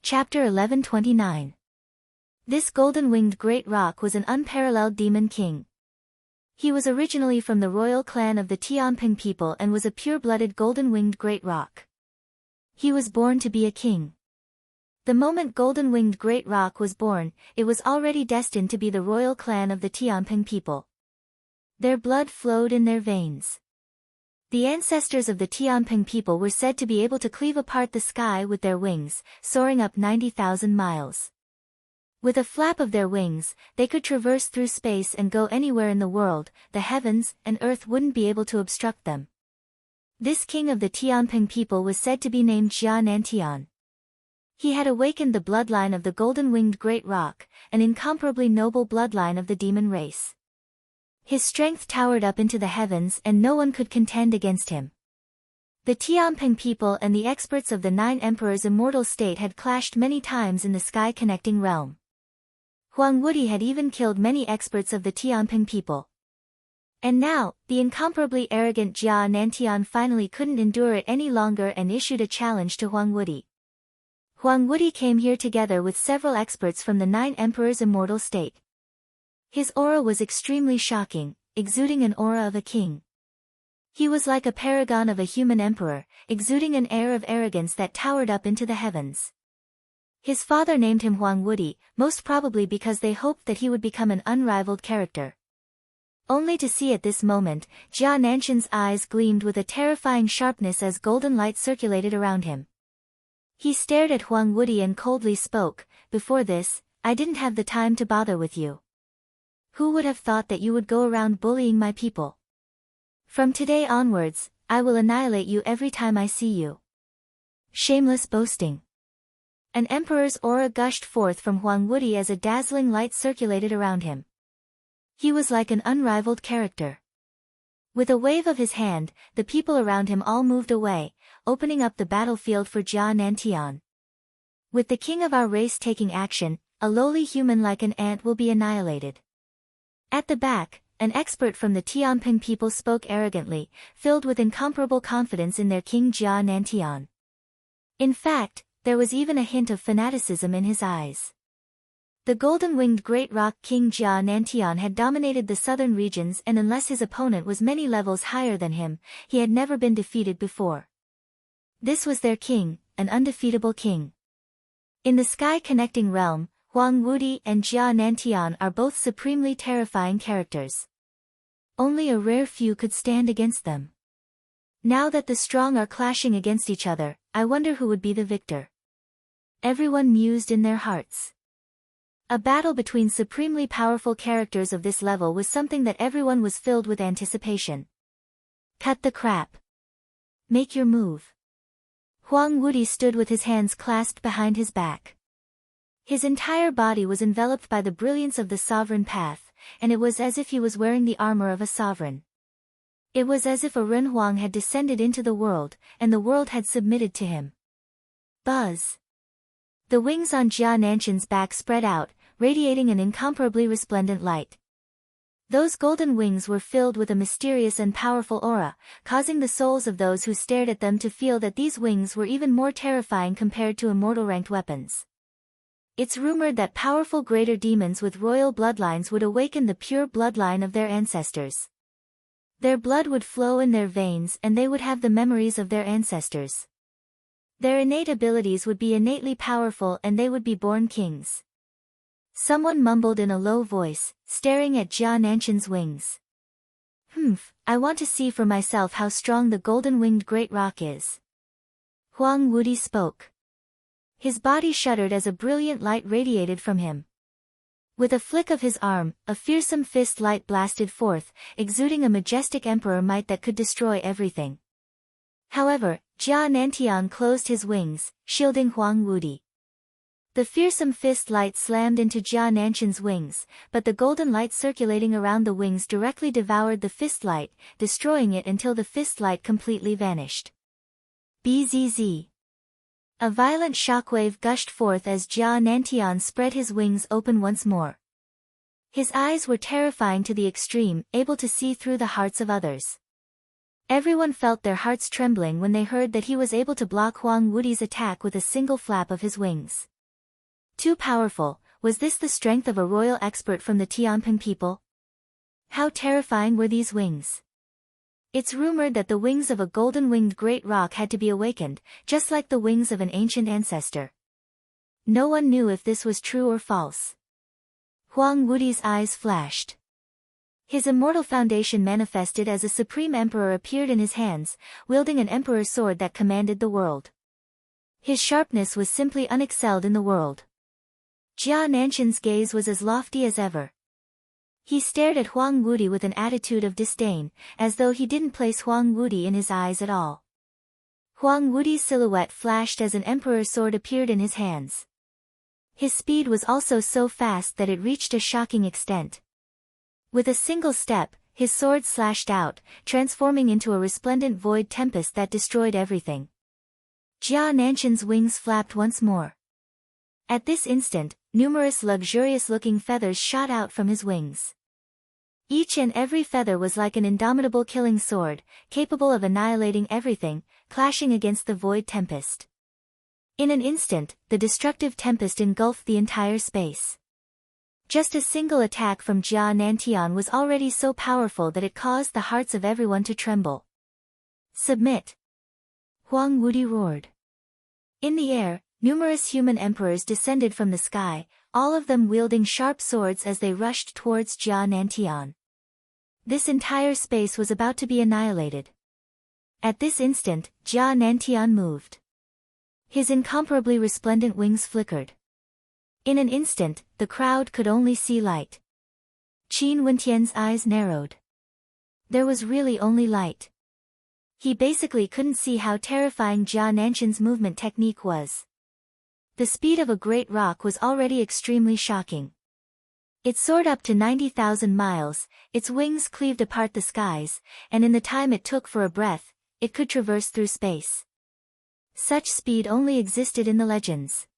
Chapter 1129. This golden-winged great rock was an unparalleled demon king. He was originally from the royal clan of the Tianping people and was a pure-blooded golden-winged great rock. He was born to be a king. The moment golden-winged great rock was born, it was already destined to be the royal clan of the Tianping people. Their blood flowed in their veins. The ancestors of the Tianping people were said to be able to cleave apart the sky with their wings, soaring up 90,000 miles. With a flap of their wings, they could traverse through space and go anywhere in the world. The heavens and earth wouldn't be able to obstruct them. This king of the Tianping people was said to be named Jia Nantian. He had awakened the bloodline of the golden-winged great rock, an incomparably noble bloodline of the demon race. His strength towered up into the heavens and no one could contend against him. The Tianping people and the experts of the Nine Emperors' immortal state had clashed many times in the sky-connecting realm. Huang Wuti had even killed many experts of the Tianping people. And now, the incomparably arrogant Jia Nantian finally couldn't endure it any longer and issued a challenge to Huang Wuti. Huang Wuti came here together with several experts from the Nine Emperors' immortal state. His aura was extremely shocking, exuding an aura of a king. He was like a paragon of a human emperor, exuding an air of arrogance that towered up into the heavens. His father named him Huang Wuti, most probably because they hoped that he would become an unrivaled character. Only to see at this moment, Jia Nantian's eyes gleamed with a terrifying sharpness as golden light circulated around him. He stared at Huang Wuti and coldly spoke, "Before this, I didn't have the time to bother with you. Who would have thought that you would go around bullying my people? From today onwards, I will annihilate you every time I see you." Shameless boasting. An emperor's aura gushed forth from Huang Wuti as a dazzling light circulated around him. He was like an unrivaled character. With a wave of his hand, the people around him all moved away, opening up the battlefield for Jia Nantian. With the king of our race taking action, a lowly human like an ant will be annihilated. At the back, an expert from the Tianping people spoke arrogantly, filled with incomparable confidence in their king Jia Nantian. In fact, there was even a hint of fanaticism in his eyes. The golden-winged great rock king Jia Nantian had dominated the southern regions, and unless his opponent was many levels higher than him, he had never been defeated before. This was their king, an undefeatable king. In the sky-connecting realm, Huang Wuti and Jia Nantian are both supremely terrifying characters. Only a rare few could stand against them. Now that the strong are clashing against each other, I wonder who would be the victor. Everyone mused in their hearts. A battle between supremely powerful characters of this level was something that everyone was filled with anticipation. Cut the crap. Make your move. Huang Wuti stood with his hands clasped behind his back. His entire body was enveloped by the brilliance of the sovereign path, and it was as if he was wearing the armor of a sovereign. It was as if a Ren Huang had descended into the world, and the world had submitted to him. Buzz. The wings on Jia Nantian's back spread out, radiating an incomparably resplendent light. Those golden wings were filled with a mysterious and powerful aura, causing the souls of those who stared at them to feel that these wings were even more terrifying compared to immortal-ranked weapons. It's rumored that powerful greater demons with royal bloodlines would awaken the pure bloodline of their ancestors. Their blood would flow in their veins and they would have the memories of their ancestors. Their innate abilities would be innately powerful and they would be born kings. Someone mumbled in a low voice, staring at Jia Nantian's wings. I want to see for myself how strong the golden-winged great rock is. Huang Wuti spoke. His body shuddered as a brilliant light radiated from him. With a flick of his arm, a fearsome fist light blasted forth, exuding a majestic emperor might that could destroy everything. However, Jia Nantian closed his wings, shielding Huang Wuti. The fearsome fist light slammed into Jia Nantian's wings, but the golden light circulating around the wings directly devoured the fist light, destroying it until the fist light completely vanished. Bzz. A violent shockwave gushed forth as Jia Nantian spread his wings open once more. His eyes were terrifying to the extreme, able to see through the hearts of others. Everyone felt their hearts trembling when they heard that he was able to block Huang Wuti's attack with a single flap of his wings. Too powerful. Was this the strength of a royal expert from the Tianping people? How terrifying were these wings? It's rumored that the wings of a golden-winged great rock had to be awakened, just like the wings of an ancient ancestor. No one knew if this was true or false. Huang Wudi's eyes flashed. His immortal foundation manifested as a supreme emperor appeared in his hands, wielding an emperor's sword that commanded the world. His sharpness was simply unexcelled in the world. Jia Nanshan's gaze was as lofty as ever. He stared at Huang Wudi with an attitude of disdain, as though he didn't place Huang Wudi in his eyes at all. Huang Wudi's silhouette flashed as an emperor's sword appeared in his hands. His speed was also so fast that it reached a shocking extent. With a single step, his sword slashed out, transforming into a resplendent void tempest that destroyed everything. Jia Nanshan's wings flapped once more. At this instant, numerous luxurious-looking feathers shot out from his wings. Each and every feather was like an indomitable killing sword, capable of annihilating everything, clashing against the void tempest. In an instant, the destructive tempest engulfed the entire space. Just a single attack from Jia Nantian was already so powerful that it caused the hearts of everyone to tremble. Submit! Huang Wudi roared. In the air, numerous human emperors descended from the sky, all of them wielding sharp swords as they rushed towards Jia Nantian. This entire space was about to be annihilated. At this instant, Jia Nantian moved. His incomparably resplendent wings flickered. In an instant, the crowd could only see light. Qin Wentian's eyes narrowed. There was really only light. He basically couldn't see how terrifying Jia Nanshan's movement technique was. The speed of a great rock was already extremely shocking. It soared up to 90,000 miles, its wings cleaved apart the skies, and in the time it took for a breath, it could traverse through space. Such speed only existed in the legends.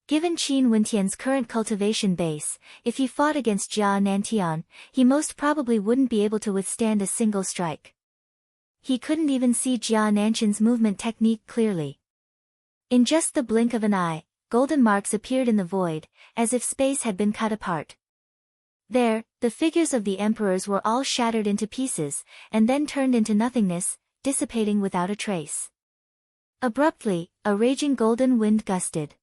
Given Qin Wentian's current cultivation base, if he fought against Jia Nantian, he most probably wouldn't be able to withstand a single strike. He couldn't even see Jia Nanshan's movement technique clearly. In just the blink of an eye, golden marks appeared in the void, as if space had been cut apart. There, the figures of the emperors were all shattered into pieces, and then turned into nothingness, dissipating without a trace. Abruptly, a raging golden wind gusted.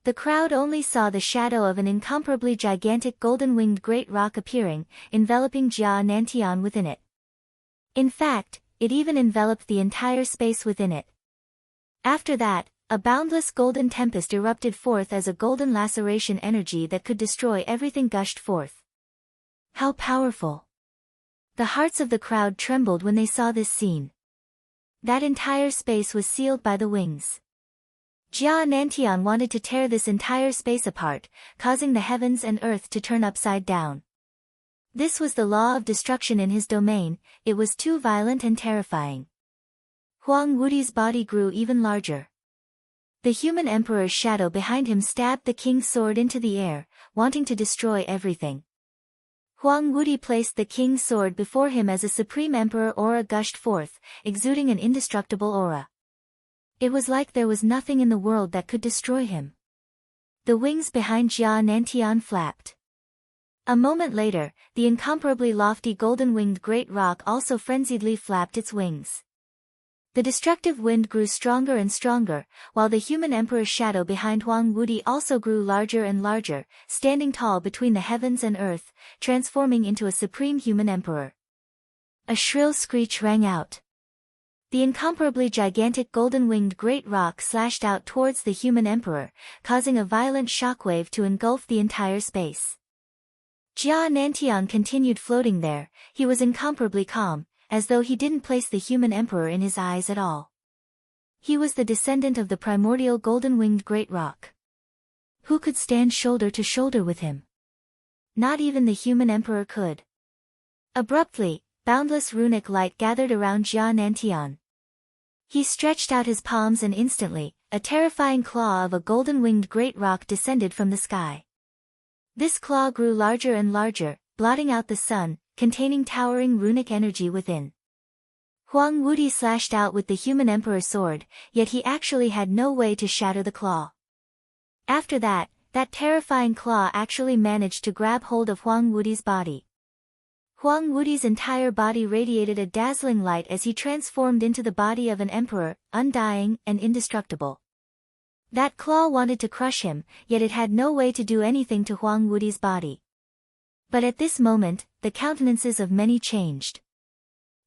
The crowd only saw the shadow of an incomparably gigantic golden-winged great rock appearing, enveloping Jia Nantian within it. In fact, it even enveloped the entire space within it. After that, a boundless golden tempest erupted forth as a golden laceration energy that could destroy everything gushed forth. How powerful! The hearts of the crowd trembled when they saw this scene. That entire space was sealed by the wings. Jia Nantian wanted to tear this entire space apart, causing the heavens and earth to turn upside down. This was the law of destruction in his domain, it was too violent and terrifying. Huang Wudi's body grew even larger. The human emperor's shadow behind him stabbed the king's sword into the air, wanting to destroy everything. Huang Wudi placed the king's sword before him as a supreme emperor aura gushed forth, exuding an indestructible aura. It was like there was nothing in the world that could destroy him. The wings behind Jia Nantian flapped. A moment later, the incomparably lofty golden-winged great rock also frenziedly flapped its wings. The destructive wind grew stronger and stronger, while the human emperor's shadow behind Huang Wudi also grew larger and larger, standing tall between the heavens and earth, transforming into a supreme human emperor. A shrill screech rang out. The incomparably gigantic golden-winged great rock slashed out towards the human emperor, causing a violent shockwave to engulf the entire space. Jia Nantian continued floating there, he was incomparably calm, as though he didn't place the human emperor in his eyes at all. He was the descendant of the primordial golden-winged great rock. Who could stand shoulder to shoulder with him? Not even the human emperor could. Abruptly, boundless runic light gathered around Jia Nantian. He stretched out his palms and instantly, a terrifying claw of a golden-winged great rock descended from the sky. This claw grew larger and larger, blotting out the sun, containing towering runic energy within. Huang Wudi slashed out with the human emperor's sword, yet he actually had no way to shatter the claw. After that, that terrifying claw actually managed to grab hold of Huang Wudi's body. Huang Wudi's entire body radiated a dazzling light as he transformed into the body of an emperor, undying and indestructible. That claw wanted to crush him, yet it had no way to do anything to Huang Wudi's body. But at this moment, the countenances of many changed.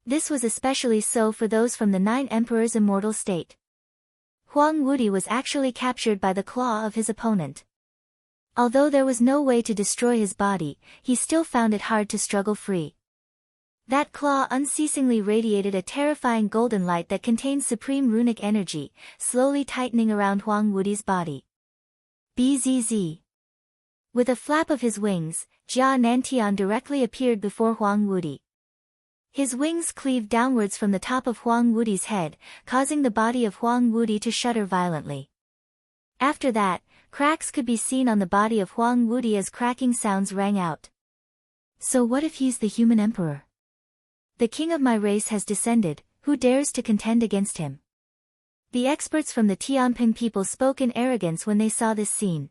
This was especially so for those from the 9 emperors' immortal state. Huang Wudi was actually captured by the claw of his opponent. Although there was no way to destroy his body, he still found it hard to struggle free. That claw unceasingly radiated a terrifying golden light that contained supreme runic energy, slowly tightening around Huang Wudi's body. Bzz. With a flap of his wings, Jia Nantian directly appeared before Huang Wudi. His wings cleaved downwards from the top of Huang Wudi's head, causing the body of Huang Wudi to shudder violently. After that, cracks could be seen on the body of Huang Wudi as cracking sounds rang out. So what if he's the human emperor? The king of my race has descended, who dares to contend against him? The experts from the Tianping people spoke in arrogance when they saw this scene.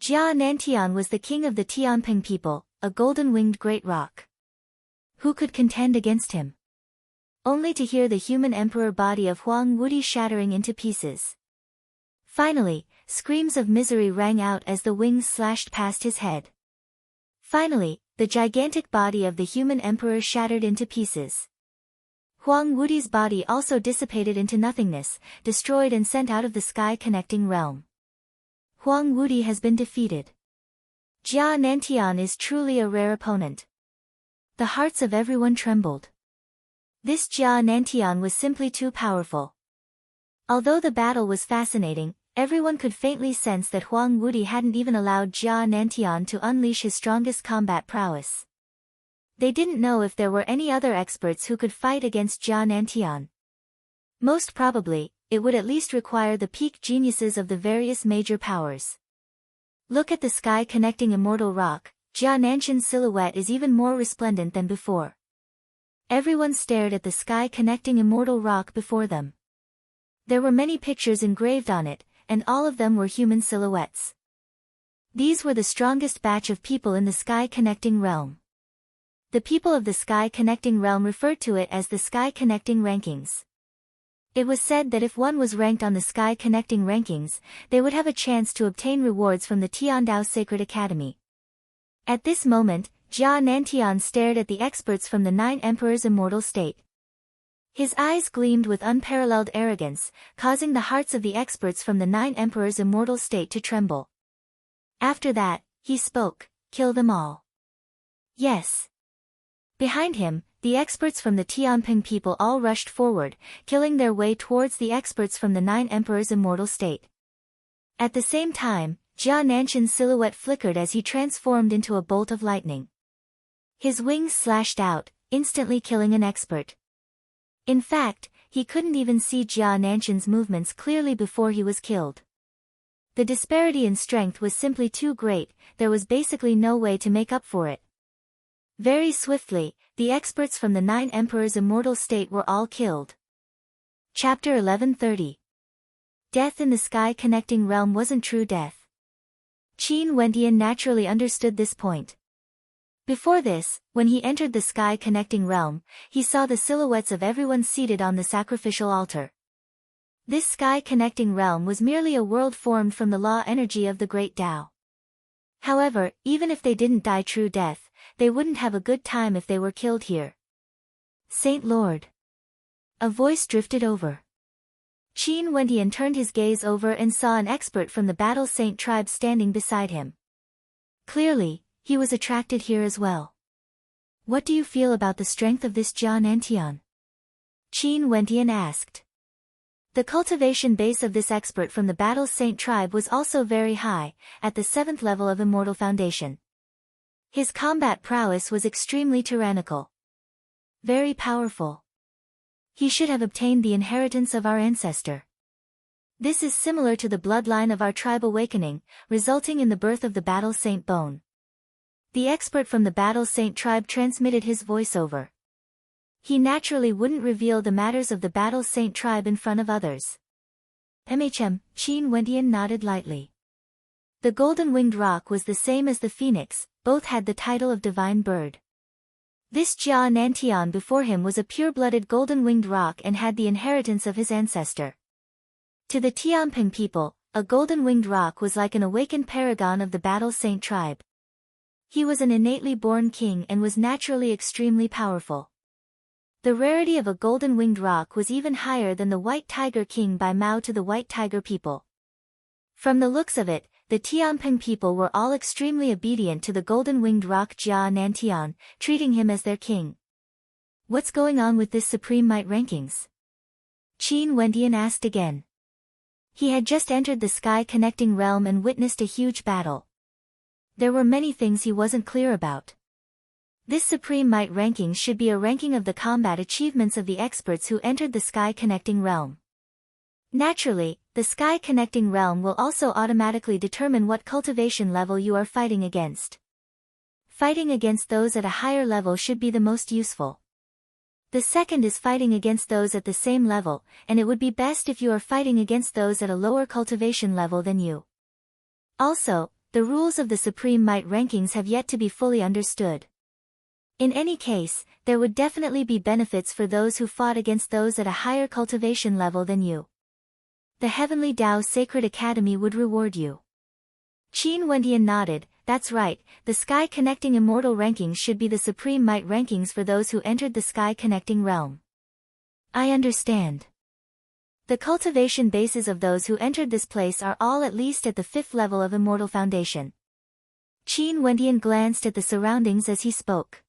Jia Nantian was the king of the Tianping people, a golden-winged great rock. Who could contend against him? Only to hear the human emperor body of Huang Wudi shattering into pieces. Finally, screams of misery rang out as the wings slashed past his head. Finally, the gigantic body of the human emperor shattered into pieces. Huang Wudi's body also dissipated into nothingness, destroyed and sent out of the sky-connecting realm. Huang Wudi has been defeated. Jia Nantian is truly a rare opponent. The hearts of everyone trembled. This Jia Nantian was simply too powerful. Although the battle was fascinating, everyone could faintly sense that Huang Wudi hadn't even allowed Jia Nantian to unleash his strongest combat prowess. They didn't know if there were any other experts who could fight against Jia Nantian. Most probably, it would at least require the peak geniuses of the various major powers. Look at the sky-connecting immortal rock. Jia Nantian's silhouette is even more resplendent than before. Everyone stared at the sky-connecting immortal rock before them. There were many pictures engraved on it, and all of them were human silhouettes. These were the strongest batch of people in the sky-connecting realm. The people of the sky-connecting realm referred to it as the sky-connecting rankings. It was said that if one was ranked on the sky-connecting rankings, they would have a chance to obtain rewards from the Tiandao Sacred Academy. At this moment, Jia Nantian stared at the experts from the 9 emperors' immortal state. His eyes gleamed with unparalleled arrogance, causing the hearts of the experts from the 9 emperors' immortal state to tremble. After that, he spoke, "Kill them all." Yes. Behind him, the experts from the Tianping people all rushed forward, killing their way towards the experts from the 9 emperors' immortal state. At the same time, Jia Nantian's silhouette flickered as he transformed into a bolt of lightning. His wings slashed out, instantly killing an expert. In fact, he couldn't even see Jia Nantian's movements clearly before he was killed. The disparity in strength was simply too great, there was basically no way to make up for it. Very swiftly, the experts from the 9 emperors' immortal state were all killed. Chapter 1130. Death in the sky-connecting realm wasn't true death. Qin Wendian naturally understood this point. Before this, when he entered the sky-connecting realm, he saw the silhouettes of everyone seated on the sacrificial altar. This sky-connecting realm was merely a world formed from the law energy of the Great Tao. However, even if they didn't die true death, they wouldn't have a good time if they were killed here. Saint Lord. A voice drifted over. Qin Wendian turned his gaze over and saw an expert from the Battle Saint tribe standing beside him. Clearly, he was attracted here as well. What do you feel about the strength of this Jia Nantian? Qin Wendian asked. The cultivation base of this expert from the Battle Saint tribe was also very high, at the 7th level of Immortal Foundation. His combat prowess was extremely tyrannical. Very powerful. He should have obtained the inheritance of our ancestor. This is similar to the bloodline of our tribe awakening, resulting in the birth of the Battle Saint bone. The expert from the Battle Saint tribe transmitted his voiceover. He naturally wouldn't reveal the matters of the Battle Saint tribe in front of others. Qin Wendian nodded lightly. The golden-winged rock was the same as the phoenix, both had the title of divine bird. This Jia Nantian before him was a pure-blooded golden-winged rock and had the inheritance of his ancestor. To the Tianping people, a golden-winged rock was like an awakened paragon of the Battle Saint tribe. He was an innately born king and was naturally extremely powerful. The rarity of a golden-winged rock was even higher than the White Tiger King by Mao to the White Tiger people. From the looks of it, the Tianping people were all extremely obedient to the golden-winged rock Jia Nantian, treating him as their king. What's going on with this supreme might rankings? Qin Wendian asked again. He had just entered the sky-connecting realm and witnessed a huge battle. There were many things he wasn't clear about. This supreme might rankings should be a ranking of the combat achievements of the experts who entered the sky-connecting realm. Naturally, the sky-connecting realm will also automatically determine what cultivation level you are fighting against. Fighting against those at a higher level should be the most useful. The second is fighting against those at the same level, and it would be best if you are fighting against those at a lower cultivation level than you. Also, the rules of the supreme might rankings have yet to be fully understood. In any case, there would definitely be benefits for those who fought against those at a higher cultivation level than you. The Heavenly Tao Sacred Academy would reward you. Qin Wendian nodded. That's right, the sky-connecting immortal rankings should be the supreme might rankings for those who entered the sky-connecting realm. I understand. The cultivation bases of those who entered this place are all at least at the 5th level of immortal foundation. Qin Wendian glanced at the surroundings as he spoke.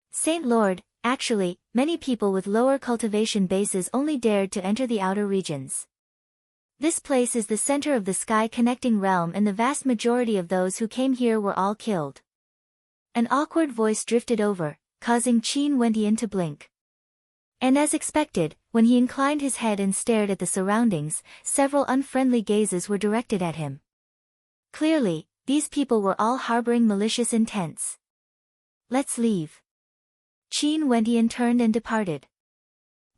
Saint Lord, actually, many people with lower cultivation bases only dared to enter the outer regions. This place is the center of the sky-connecting realm and the vast majority of those who came here were all killed. An awkward voice drifted over, causing Qin Wendian to blink. And as expected, when he inclined his head and stared at the surroundings, several unfriendly gazes were directed at him. Clearly, these people were all harboring malicious intents. Let's leave. Qin Wendian turned and departed.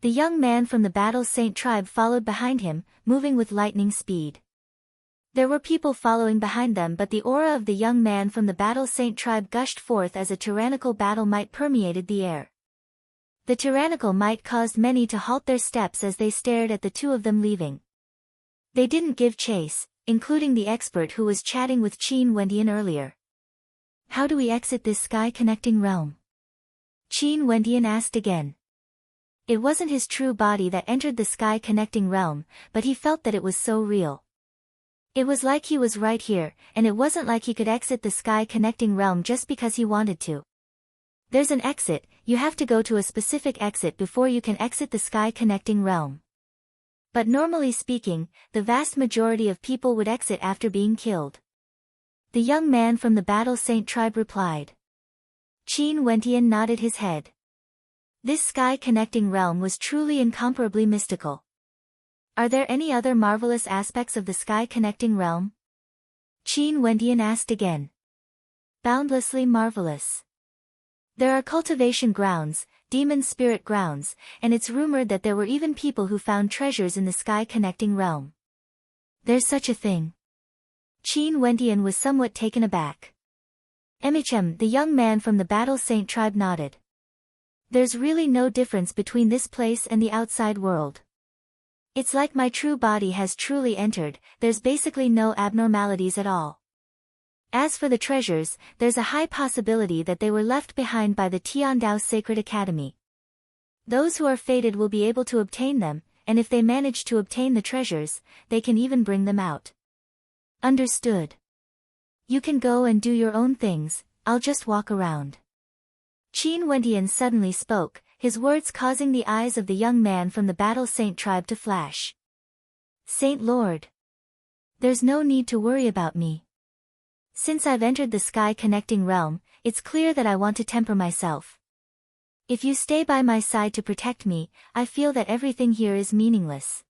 The young man from the Battle Saint tribe followed behind him, moving with lightning speed. There were people following behind them, but the aura of the young man from the Battle Saint tribe gushed forth as a tyrannical battle might permeated the air. The tyrannical might caused many to halt their steps as they stared at the two of them leaving. They didn't give chase, including the expert who was chatting with Qin Wendian earlier. How do we exit this sky-connecting realm? Qin Wendian asked again. It wasn't his true body that entered the sky-connecting realm, but he felt that it was so real. It was like he was right here, and it wasn't like he could exit the sky-connecting realm just because he wanted to. There's an exit, you have to go to a specific exit before you can exit the sky-connecting realm. But normally speaking, the vast majority of people would exit after being killed. The young man from the Battle Saint tribe replied. Qin Wendian nodded his head. This sky-connecting realm was truly incomparably mystical. Are there any other marvelous aspects of the sky-connecting realm? Qin Wendian asked again. Boundlessly marvelous. There are cultivation grounds, demon spirit grounds, and it's rumored that there were even people who found treasures in the sky-connecting realm. There's such a thing. Qin Wendian was somewhat taken aback. Emichem, the young man from the Battle Saint tribe nodded. There's really no difference between this place and the outside world. It's like my true body has truly entered, there's basically no abnormalities at all. As for the treasures, there's a high possibility that they were left behind by the Tiandao Sacred Academy. Those who are fated will be able to obtain them, and if they manage to obtain the treasures, they can even bring them out. Understood. You can go and do your own things, I'll just walk around. Qin Wendian suddenly spoke, his words causing the eyes of the young man from the Battle Saint tribe to flash. Saint Lord. There's no need to worry about me. Since I've entered the sky-connecting realm, it's clear that I want to temper myself. If you stay by my side to protect me, I feel that everything here is meaningless.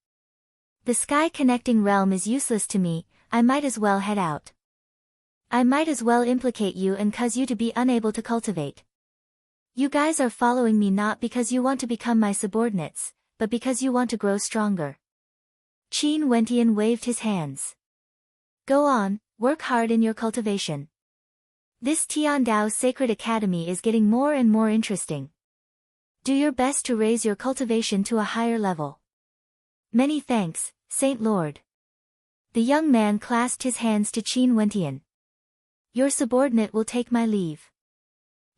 The sky-connecting realm is useless to me, I might as well head out. I might as well implicate you and cause you to be unable to cultivate. You guys are following me not because you want to become my subordinates, but because you want to grow stronger. Qin Wendian waved his hands. Go on, work hard in your cultivation. This Tiandao Sacred Academy is getting more and more interesting. Do your best to raise your cultivation to a higher level. Many thanks, Saint Lord. The young man clasped his hands to Qin Wentian. Your subordinate will take my leave.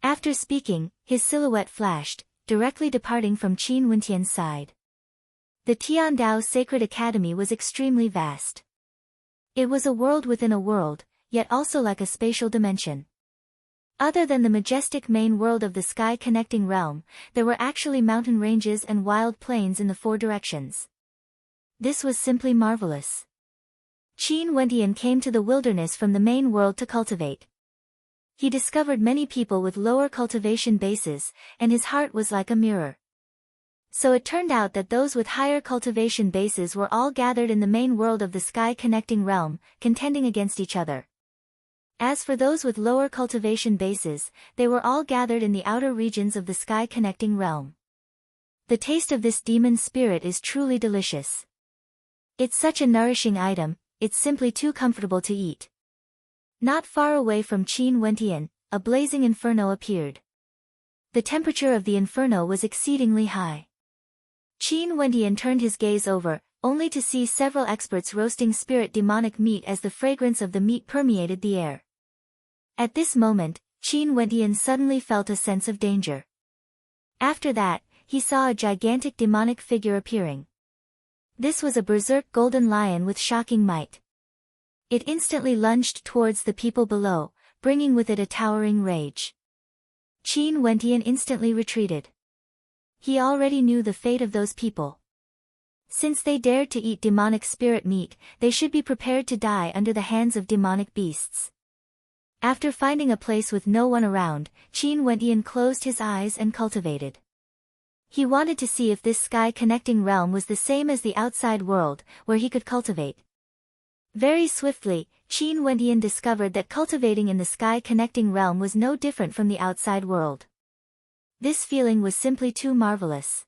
After speaking, his silhouette flashed, directly departing from Qin Wentian's side. The Tiandao Sacred Academy was extremely vast. It was a world within a world, yet also like a spatial dimension. Other than the majestic main world of the sky-connecting realm, there were actually mountain ranges and wild plains in the four directions. This was simply marvelous. Qin Wentian came to the wilderness from the main world to cultivate. He discovered many people with lower cultivation bases, and his heart was like a mirror. So it turned out that those with higher cultivation bases were all gathered in the main world of the sky-connecting realm, contending against each other. As for those with lower cultivation bases, they were all gathered in the outer regions of the sky-connecting realm. The taste of this demon spirit is truly delicious. It's such a nourishing item, it's simply too comfortable to eat. Not far away from Qin Wentian, a blazing inferno appeared. The temperature of the inferno was exceedingly high. Qin Wentian turned his gaze over, only to see several experts roasting spirit demonic meat as the fragrance of the meat permeated the air. At this moment, Qin Wentian suddenly felt a sense of danger. After that, he saw a gigantic demonic figure appearing. This was a berserk golden lion with shocking might. It instantly lunged towards the people below, bringing with it a towering rage. Qin Wentian instantly retreated. He already knew the fate of those people. Since they dared to eat demonic spirit meat, they should be prepared to die under the hands of demonic beasts. After finding a place with no one around, Qin Wentian closed his eyes and cultivated. He wanted to see if this sky-connecting realm was the same as the outside world, where he could cultivate. Very swiftly, Qin Wentian discovered that cultivating in the sky-connecting realm was no different from the outside world. This feeling was simply too marvelous.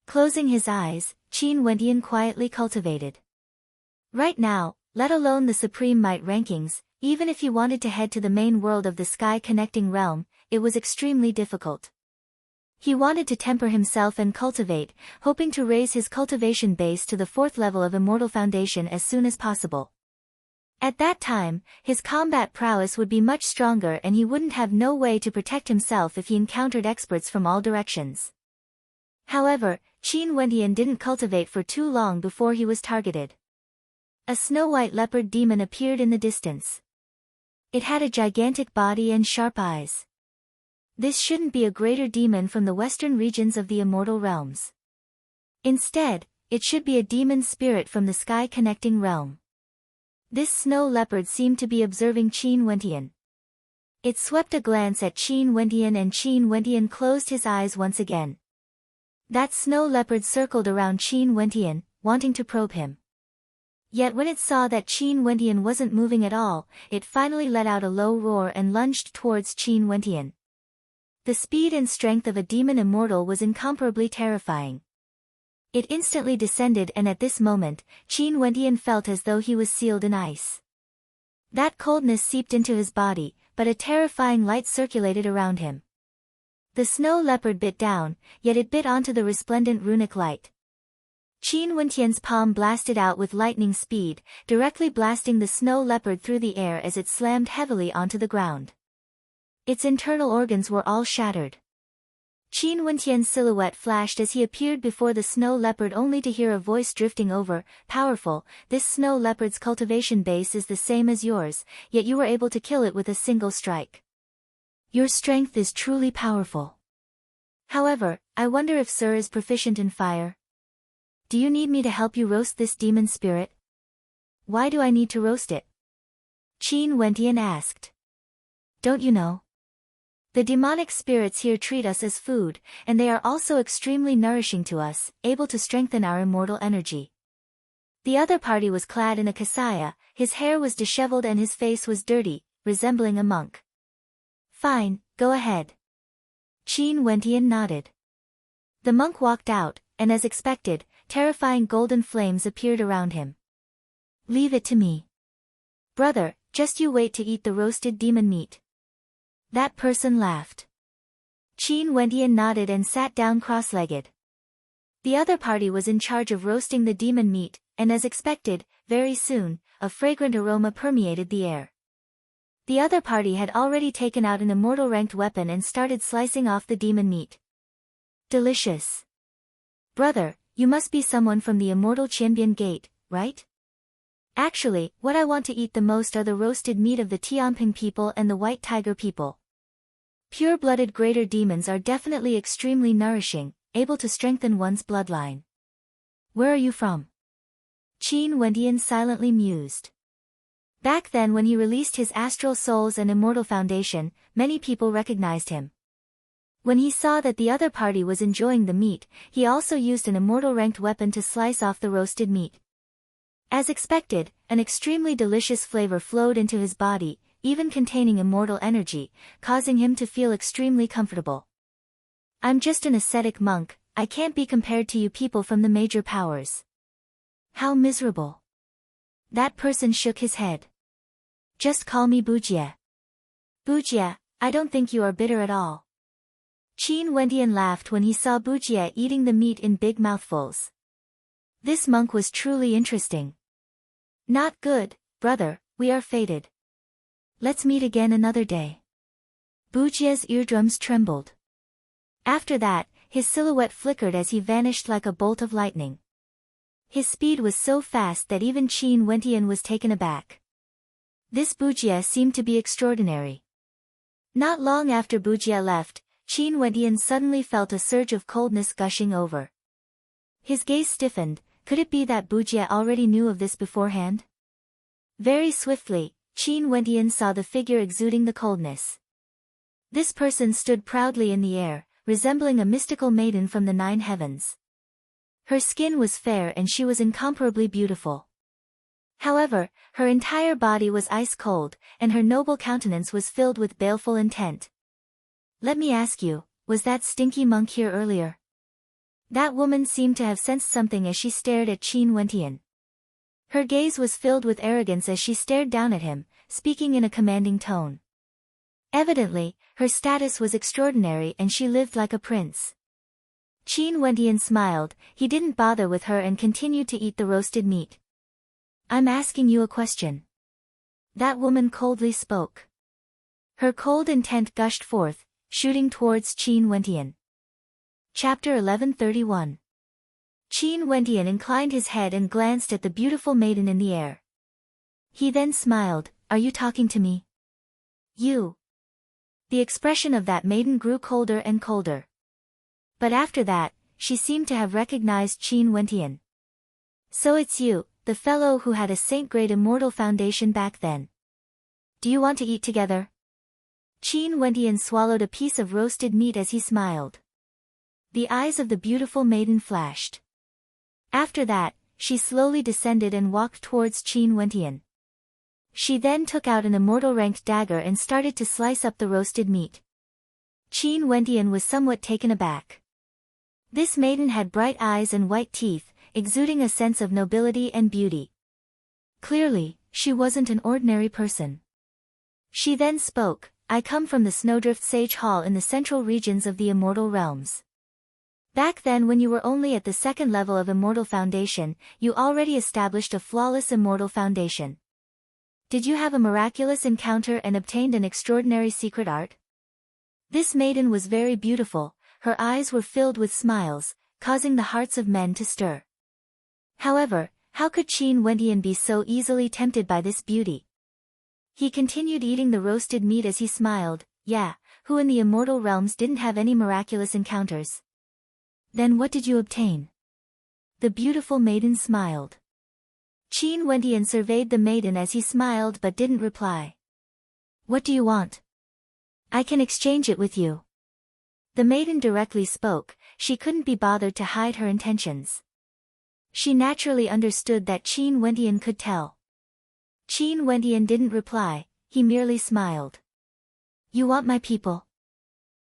Closing his eyes, Qin Wentian quietly cultivated. Right now, let alone the supreme might rankings, even if he wanted to head to the main world of the sky-connecting realm, it was extremely difficult. He wanted to temper himself and cultivate, hoping to raise his cultivation base to the 4th level of Immortal Foundation as soon as possible. At that time, his combat prowess would be much stronger and he wouldn't have no way to protect himself if he encountered experts from all directions. However, Qin Wentian didn't cultivate for too long before he was targeted. A snow-white leopard demon appeared in the distance. It had a gigantic body and sharp eyes. This shouldn't be a greater demon from the western regions of the immortal realms. Instead, it should be a demon spirit from the sky-connecting realm. This snow leopard seemed to be observing Qin Wentian. It swept a glance at Qin Wentian and Qin Wentian closed his eyes once again. That snow leopard circled around Qin Wentian, wanting to probe him. Yet when it saw that Qin Wentian wasn't moving at all, it finally let out a low roar and lunged towards Qin Wentian. The speed and strength of a demon immortal was incomparably terrifying. It instantly descended and at this moment, Qin Wentian felt as though he was sealed in ice. That coldness seeped into his body, but a terrifying light circulated around him. The snow leopard bit down, yet it bit onto the resplendent runic light. Qin Wentian's palm blasted out with lightning speed, directly blasting the snow leopard through the air as it slammed heavily onto the ground. Its internal organs were all shattered. Qin Wentian's silhouette flashed as he appeared before the snow leopard only to hear a voice drifting over, "Powerful, this snow leopard's cultivation base is the same as yours, yet you were able to kill it with a single strike. Your strength is truly powerful. However, I wonder if Sir is proficient in fire. Do you need me to help you roast this demon spirit?" "Why do I need to roast it?" Qin Wentian asked. "Don't you know? The demonic spirits here treat us as food, and they are also extremely nourishing to us, able to strengthen our immortal energy." The other party was clad in a kasaya, his hair was disheveled and his face was dirty, resembling a monk. "Fine, go ahead." Qin Wentian nodded. The monk walked out, and as expected, terrifying golden flames appeared around him. "Leave it to me. Brother, Just you wait to eat the roasted demon meat. That person laughed. Qin Wendian nodded and sat down cross-legged. The other party was in charge of roasting the demon meat, and as expected, very soon, a fragrant aroma permeated the air. The other party had already taken out an immortal ranked weapon and started slicing off the demon meat. Delicious. Brother, you must be someone from the immortal Qianbian Gate, right? Actually, what I want to eat the most are the roasted meat of the Tianping people and the White Tiger people. Pure-blooded greater demons are definitely extremely nourishing, able to strengthen one's bloodline. Where are you from? Qin Wendian silently mused. Back then when he released his astral souls and immortal foundation, many people recognized him. When he saw that the other party was enjoying the meat, he also used an immortal ranked weapon to slice off the roasted meat. As expected, an extremely delicious flavor flowed into his body, even containing immortal energy, causing him to feel extremely comfortable. I'm just an ascetic monk, I can't be compared to you people from the major powers. How miserable. That person shook his head. Just call me Bujie. Bujie, I don't think you are bitter at all. Qin Wendian laughed when he saw Bujie eating the meat in big mouthfuls. This monk was truly interesting. Not good, brother, we are fated. Let's meet again another day. Bujie's eardrums trembled. After that, his silhouette flickered as he vanished like a bolt of lightning. His speed was so fast that even Qin Wendian was taken aback. This Bujie seemed to be extraordinary. Not long after Bujie left, Qin Wendian suddenly felt a surge of coldness gushing over. His gaze stiffened. Could it be that Bujie already knew of this beforehand? Very swiftly, Qin Wendian saw the figure exuding the coldness. This person stood proudly in the air, resembling a mystical maiden from the 9 heavens. Her skin was fair and she was incomparably beautiful. However, her entire body was ice cold, and her noble countenance was filled with baleful intent. Let me ask you, was that stinky monk here earlier? That woman seemed to have sensed something as she stared at Qin Wendian. Her gaze was filled with arrogance as she stared down at him, speaking in a commanding tone. Evidently, her status was extraordinary and she lived like a prince. Qin Wendian smiled, he didn't bother with her and continued to eat the roasted meat. I'm asking you a question. That woman coldly spoke. Her cold intent gushed forth, shooting towards Qin Wendian. Chapter 1131. Qin Wendian inclined his head and glanced at the beautiful maiden in the air. He then smiled, are you talking to me? You. The expression of that maiden grew colder and colder. But after that, she seemed to have recognized Qin Wendian. So it's you, the fellow who had a saint-grade immortal foundation back then. Do you want to eat together? Qin Wendian swallowed a piece of roasted meat as he smiled. The eyes of the beautiful maiden flashed. After that, she slowly descended and walked towards Qin Wendian. She then took out an immortal-ranked dagger and started to slice up the roasted meat. Qin Wendian was somewhat taken aback. This maiden had bright eyes and white teeth, exuding a sense of nobility and beauty. Clearly, she wasn't an ordinary person. She then spoke, I come from the Snowdrift Sage Hall in the central regions of the Immortal Realms. Back then when you were only at the 2nd level of Immortal Foundation, you already established a flawless Immortal Foundation. Did you have a miraculous encounter and obtained an extraordinary secret art? This maiden was very beautiful, her eyes were filled with smiles, causing the hearts of men to stir. However, how could Qin Wendian be so easily tempted by this beauty? He continued eating the roasted meat as he smiled, yeah, who in the Immortal Realms didn't have any miraculous encounters? Then what did you obtain? The beautiful maiden smiled. Qin Wendian surveyed the maiden as he smiled but didn't reply. What do you want? I can exchange it with you. The maiden directly spoke, she couldn't be bothered to hide her intentions. She naturally understood that Qin Wendian could tell. Qin Wendian didn't reply, he merely smiled. You want my people?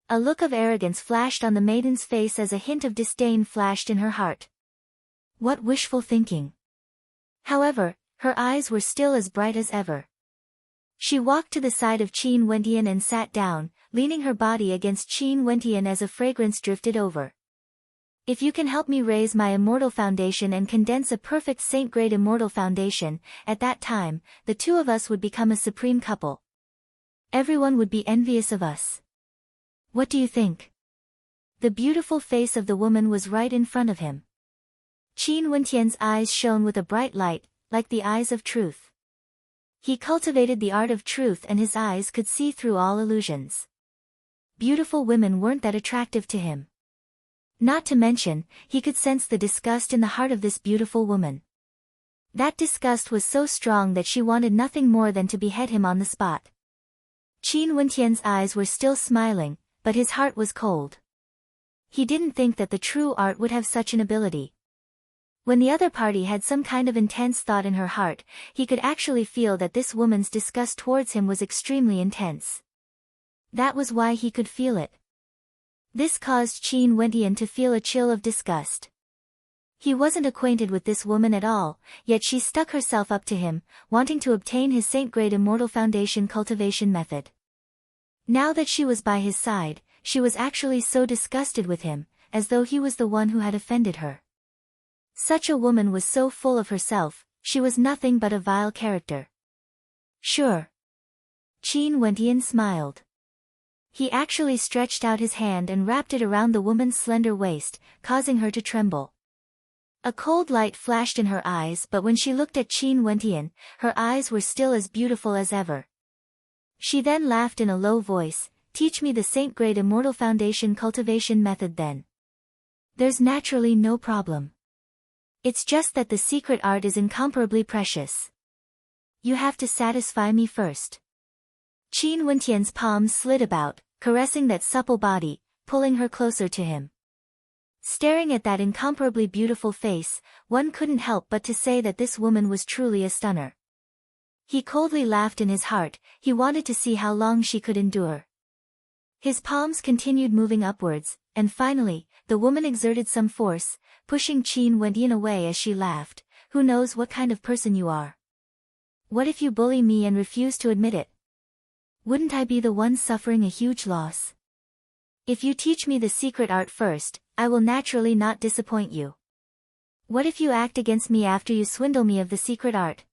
A look of arrogance flashed on the maiden's face as a hint of disdain flashed in her heart. What wishful thinking! However, her eyes were still as bright as ever. She walked to the side of Qin Wentian and sat down, leaning her body against Qin Wentian as a fragrance drifted over. If you can help me raise my immortal foundation and condense a perfect saint-grade immortal foundation, at that time, the two of us would become a supreme couple. Everyone would be envious of us. What do you think? The beautiful face of the woman was right in front of him. Qin Wentian's eyes shone with a bright light, like the eyes of truth. He cultivated the art of truth and his eyes could see through all illusions. Beautiful women weren't that attractive to him. Not to mention, he could sense the disgust in the heart of this beautiful woman. That disgust was so strong that she wanted nothing more than to behead him on the spot. Qin Wentian's eyes were still smiling, but his heart was cold. He didn't think that the true art would have such an ability. When the other party had some kind of intense thought in her heart, he could actually feel that this woman's disgust towards him was extremely intense. That was why he could feel it. This caused Qin Wentian to feel a chill of disgust. He wasn't acquainted with this woman at all, yet she stuck herself up to him, wanting to obtain his saint-grade immortal foundation cultivation method. Now that she was by his side, she was actually so disgusted with him, as though he was the one who had offended her. Such a woman was so full of herself, she was nothing but a vile character. Sure. Qin Wentian smiled. He actually stretched out his hand and wrapped it around the woman's slender waist, causing her to tremble. A cold light flashed in her eyes, but when she looked at Qin Wentian, her eyes were still as beautiful as ever. She then laughed in a low voice, "Teach me the saint-grade immortal foundation cultivation method then." "There's naturally no problem. It's just that the secret art is incomparably precious. You have to satisfy me first." Qin Wentian's palms slid about, caressing that supple body, pulling her closer to him. Staring at that incomparably beautiful face, one couldn't help but to say that this woman was truly a stunner. He coldly laughed in his heart, he wanted to see how long she could endure. His palms continued moving upwards, and finally, the woman exerted some force, pushing Qin Wentian away as she laughed. "Who knows what kind of person you are? What if you bully me and refuse to admit it? Wouldn't I be the one suffering a huge loss? If you teach me the secret art first, I will naturally not disappoint you. What if you act against me after you swindle me of the secret art?"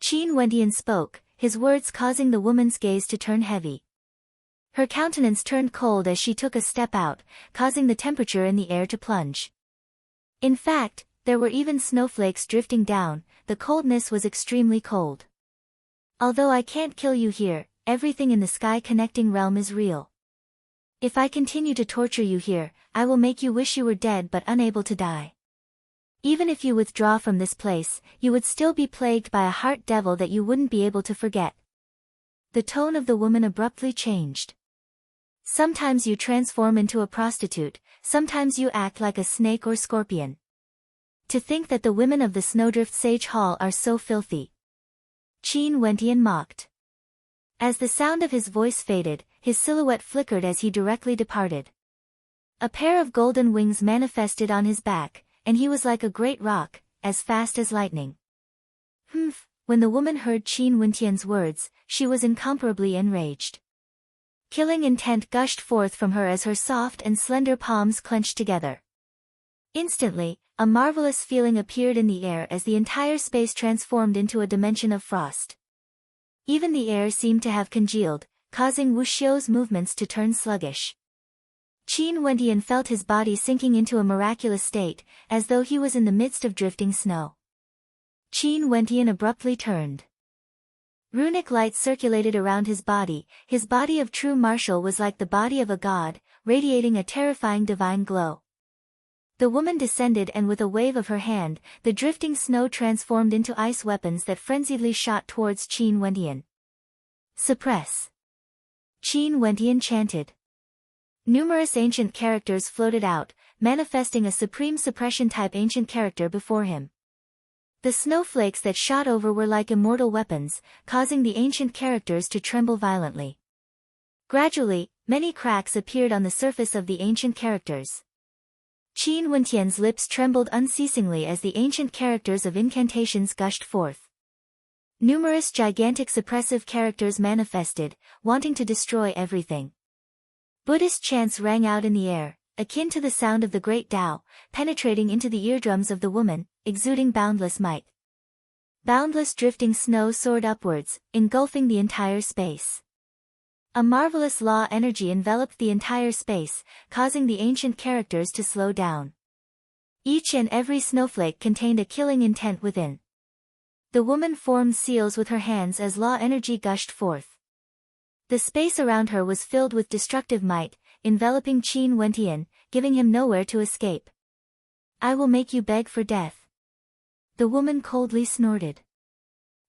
Qin Wentian spoke, his words causing the woman's gaze to turn heavy. Her countenance turned cold as she took a step out, causing the temperature in the air to plunge. In fact, there were even snowflakes drifting down, the coldness was extremely cold. "Although I can't kill you here, everything in the sky connecting realm is real. If I continue to torture you here, I will make you wish you were dead but unable to die. Even if you withdraw from this place, you would still be plagued by a heart devil that you wouldn't be able to forget." The tone of the woman abruptly changed. "Sometimes you transform into a prostitute, sometimes you act like a snake or scorpion. To think that the women of the Snowdrift Sage Hall are so filthy." Qin Wentian mocked. As the sound of his voice faded, his silhouette flickered as he directly departed. A pair of golden wings manifested on his back, and he was like a great rock, as fast as lightning. "Humph." When the woman heard Qin Wentian's words, she was incomparably enraged. Killing intent gushed forth from her as her soft and slender palms clenched together. Instantly, a marvelous feeling appeared in the air as the entire space transformed into a dimension of frost. Even the air seemed to have congealed, causing Wuxiu's movements to turn sluggish. Qin Wentian felt his body sinking into a miraculous state, as though he was in the midst of drifting snow. Qin Wentian abruptly turned. Runic light circulated around his body of true martial was like the body of a god, radiating a terrifying divine glow. The woman descended and with a wave of her hand, the drifting snow transformed into ice weapons that frenziedly shot towards Qin Wentian. "Suppress!" Qin Wentian chanted. Numerous ancient characters floated out, manifesting a supreme suppression-type ancient character before him. The snowflakes that shot over were like immortal weapons, causing the ancient characters to tremble violently. Gradually, many cracks appeared on the surface of the ancient characters. Qin Wentian's lips trembled unceasingly as the ancient characters of incantations gushed forth. Numerous gigantic suppressive characters manifested, wanting to destroy everything. Buddhist chants rang out in the air, akin to the sound of the great Tao, penetrating into the eardrums of the woman, exuding boundless might. Boundless drifting snow soared upwards, engulfing the entire space. A marvelous law energy enveloped the entire space, causing the ancient characters to slow down. Each and every snowflake contained a killing intent within. The woman formed seals with her hands as law energy gushed forth. The space around her was filled with destructive might, enveloping Qin Wentian, giving him nowhere to escape. I will make you beg for death. The woman coldly snorted.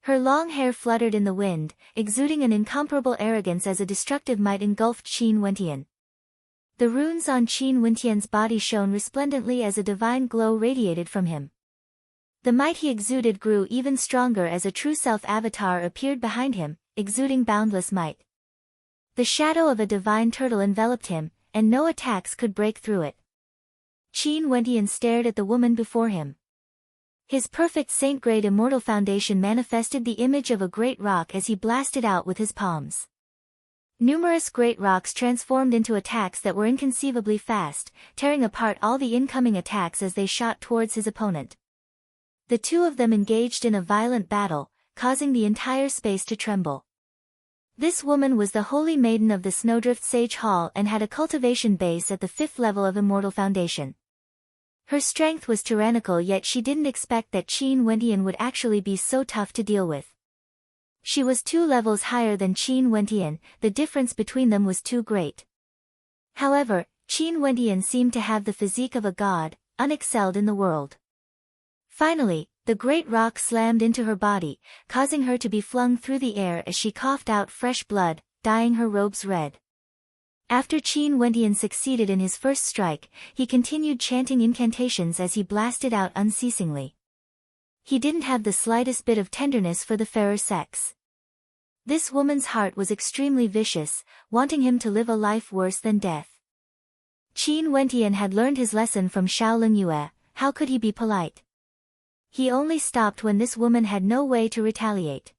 Her long hair fluttered in the wind, exuding an incomparable arrogance as a destructive might engulfed Qin Wentian. The runes on Qin Wentian's body shone resplendently as a divine glow radiated from him. The might he exuded grew even stronger as a true self-avatar appeared behind him, exuding boundless might. The shadow of a divine turtle enveloped him, and no attacks could break through it. Qin Wentian stared at the woman before him. His perfect saint-grade immortal foundation manifested the image of a great rock as he blasted out with his palms. Numerous great rocks transformed into attacks that were inconceivably fast, tearing apart all the incoming attacks as they shot towards his opponent. The two of them engaged in a violent battle, causing the entire space to tremble. This woman was the holy maiden of the Snowdrift Sage Hall and had a cultivation base at the 5th level of Immortal Foundation. Her strength was tyrannical, yet she didn't expect that Qin Wentian would actually be so tough to deal with. She was 2 levels higher than Qin Wentian, the difference between them was too great. However, Qin Wentian seemed to have the physique of a god, unexcelled in the world. Finally, the great rock slammed into her body, causing her to be flung through the air as she coughed out fresh blood, dyeing her robes red. After Qin Wentian succeeded in his first strike, he continued chanting incantations as he blasted out unceasingly. He didn't have the slightest bit of tenderness for the fairer sex. This woman's heart was extremely vicious, wanting him to live a life worse than death. Qin Wentian had learned his lesson from Shaolin Yue. How could he be polite? He only stopped when this woman had no way to retaliate.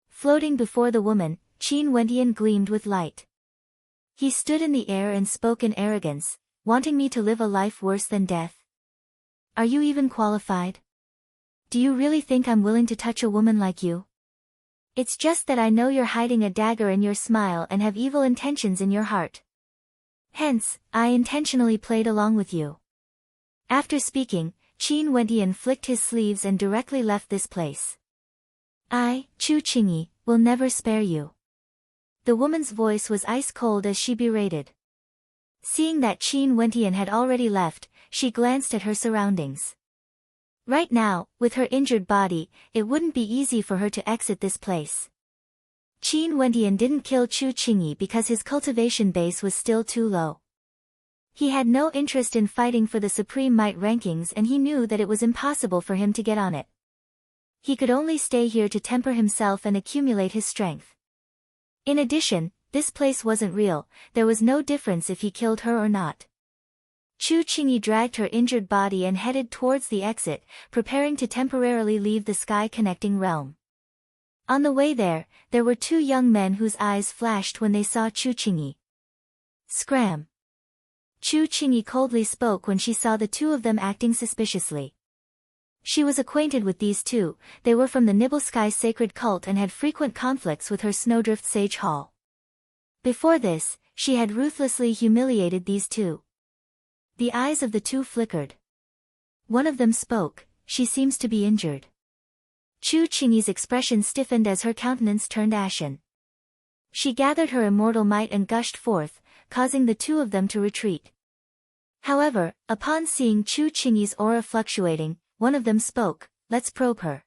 Floating before the woman, Qin Wentian gleamed with light. He stood in the air and spoke in arrogance, wanting me to live a life worse than death. Are you even qualified? Do you really think I'm willing to touch a woman like you? It's just that I know you're hiding a dagger in your smile and have evil intentions in your heart. Hence, I intentionally played along with you. After speaking, Qin Wentian flicked his sleeves and directly left this place. I, Chu Qingyi, will never spare you. The woman's voice was ice-cold as she berated. Seeing that Qin Wentian had already left, she glanced at her surroundings. Right now, with her injured body, it wouldn't be easy for her to exit this place. Qin Wentian didn't kill Chu Qingyi because his cultivation base was still too low. He had no interest in fighting for the Supreme Might rankings, and he knew that it was impossible for him to get on it. He could only stay here to temper himself and accumulate his strength. In addition, this place wasn't real, there was no difference if he killed her or not. Chu Qingyi dragged her injured body and headed towards the exit, preparing to temporarily leave the sky-connecting realm. On the way there were 2 young men whose eyes flashed when they saw Chu Qingyi. Scram! Chu Qingyi coldly spoke when she saw the 2 of them acting suspiciously. She was acquainted with these 2, they were from the Nibelsky sacred cult and had frequent conflicts with her Snowdrift Sage Hall. Before this, she had ruthlessly humiliated these 2. The eyes of the 2 flickered. One of them spoke, she seems to be injured. Chu Qingyi's expression stiffened as her countenance turned ashen. She gathered her immortal might and gushed forth, causing the 2 of them to retreat. However, upon seeing Chu Qingyi's aura fluctuating, one of them spoke, let's probe her.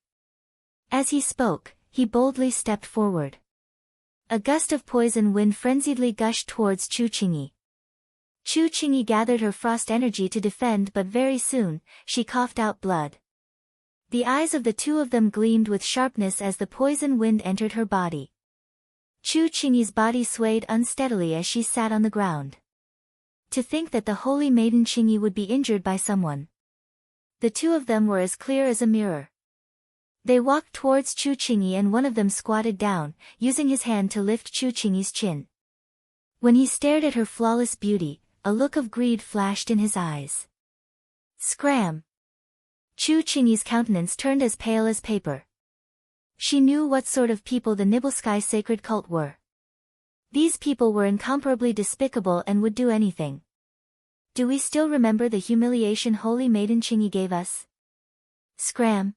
As he spoke, he boldly stepped forward. A gust of poison wind frenziedly gushed towards Chu Qingyi. Chu Qingyi gathered her frost energy to defend, but very soon, she coughed out blood. The eyes of the 2 of them gleamed with sharpness as the poison wind entered her body. Chu Qingyi's body swayed unsteadily as she sat on the ground. To think that the holy maiden Qingyi would be injured by someone. The 2 of them were as clear as a mirror. They walked towards Chu Qingyi and one of them squatted down, using his hand to lift Chu Qingyi's chin. When he stared at her flawless beauty, a look of greed flashed in his eyes. Scram! Chu Qingyi's countenance turned as pale as paper. She knew what sort of people the Nibelskye sacred cult were. These people were incomparably despicable and would do anything. Do we still remember the humiliation Holy Maiden Qingyi gave us? Scram!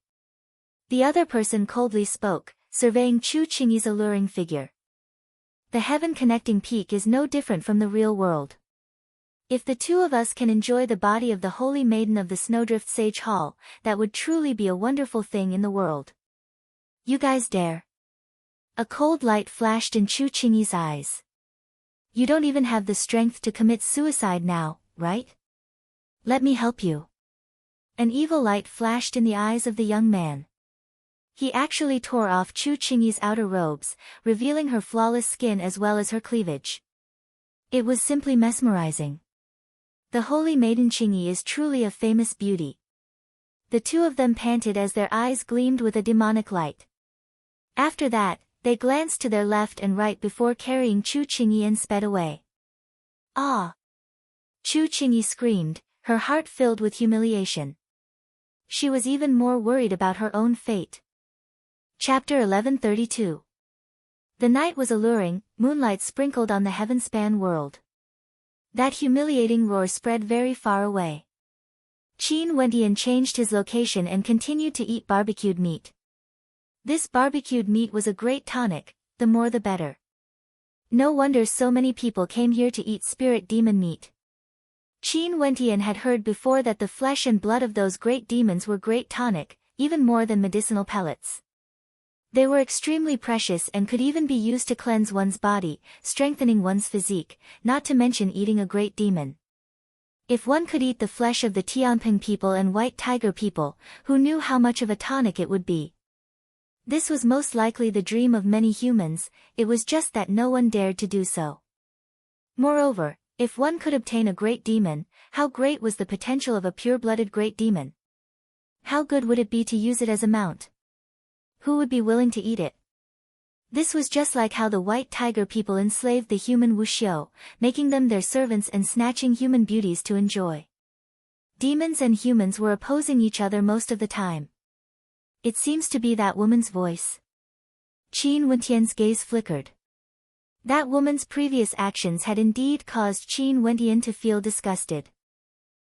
The other person coldly spoke, surveying Chu Qingyi's alluring figure. The heaven-connecting peak is no different from the real world. If the two of us can enjoy the body of the Holy Maiden of the Snowdrift Sage Hall, that would truly be a wonderful thing in the world. You guys dare? A cold light flashed in Chu Qingyi's eyes. You don't even have the strength to commit suicide now, right? Let me help you. An evil light flashed in the eyes of the young man. He actually tore off Chu Qingyi's outer robes, revealing her flawless skin as well as her cleavage. It was simply mesmerizing. The Holy Maiden Qingyi is truly a famous beauty. The two of them panted as their eyes gleamed with a demonic light. After that, they glanced to their left and right before carrying Chu Qingyi and sped away. Ah! Chu Qingyi screamed, her heart filled with humiliation. She was even more worried about her own fate. Chapter 1132. The night was alluring, moonlight sprinkled on the heaven-span world. That humiliating roar spread very far away. Qin Wentian changed his location and continued to eat barbecued meat. This barbecued meat was a great tonic, the more the better. No wonder so many people came here to eat spirit demon meat. Qin Wentian had heard before that the flesh and blood of those great demons were great tonic, even more than medicinal pellets. They were extremely precious and could even be used to cleanse one's body, strengthening one's physique, not to mention eating a great demon. If one could eat the flesh of the Tianping people and White Tiger people, who knew how much of a tonic it would be? This was most likely the dream of many humans, it was just that no one dared to do so. Moreover, if one could obtain a great demon, how great was the potential of a pure-blooded great demon? How good would it be to use it as a mount? Who would be willing to eat it? This was just like how the White Tiger people enslaved the human Wuxiu, making them their servants and snatching human beauties to enjoy. Demons and humans were opposing each other most of the time. It seems to be that woman's voice. Qin Wentian's gaze flickered. That woman's previous actions had indeed caused Qin Wentian to feel disgusted.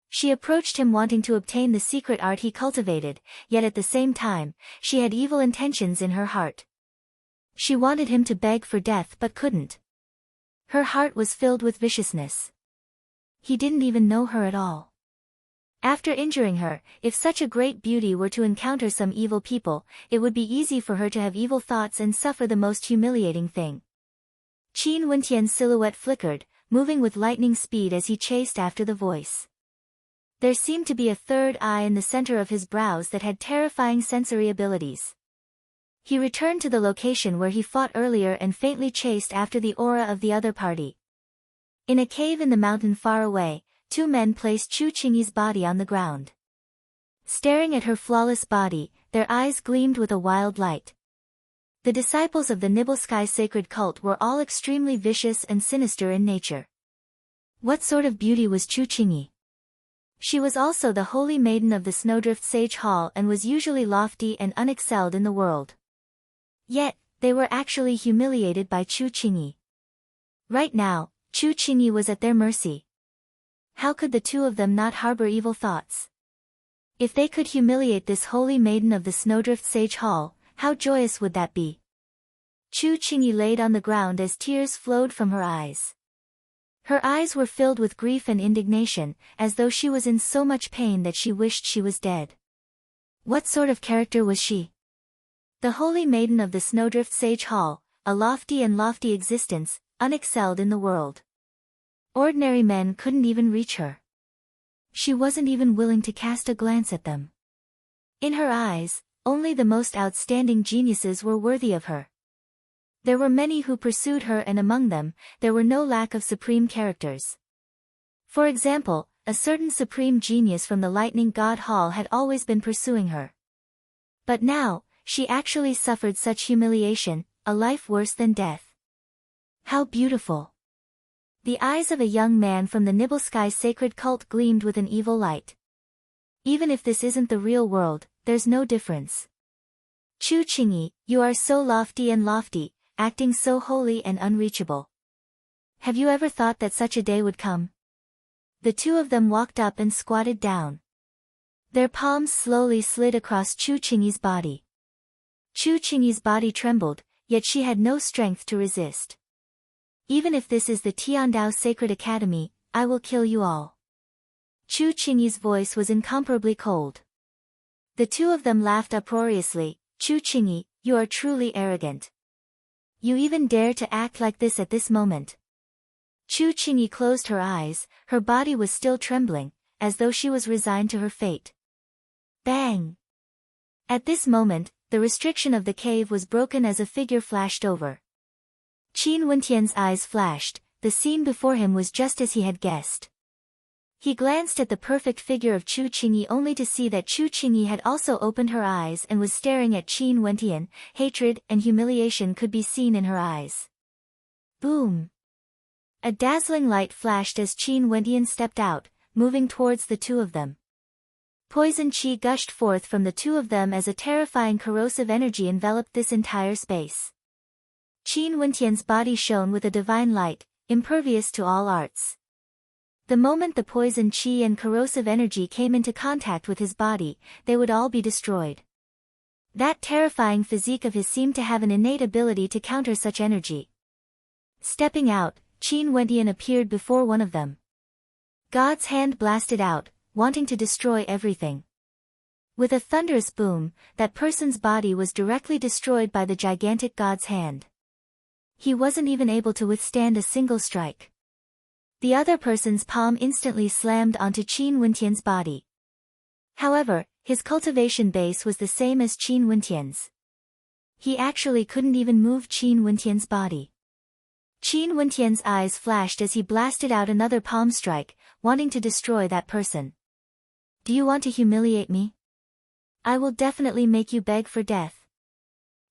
She approached him wanting to obtain the secret art he cultivated, yet at the same time, she had evil intentions in her heart. She wanted him to beg for death but couldn't. Her heart was filled with viciousness. He didn't even know her at all. After injuring her, if such a great beauty were to encounter some evil people, it would be easy for her to have evil thoughts and suffer the most humiliating thing. Qin Wentian's silhouette flickered, moving with lightning speed as he chased after the voice. There seemed to be a third eye in the center of his brows that had terrifying sensory abilities. He returned to the location where he fought earlier and faintly chased after the aura of the other party. In a cave in the mountain far away, two men placed Chu Qingyi's body on the ground. Staring at her flawless body, their eyes gleamed with a wild light. The disciples of the Nibelskye sacred cult were all extremely vicious and sinister in nature. What sort of beauty was Chu Qingyi? She was also the holy maiden of the Snowdrift Sage Hall and was usually lofty and unexcelled in the world. Yet, they were actually humiliated by Chu Qingyi. Right now, Chu Qingyi was at their mercy. How could the two of them not harbor evil thoughts? If they could humiliate this holy maiden of the Snowdrift Sage Hall, how joyous would that be? Chu Qingyi laid on the ground as tears flowed from her eyes. Her eyes were filled with grief and indignation, as though she was in so much pain that she wished she was dead. What sort of character was she? The holy maiden of the Snowdrift Sage Hall, a lofty existence, unexcelled in the world. Ordinary men couldn't even reach her. She wasn't even willing to cast a glance at them. In her eyes, only the most outstanding geniuses were worthy of her. There were many who pursued her and among them, there were no lack of supreme characters. For example, a certain supreme genius from the Lightning God Hall had always been pursuing her. But now, she actually suffered such humiliation, a life worse than death. How beautiful! The eyes of a young man from the Nibelskye sacred cult gleamed with an evil light. Even if this isn't the real world, there's no difference. Chu Qingyi, you are so lofty, acting so holy and unreachable. Have you ever thought that such a day would come? The two of them walked up and squatted down. Their palms slowly slid across Chu Qingyi's body. Chu Qingyi's body trembled, yet she had no strength to resist. Even if this is the Tiandao Sacred Academy, I will kill you all. Chu Qingyi's voice was incomparably cold. The two of them laughed uproariously. Chu Qingyi, you are truly arrogant. You even dare to act like this at this moment. Chu Qingyi closed her eyes, her body was still trembling, as though she was resigned to her fate. Bang! At this moment, the restriction of the cave was broken as a figure flashed over. Qin Wentian's eyes flashed, the scene before him was just as he had guessed. He glanced at the perfect figure of Chu Qingyi only to see that Chu Qingyi had also opened her eyes and was staring at Qin Wentian. Hatred and humiliation could be seen in her eyes. Boom! A dazzling light flashed as Qin Wentian stepped out, moving towards the two of them. Poison qi gushed forth from the two of them as a terrifying corrosive energy enveloped this entire space. Qin Wentian's body shone with a divine light, impervious to all arts. The moment the poison qi and corrosive energy came into contact with his body, they would all be destroyed. That terrifying physique of his seemed to have an innate ability to counter such energy. Stepping out, Qin Wentian appeared before one of them. God's hand blasted out, wanting to destroy everything. With a thunderous boom, that person's body was directly destroyed by the gigantic God's hand. He wasn't even able to withstand a single strike. The other person's palm instantly slammed onto Qin Wentian's body. However, his cultivation base was the same as Qin Wentian's. He actually couldn't even move Qin Wentian's body. Qin Wentian's eyes flashed as he blasted out another palm strike, wanting to destroy that person. Do you want to humiliate me? I will definitely make you beg for death.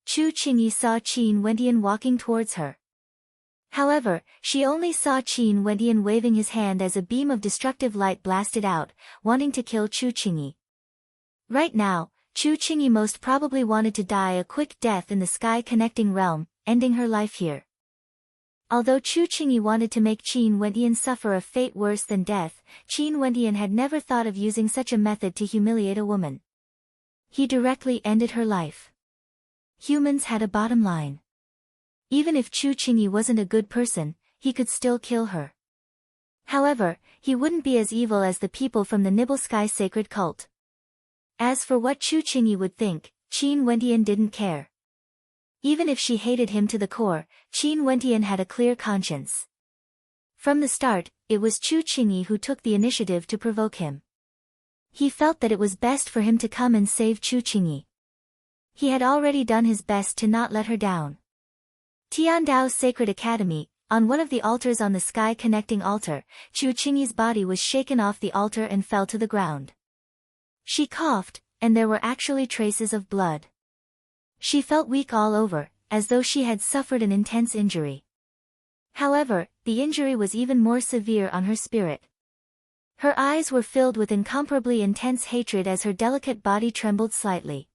Chu Qingyi saw Qin Wentian walking towards her. However, she only saw Qin Wentian waving his hand as a beam of destructive light blasted out, wanting to kill Chu Qingyi. Right now, Chu Qingyi most probably wanted to die a quick death in the sky-connecting realm, ending her life here. Although Chu Qingyi wanted to make Qin Wentian suffer a fate worse than death, Qin Wentian had never thought of using such a method to humiliate a woman. He directly ended her life. Humans had a bottom line. Even if Chu Qingyi wasn't a good person, he could still kill her. However, he wouldn't be as evil as the people from the Nibelskye sacred cult. As for what Chu Qingyi would think, Qin Wentian didn't care. Even if she hated him to the core, Qin Wentian had a clear conscience. From the start, it was Chu Qingyi who took the initiative to provoke him. He felt that it was best for him to come and save Chu Qingyi. He had already done his best to not let her down. Tiandao's Sacred Academy, on one of the altars on the sky-connecting altar, Chu Qingyi's body was shaken off the altar and fell to the ground. She coughed, and there were actually traces of blood. She felt weak all over, as though she had suffered an intense injury. However, the injury was even more severe on her spirit. Her eyes were filled with incomparably intense hatred as her delicate body trembled slightly.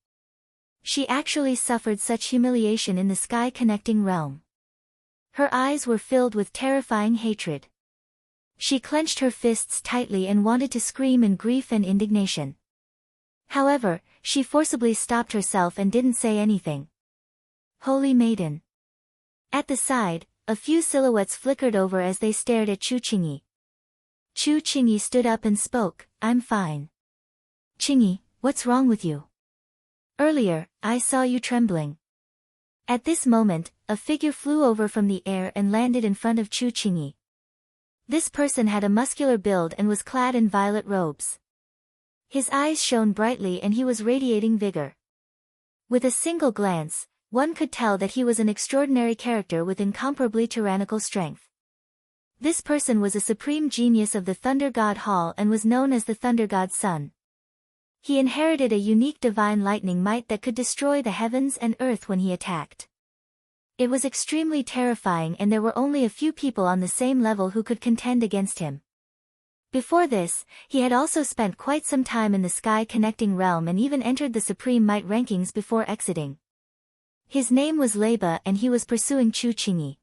She actually suffered such humiliation in the sky-connecting realm. Her eyes were filled with terrifying hatred. She clenched her fists tightly and wanted to scream in grief and indignation. However, she forcibly stopped herself and didn't say anything. Holy Maiden. At the side, a few silhouettes flickered over as they stared at Chu Qingyi. Chu Qingyi stood up and spoke, I'm fine. Qingyi, what's wrong with you? Earlier, I saw you trembling. At this moment, a figure flew over from the air and landed in front of Chu Qingyi. This person had a muscular build and was clad in violet robes. His eyes shone brightly and he was radiating vigor. With a single glance, one could tell that he was an extraordinary character with incomparably tyrannical strength. This person was a supreme genius of the Thunder God Hall and was known as the Thunder God's son. He inherited a unique divine lightning might that could destroy the heavens and earth when he attacked. It was extremely terrifying, and there were only a few people on the same level who could contend against him. Before this, he had also spent quite some time in the sky connecting realm and even entered the supreme might rankings before exiting. His name was Leba, and he was pursuing Chu Qingyi.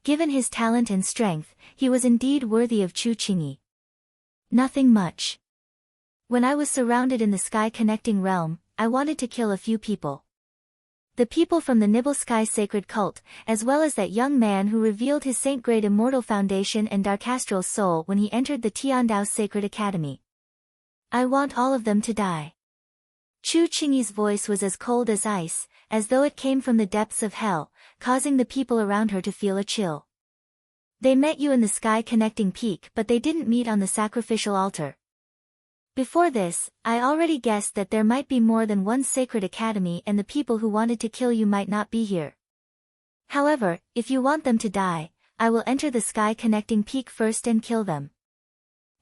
Given his talent and strength, he was indeed worthy of Chu Qingyi. Nothing much. When I was surrounded in the sky connecting realm, I wanted to kill a few people. The people from the Nibble Sky Sacred Cult, as well as that young man who revealed his Saint-Grade Immortal Foundation and Darkastral Soul when he entered the Tiandao Sacred Academy. I want all of them to die. Chu Qingyi's voice was as cold as ice, as though it came from the depths of hell, causing the people around her to feel a chill. They met you in the sky connecting peak, but they didn't meet on the sacrificial altar. Before this, I already guessed that there might be more than one sacred academy and the people who wanted to kill you might not be here. However, if you want them to die, I will enter the sky connecting peak first and kill them.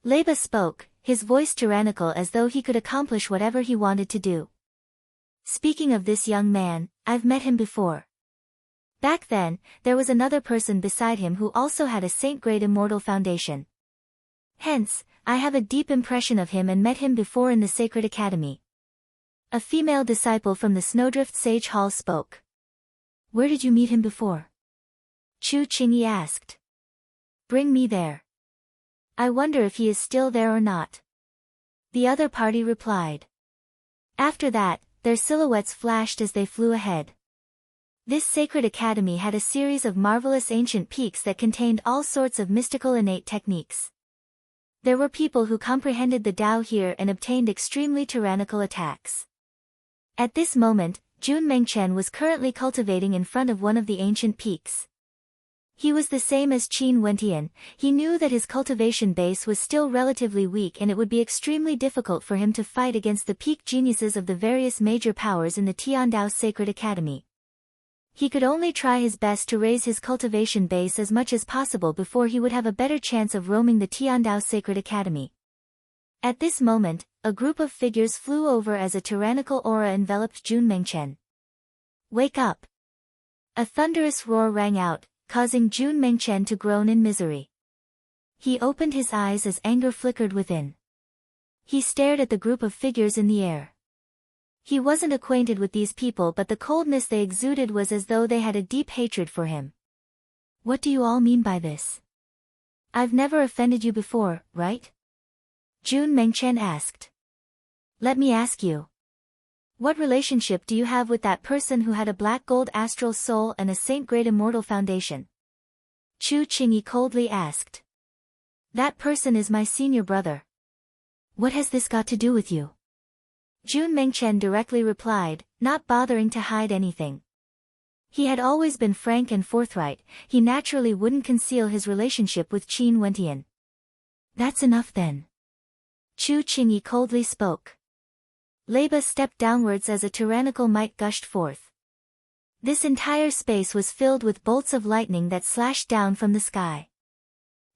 Leba spoke, his voice tyrannical as though he could accomplish whatever he wanted to do. Speaking of this young man, I've met him before. Back then, there was another person beside him who also had a Saint-Grade Immortal Foundation. Hence, I have a deep impression of him and met him before in the Sacred Academy. A female disciple from the Snowdrift Sage Hall spoke. Where did you meet him before? Chu Qingyi asked. Bring me there. I wonder if he is still there or not. The other party replied. After that, their silhouettes flashed as they flew ahead. This Sacred Academy had a series of marvelous ancient peaks that contained all sorts of mystical innate techniques. There were people who comprehended the Tao here and obtained extremely tyrannical attacks. At this moment, Jun Mengchen was currently cultivating in front of one of the ancient peaks. He was the same as Qin Wentian. He knew that his cultivation base was still relatively weak and it would be extremely difficult for him to fight against the peak geniuses of the various major powers in the Tiandao Sacred Academy. He could only try his best to raise his cultivation base as much as possible before he would have a better chance of roaming the Tiandao Sacred Academy. At this moment, a group of figures flew over as a tyrannical aura enveloped Jun Mengchen. Wake up! A thunderous roar rang out, causing Jun Mengchen to groan in misery. He opened his eyes as anger flickered within. He stared at the group of figures in the air. He wasn't acquainted with these people, but the coldness they exuded was as though they had a deep hatred for him. What do you all mean by this? I've never offended you before, right? Jun Mengchen asked. Let me ask you. What relationship do you have with that person who had a black gold astral soul and a Saint-Grade Immortal Foundation? Chu Qingyi coldly asked. That person is my senior brother. What has this got to do with you? Jun Mengchen directly replied, not bothering to hide anything. He had always been frank and forthright, he naturally wouldn't conceal his relationship with Qin Wentian. That's enough then. Chu Qingyi coldly spoke. Leba stepped downwards as a tyrannical might gushed forth. This entire space was filled with bolts of lightning that slashed down from the sky.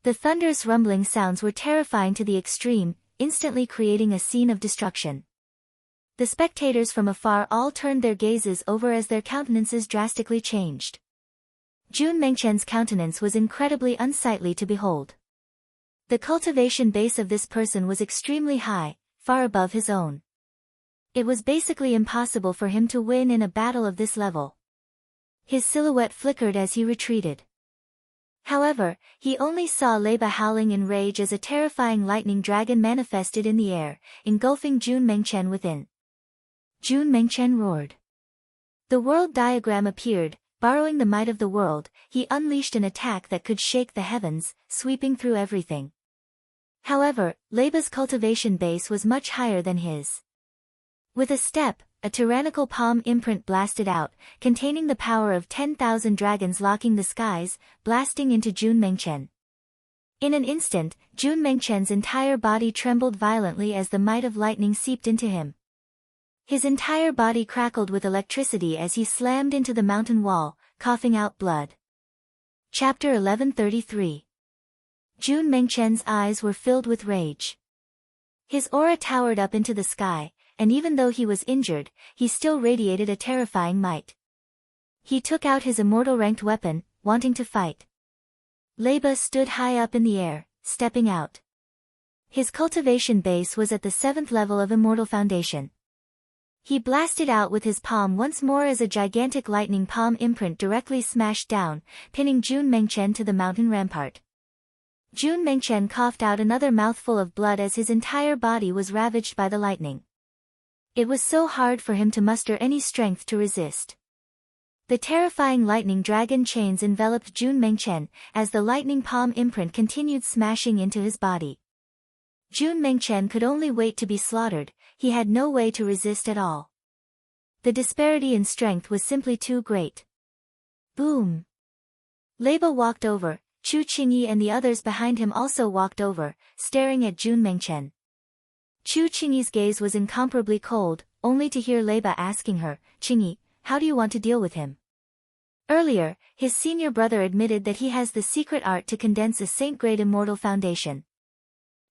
The thunderous rumbling sounds were terrifying to the extreme, instantly creating a scene of destruction. The spectators from afar all turned their gazes over as their countenances drastically changed. Jun Mengchen's countenance was incredibly unsightly to behold. The cultivation base of this person was extremely high, far above his own. It was basically impossible for him to win in a battle of this level. His silhouette flickered as he retreated. However, he only saw Leba howling in rage as a terrifying lightning dragon manifested in the air, engulfing Jun Mengchen within. Jun Mengchen roared. The world diagram appeared, borrowing the might of the world, he unleashed an attack that could shake the heavens, sweeping through everything. However, Leba's cultivation base was much higher than his. With a step, a tyrannical palm imprint blasted out, containing the power of 10,000 dragons locking the skies, blasting into Jun Mengchen. In an instant, Jun Mengchen's entire body trembled violently as the might of lightning seeped into him. His entire body crackled with electricity as he slammed into the mountain wall, coughing out blood. Chapter 1133. Jun Mengchen's eyes were filled with rage. His aura towered up into the sky, and even though he was injured, he still radiated a terrifying might. He took out his immortal-ranked weapon, wanting to fight. Leba stood high up in the air, stepping out. His cultivation base was at the 7th level of Immortal Foundation. He blasted out with his palm once more as a gigantic lightning palm imprint directly smashed down, pinning Jun Mengchen to the mountain rampart. Jun Mengchen coughed out another mouthful of blood as his entire body was ravaged by the lightning. It was so hard for him to muster any strength to resist. The terrifying lightning dragon chains enveloped Jun Mengchen, as the lightning palm imprint continued smashing into his body. Jun Mengchen could only wait to be slaughtered, he had no way to resist at all. The disparity in strength was simply too great. Boom! Leba walked over, Chu Qingyi and the others behind him also walked over, staring at Jun Mengchen. Chu Qingyi's gaze was incomparably cold, only to hear Leba asking her, "Qingyi, how do you want to deal with him?" Earlier, his senior brother admitted that he has the secret art to condense a saint-grade immortal foundation.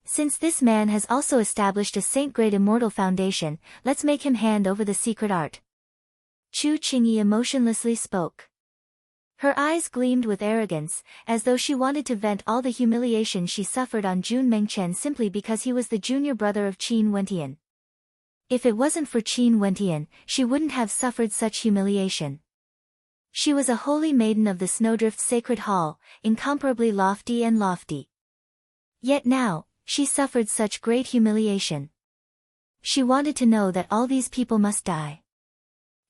Since this man has also established a saint-grade immortal foundation, let's make him hand over the secret art. Chu Qingyi emotionlessly spoke. Her eyes gleamed with arrogance, as though she wanted to vent all the humiliation she suffered on Jun Mengchen simply because he was the junior brother of Qin Wentian. If it wasn't for Qin Wentian, she wouldn't have suffered such humiliation. She was a holy maiden of the Snowdrift Sacred Hall, incomparably lofty and lofty. Yet now, she suffered such great humiliation. She wanted to know that all these people must die.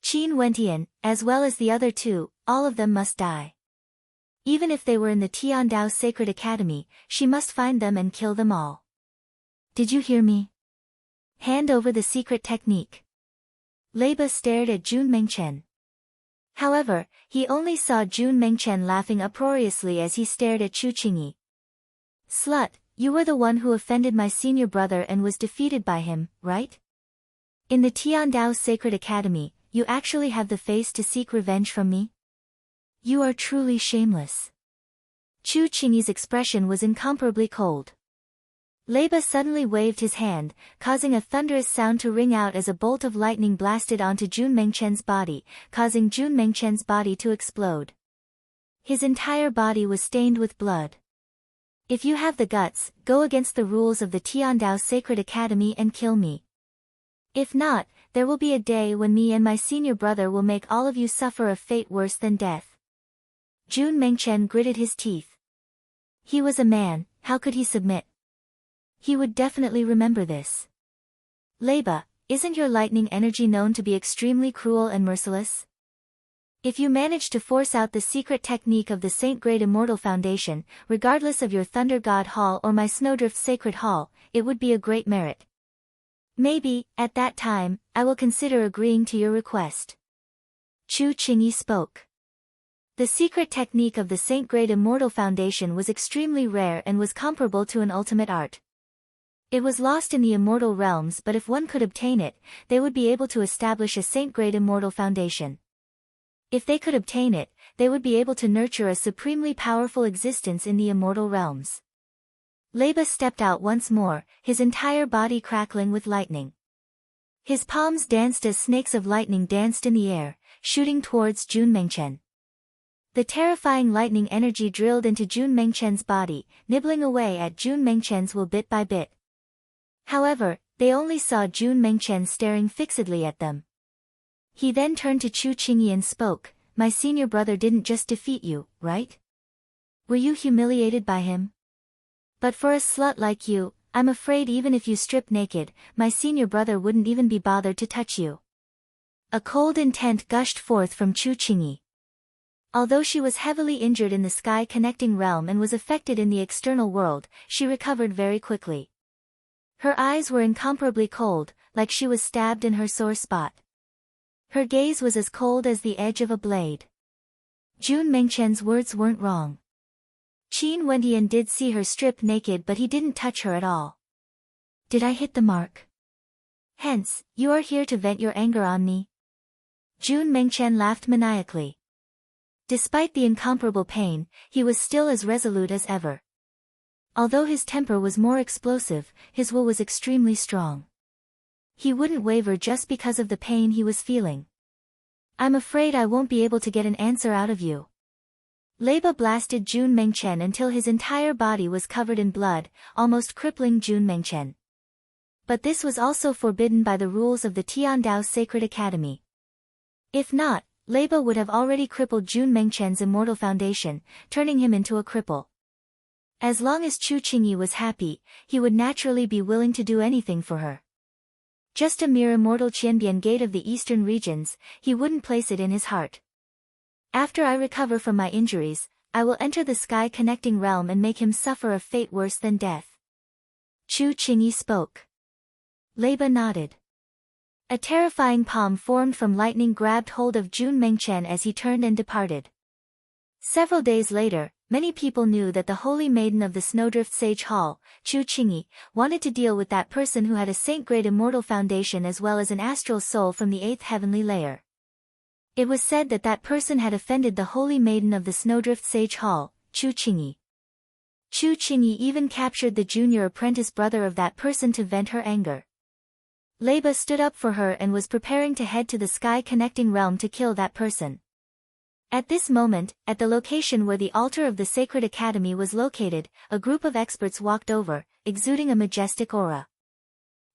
Qin Wentian, as well as the other two, all of them must die. Even if they were in the Tiandao Sacred Academy, she must find them and kill them all. Did you hear me? Hand over the secret technique. Leba stared at Jun Mengchen. However, he only saw Jun Mengchen laughing uproariously as he stared at Chu Qingyi. Slut, you were the one who offended my senior brother and was defeated by him, right? In the Tiandao Sacred Academy, you actually have the face to seek revenge from me? You are truly shameless. Chu Qingyi's expression was incomparably cold. Leba suddenly waved his hand, causing a thunderous sound to ring out as a bolt of lightning blasted onto Jun Mengchen's body, causing Jun Mengchen's body to explode. His entire body was stained with blood. If you have the guts, go against the rules of the Tiandao Sacred Academy and kill me. If not, there will be a day when me and my senior brother will make all of you suffer a fate worse than death. Jun Mengchen gritted his teeth. He was a man, how could he submit? He would definitely remember this. Leba, isn't your lightning energy known to be extremely cruel and merciless? If you manage to force out the secret technique of the Saint-Grade Immortal Foundation, regardless of your Thunder God Hall or my Snowdrift Sacred Hall, it would be a great merit. Maybe, at that time, I will consider agreeing to your request. Chu Qingyi spoke. The secret technique of the Saint-Grade Immortal Foundation was extremely rare and was comparable to an ultimate art. It was lost in the immortal realms, but if one could obtain it, they would be able to establish a Saint-Grade Immortal Foundation. If they could obtain it, they would be able to nurture a supremely powerful existence in the immortal realms. Leba stepped out once more, his entire body crackling with lightning. His palms danced as snakes of lightning danced in the air, shooting towards Jun Mengchen. The terrifying lightning energy drilled into Jun Mengchen's body, nibbling away at Jun Mengchen's will bit by bit. However, they only saw Jun Mengchen staring fixedly at them. He then turned to Chu Qingyi and spoke, "My senior brother didn't just defeat you, right? Were you humiliated by him? But for a slut like you, I'm afraid even if you strip naked, my senior brother wouldn't even be bothered to touch you." A cold intent gushed forth from Chu Qingyi. Although she was heavily injured in the sky-connecting realm and was affected in the external world, she recovered very quickly. Her eyes were incomparably cold, like she was stabbed in her sore spot. Her gaze was as cold as the edge of a blade. Jun Mengchen's words weren't wrong. Qin Wentian did see her strip naked, but he didn't touch her at all. Did I hit the mark? Hence, you are here to vent your anger on me? Jun Mengchen laughed maniacally. Despite the incomparable pain, he was still as resolute as ever. Although his temper was more explosive, his will was extremely strong. He wouldn't waver just because of the pain he was feeling. I'm afraid I won't be able to get an answer out of you. Leba blasted Jun Mengchen until his entire body was covered in blood, almost crippling Jun Mengchen. But this was also forbidden by the rules of the Tiandao Sacred Academy. If not, Leba would have already crippled Jun Mengchen's immortal foundation, turning him into a cripple. As long as Chu Qingyi was happy, he would naturally be willing to do anything for her. Just a mere immortal Qianbian gate of the eastern regions, he wouldn't place it in his heart. After I recover from my injuries, I will enter the sky-connecting realm and make him suffer a fate worse than death. Chu Qingyi spoke. Leba nodded. A terrifying palm formed from lightning grabbed hold of Jun Mengchen as he turned and departed. Several days later, many people knew that the holy maiden of the Snowdrift Sage Hall, Chu Qingyi, wanted to deal with that person who had a saint-grade immortal foundation as well as an astral soul from the 8th heavenly layer. It was said that that person had offended the holy maiden of the Snowdrift Sage Hall, Chu Qingyi. Chu Qingyi even captured the junior apprentice brother of that person to vent her anger. Leba stood up for her and was preparing to head to the sky-connecting realm to kill that person. At this moment, at the location where the altar of the Sacred Academy was located, a group of experts walked over, exuding a majestic aura.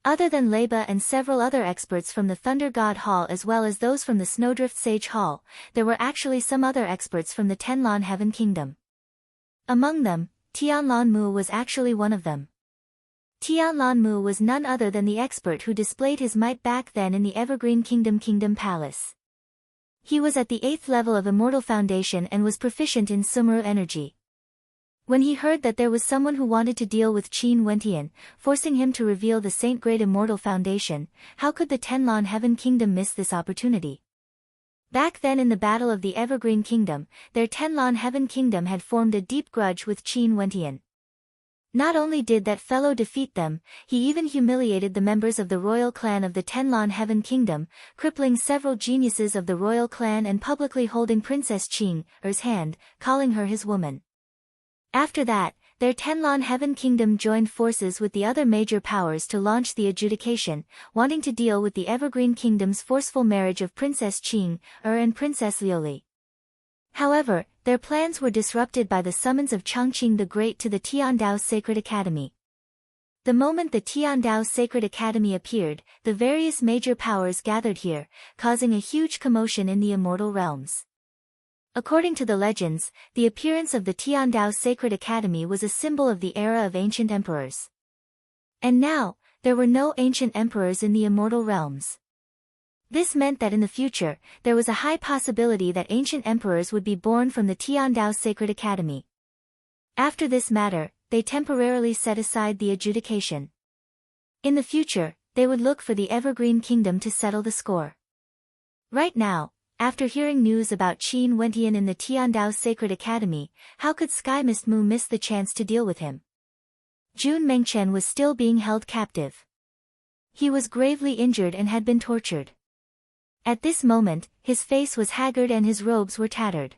Other than Leba and several other experts from the Thunder God Hall as well as those from the Snowdrift Sage Hall, there were actually some other experts from the Tenlon Heaven Kingdom. Among them, Tianlan Mu was actually one of them. Tianlan Mu was none other than the expert who displayed his might back then in the Evergreen Kingdom Palace. He was at the 8th level of Immortal Foundation and was proficient in Sumeru energy. When he heard that there was someone who wanted to deal with Qin Wentian, forcing him to reveal the Saint-Grade Immortal Foundation, how could the Tenlon Heaven Kingdom miss this opportunity? Back then in the Battle of the Evergreen Kingdom, their Tenlon Heaven Kingdom had formed a deep grudge with Qin Wentian. Not only did that fellow defeat them, he even humiliated the members of the royal clan of the Tenlon Heaven Kingdom, crippling several geniuses of the royal clan and publicly holding Princess Qing Er's hand, calling her his woman. After that, their Tenlon Heaven Kingdom joined forces with the other major powers to launch the adjudication, wanting to deal with the Evergreen Kingdom's forceful marriage of Princess Qing Er and Princess Liuli. However, their plans were disrupted by the summons of Changqing the Great to the Tiandao Sacred Academy. The moment the Tiandao Sacred Academy appeared, the various major powers gathered here, causing a huge commotion in the immortal realms. According to the legends, the appearance of the Tiandao Sacred Academy was a symbol of the era of ancient emperors. And now, there were no ancient emperors in the immortal realms. This meant that in the future, there was a high possibility that ancient emperors would be born from the Tiandao Sacred Academy. After this matter, they temporarily set aside the adjudication. In the future, they would look for the Evergreen Kingdom to settle the score. Right now, after hearing news about Qin Wentian in the Tiandao Sacred Academy, how could Sky Mist Mu miss the chance to deal with him? Jun Mengchen was still being held captive. He was gravely injured and had been tortured. At this moment, his face was haggard and his robes were tattered.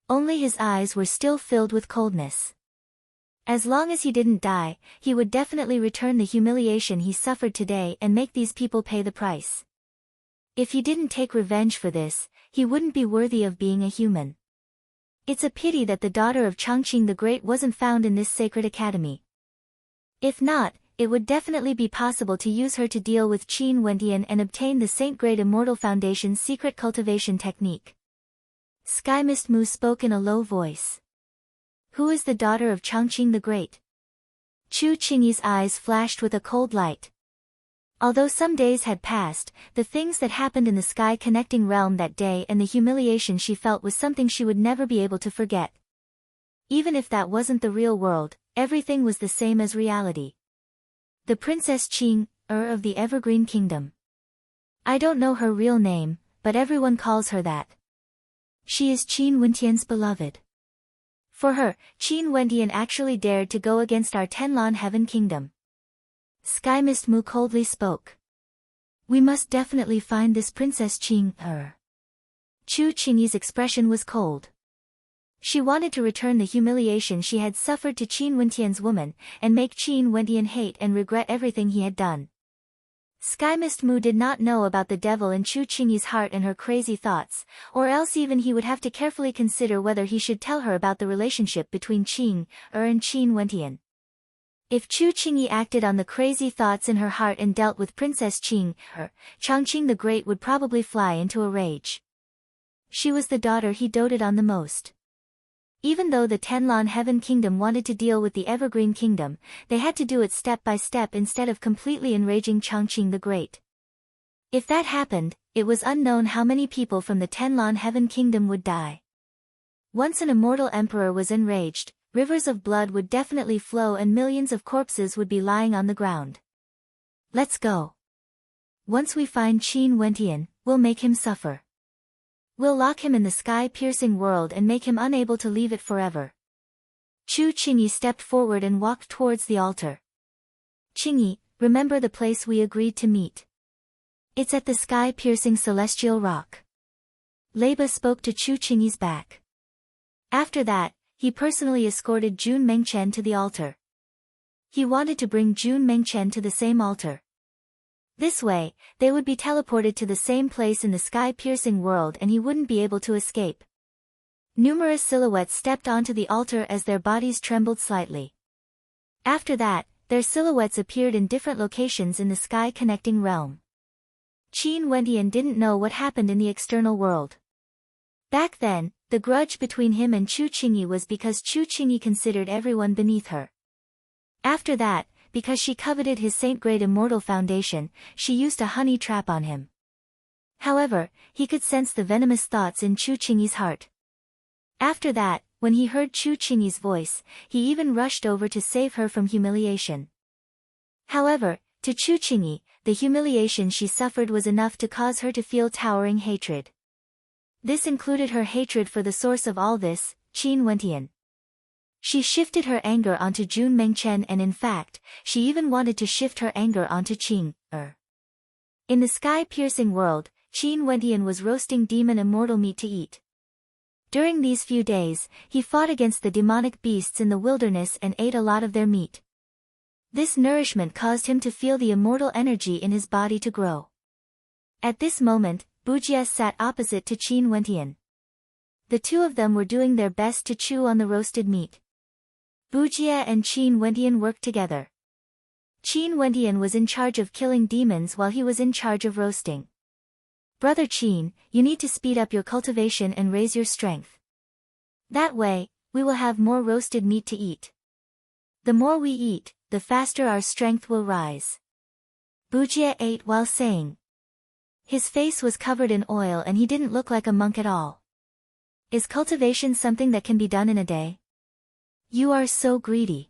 Only his eyes were still filled with coldness. As long as he didn't die, he would definitely return the humiliation he suffered today and make these people pay the price. If he didn't take revenge for this, he wouldn't be worthy of being a human. It's a pity that the daughter of Changqing the Great wasn't found in this sacred academy. If not, it would definitely be possible to use her to deal with Qin Wentian and obtain the Saint-Grade Immortal Foundation's secret cultivation technique. Sky Mist Mu spoke in a low voice. Who is the daughter of Changqing the Great? Chu Qingyi's eyes flashed with a cold light. Although some days had passed, the things that happened in the sky-connecting realm that day and the humiliation she felt was something she would never be able to forget. Even if that wasn't the real world, everything was the same as reality. The Princess Qing Er of the Evergreen Kingdom. I don't know her real name, but everyone calls her that. She is Qin Wentian's beloved. For her, Qin Wentian actually dared to go against our Tenlon Heaven Kingdom. Sky Mist Mu coldly spoke. We must definitely find this Princess Qing Er. Chu Qingyi's expression was cold. She wanted to return the humiliation she had suffered to Qin Wentian's woman, and make Qin Wentian hate and regret everything he had done. Sky Mist Mu did not know about the devil in Chu Qingyi's heart and her crazy thoughts, or else even he would have to carefully consider whether he should tell her about the relationship between Qing and Qin Wentian. If Chu Qingyi acted on the crazy thoughts in her heart and dealt with Princess Qing, Chongqing the Great would probably fly into a rage. She was the daughter he doted on the most. Even though the Tenlan Heaven Kingdom wanted to deal with the Evergreen Kingdom, they had to do it step by step instead of completely enraging Chongqing the Great. If that happened, it was unknown how many people from the Tenlan Heaven Kingdom would die. Once an immortal emperor was enraged, rivers of blood would definitely flow and millions of corpses would be lying on the ground. Let's go. Once we find Qin Wentian, we'll make him suffer. We'll lock him in the sky-piercing world and make him unable to leave it forever. Chu Qingyi stepped forward and walked towards the altar. Qingyi, remember the place we agreed to meet. It's at the sky-piercing celestial rock. Leiba spoke to Chu Qingyi's back. After that, he personally escorted Jun Mengchen to the altar. He wanted to bring Jun Mengchen to the same altar. This way, they would be teleported to the same place in the sky-piercing world and he wouldn't be able to escape. Numerous silhouettes stepped onto the altar as their bodies trembled slightly. After that, their silhouettes appeared in different locations in the sky-connecting realm. Qin Wentian didn't know what happened in the external world. Back then, the grudge between him and Chu Qingyi was because Chu Qingyi considered everyone beneath her. After that, because she coveted his saint-grade immortal foundation, she used a honey trap on him. However, he could sense the venomous thoughts in Chu Qingyi's heart. After that, when he heard Chu Qingyi's voice, he even rushed over to save her from humiliation. However, to Chu Qingyi, the humiliation she suffered was enough to cause her to feel towering hatred. This included her hatred for the source of all this, Qin Wentian. She shifted her anger onto Jun Mengchen and in fact, she even wanted to shift her anger onto Qing. In the sky-piercing world, Qin Wentian was roasting demon immortal meat to eat. During these few days, he fought against the demonic beasts in the wilderness and ate a lot of their meat. This nourishment caused him to feel the immortal energy in his body to grow. At this moment, Bujie sat opposite to Qin Wentian. The two of them were doing their best to chew on the roasted meat. Bujie and Qin Wentian worked together. Qin Wentian was in charge of killing demons while he was in charge of roasting. Brother Qin, you need to speed up your cultivation and raise your strength. That way, we will have more roasted meat to eat. The more we eat, the faster our strength will rise. Bujie ate while saying. His face was covered in oil and he didn't look like a monk at all. Is cultivation something that can be done in a day? You are so greedy.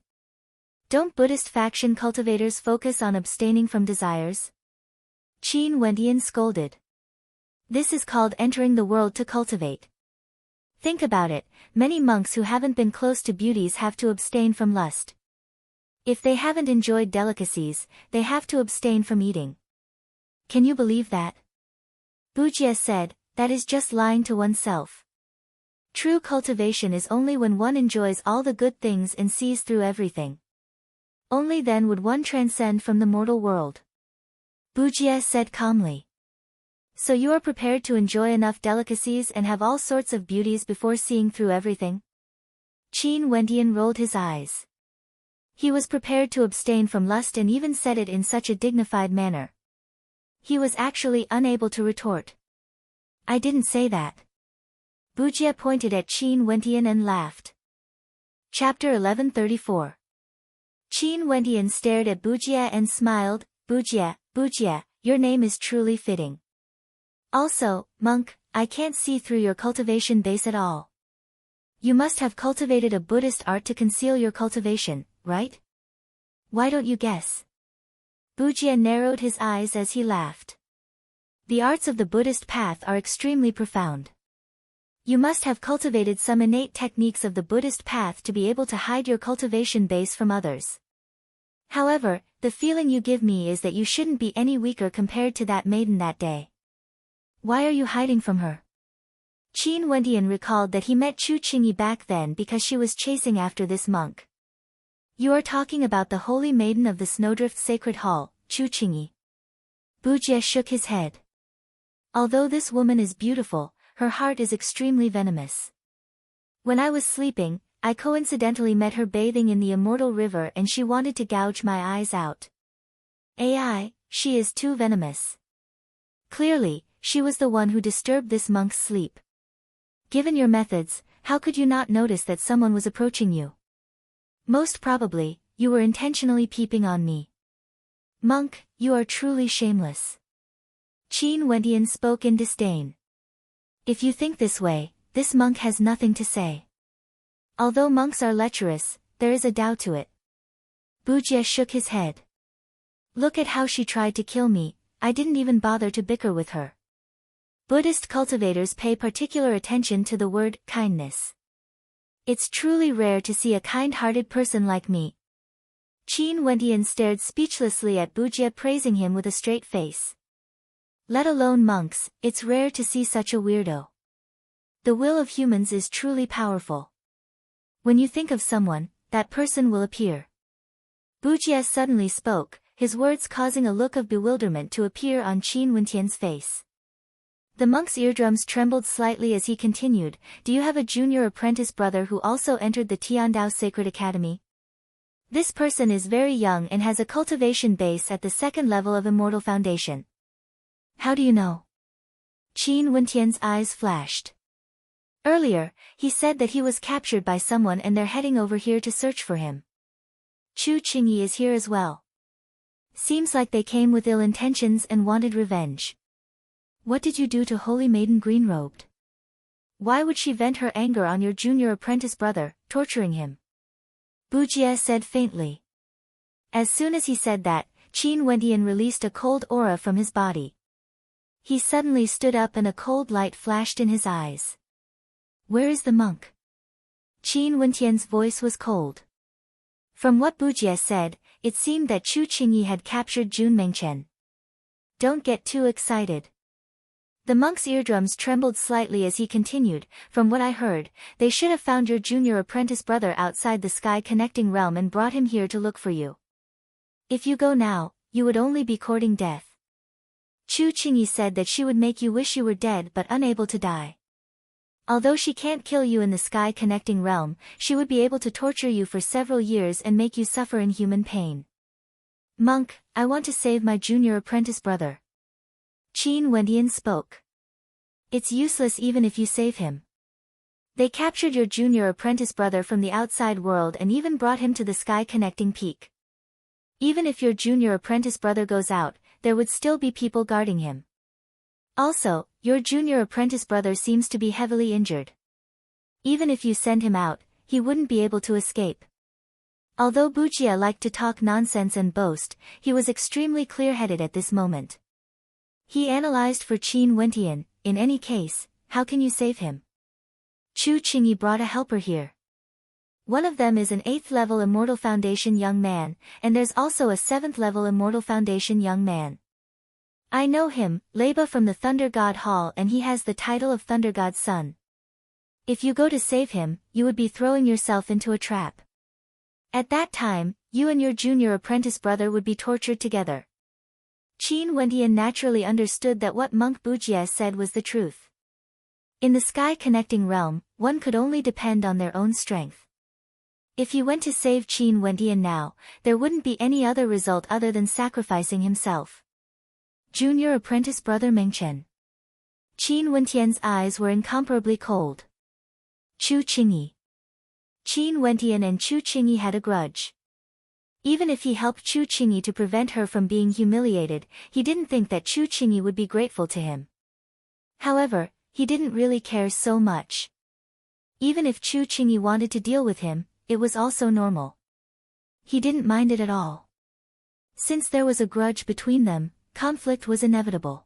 Don't Buddhist faction cultivators focus on abstaining from desires? Qin Wentian scolded. This is called entering the world to cultivate. Think about it, many monks who haven't been close to beauties have to abstain from lust. If they haven't enjoyed delicacies, they have to abstain from eating. Can you believe that? Bujie said, that is just lying to oneself. True cultivation is only when one enjoys all the good things and sees through everything. Only then would one transcend from the mortal world. Bujie said calmly. So you are prepared to enjoy enough delicacies and have all sorts of beauties before seeing through everything? Qin Wentian rolled his eyes. He was prepared to abstain from lust and even said it in such a dignified manner. He was actually unable to retort. I didn't say that. Bujie pointed at Qin Wentian and laughed. Chapter 1134. Qin Wentian stared at Bujie and smiled. Bujie, your name is truly fitting. Also, monk, I can't see through your cultivation base at all. You must have cultivated a Buddhist art to conceal your cultivation, right? Why don't you guess? Bujie narrowed his eyes as he laughed. The arts of the Buddhist path are extremely profound. You must have cultivated some innate techniques of the Buddhist path to be able to hide your cultivation base from others. However, the feeling you give me is that you shouldn't be any weaker compared to that maiden that day. Why are you hiding from her? Qin Wendian recalled that he met Chu Qingyi back then because she was chasing after this monk. You are talking about the holy maiden of the Snowdrift Sacred Hall, Chu Qingyi. Bu Jie shook his head. Although this woman is beautiful, her heart is extremely venomous. When I was sleeping, I coincidentally met her bathing in the immortal river and she wanted to gouge my eyes out. Ai, she is too venomous. Clearly, she was the one who disturbed this monk's sleep. Given your methods, how could you not notice that someone was approaching you? Most probably, you were intentionally peeping on me. Monk, you are truly shameless. Qin Wendian spoke in disdain. If you think this way, this monk has nothing to say. Although monks are lecherous, there is a doubt to it. Bu Jie shook his head. Look at how she tried to kill me, I didn't even bother to bicker with her. Buddhist cultivators pay particular attention to the word kindness. It's truly rare to see a kind-hearted person like me. Qin Wendian stared speechlessly at Bu Jie, praising him with a straight face. Let alone monks, it's rare to see such a weirdo. The will of humans is truly powerful. When you think of someone, that person will appear. Bu Jie suddenly spoke, his words causing a look of bewilderment to appear on Qin Wendian's face. The monk's eardrums trembled slightly as he continued, do you have a junior apprentice brother who also entered the Tiandao Sacred Academy? This person is very young and has a cultivation base at the second level of Immortal Foundation. How do you know? Qin Wendian's eyes flashed. Earlier, he said that he was captured by someone and they're heading over here to search for him. Chu Qingyi is here as well. Seems like they came with ill intentions and wanted revenge. What did you do to Holy Maiden Green-Robed? Why would she vent her anger on your junior apprentice brother, torturing him? Bu Jie said faintly. As soon as he said that, Qin Wendian released a cold aura from his body. He suddenly stood up and a cold light flashed in his eyes. Where is the monk? Qin Wendian's voice was cold. From what Bu Jie said, it seemed that Chu Qingyi had captured Jun Mengchen. Don't get too excited. The monk's eardrums trembled slightly as he continued, from what I heard, they should have found your junior apprentice brother outside the sky connecting realm and brought him here to look for you. If you go now, you would only be courting death. Chu Qingyi said that she would make you wish you were dead but unable to die. Although she can't kill you in the sky connecting realm, she would be able to torture you for several years and make you suffer inhuman pain. Monk, I want to save my junior apprentice brother. Qin Wendian spoke. It's useless even if you save him. They captured your junior apprentice brother from the outside world and even brought him to the sky connecting peak. Even if your junior apprentice brother goes out, there would still be people guarding him. Also, your junior apprentice brother seems to be heavily injured. Even if you send him out, he wouldn't be able to escape. Although Bu Jie liked to talk nonsense and boast, he was extremely clear-headed at this moment. He analyzed for Qin Wendian, in any case, how can you save him? Chu Qingyi brought a helper here. One of them is an 8th level Immortal Foundation young man, and there's also a 7th level Immortal Foundation young man. I know him, Leba from the Thunder God Hall, and he has the title of Thunder God's son. If you go to save him, you would be throwing yourself into a trap. At that time, you and your junior apprentice brother would be tortured together. Qin Wendian naturally understood that what Monk Bu Jie said was the truth. In the sky connecting realm, one could only depend on their own strength. If he went to save Qin Wendian now, there wouldn't be any other result other than sacrificing himself. Junior apprentice brother Mengchen. Qin Wendian's eyes were incomparably cold. Chu Qingyi. Qin Wendian and Chu Qingyi had a grudge. Even if he helped Chu Qingyi to prevent her from being humiliated, he didn't think that Chu Qingyi would be grateful to him. However, he didn't really care so much. Even if Chu Qingyi wanted to deal with him, it was also normal. He didn't mind it at all. Since there was a grudge between them, conflict was inevitable.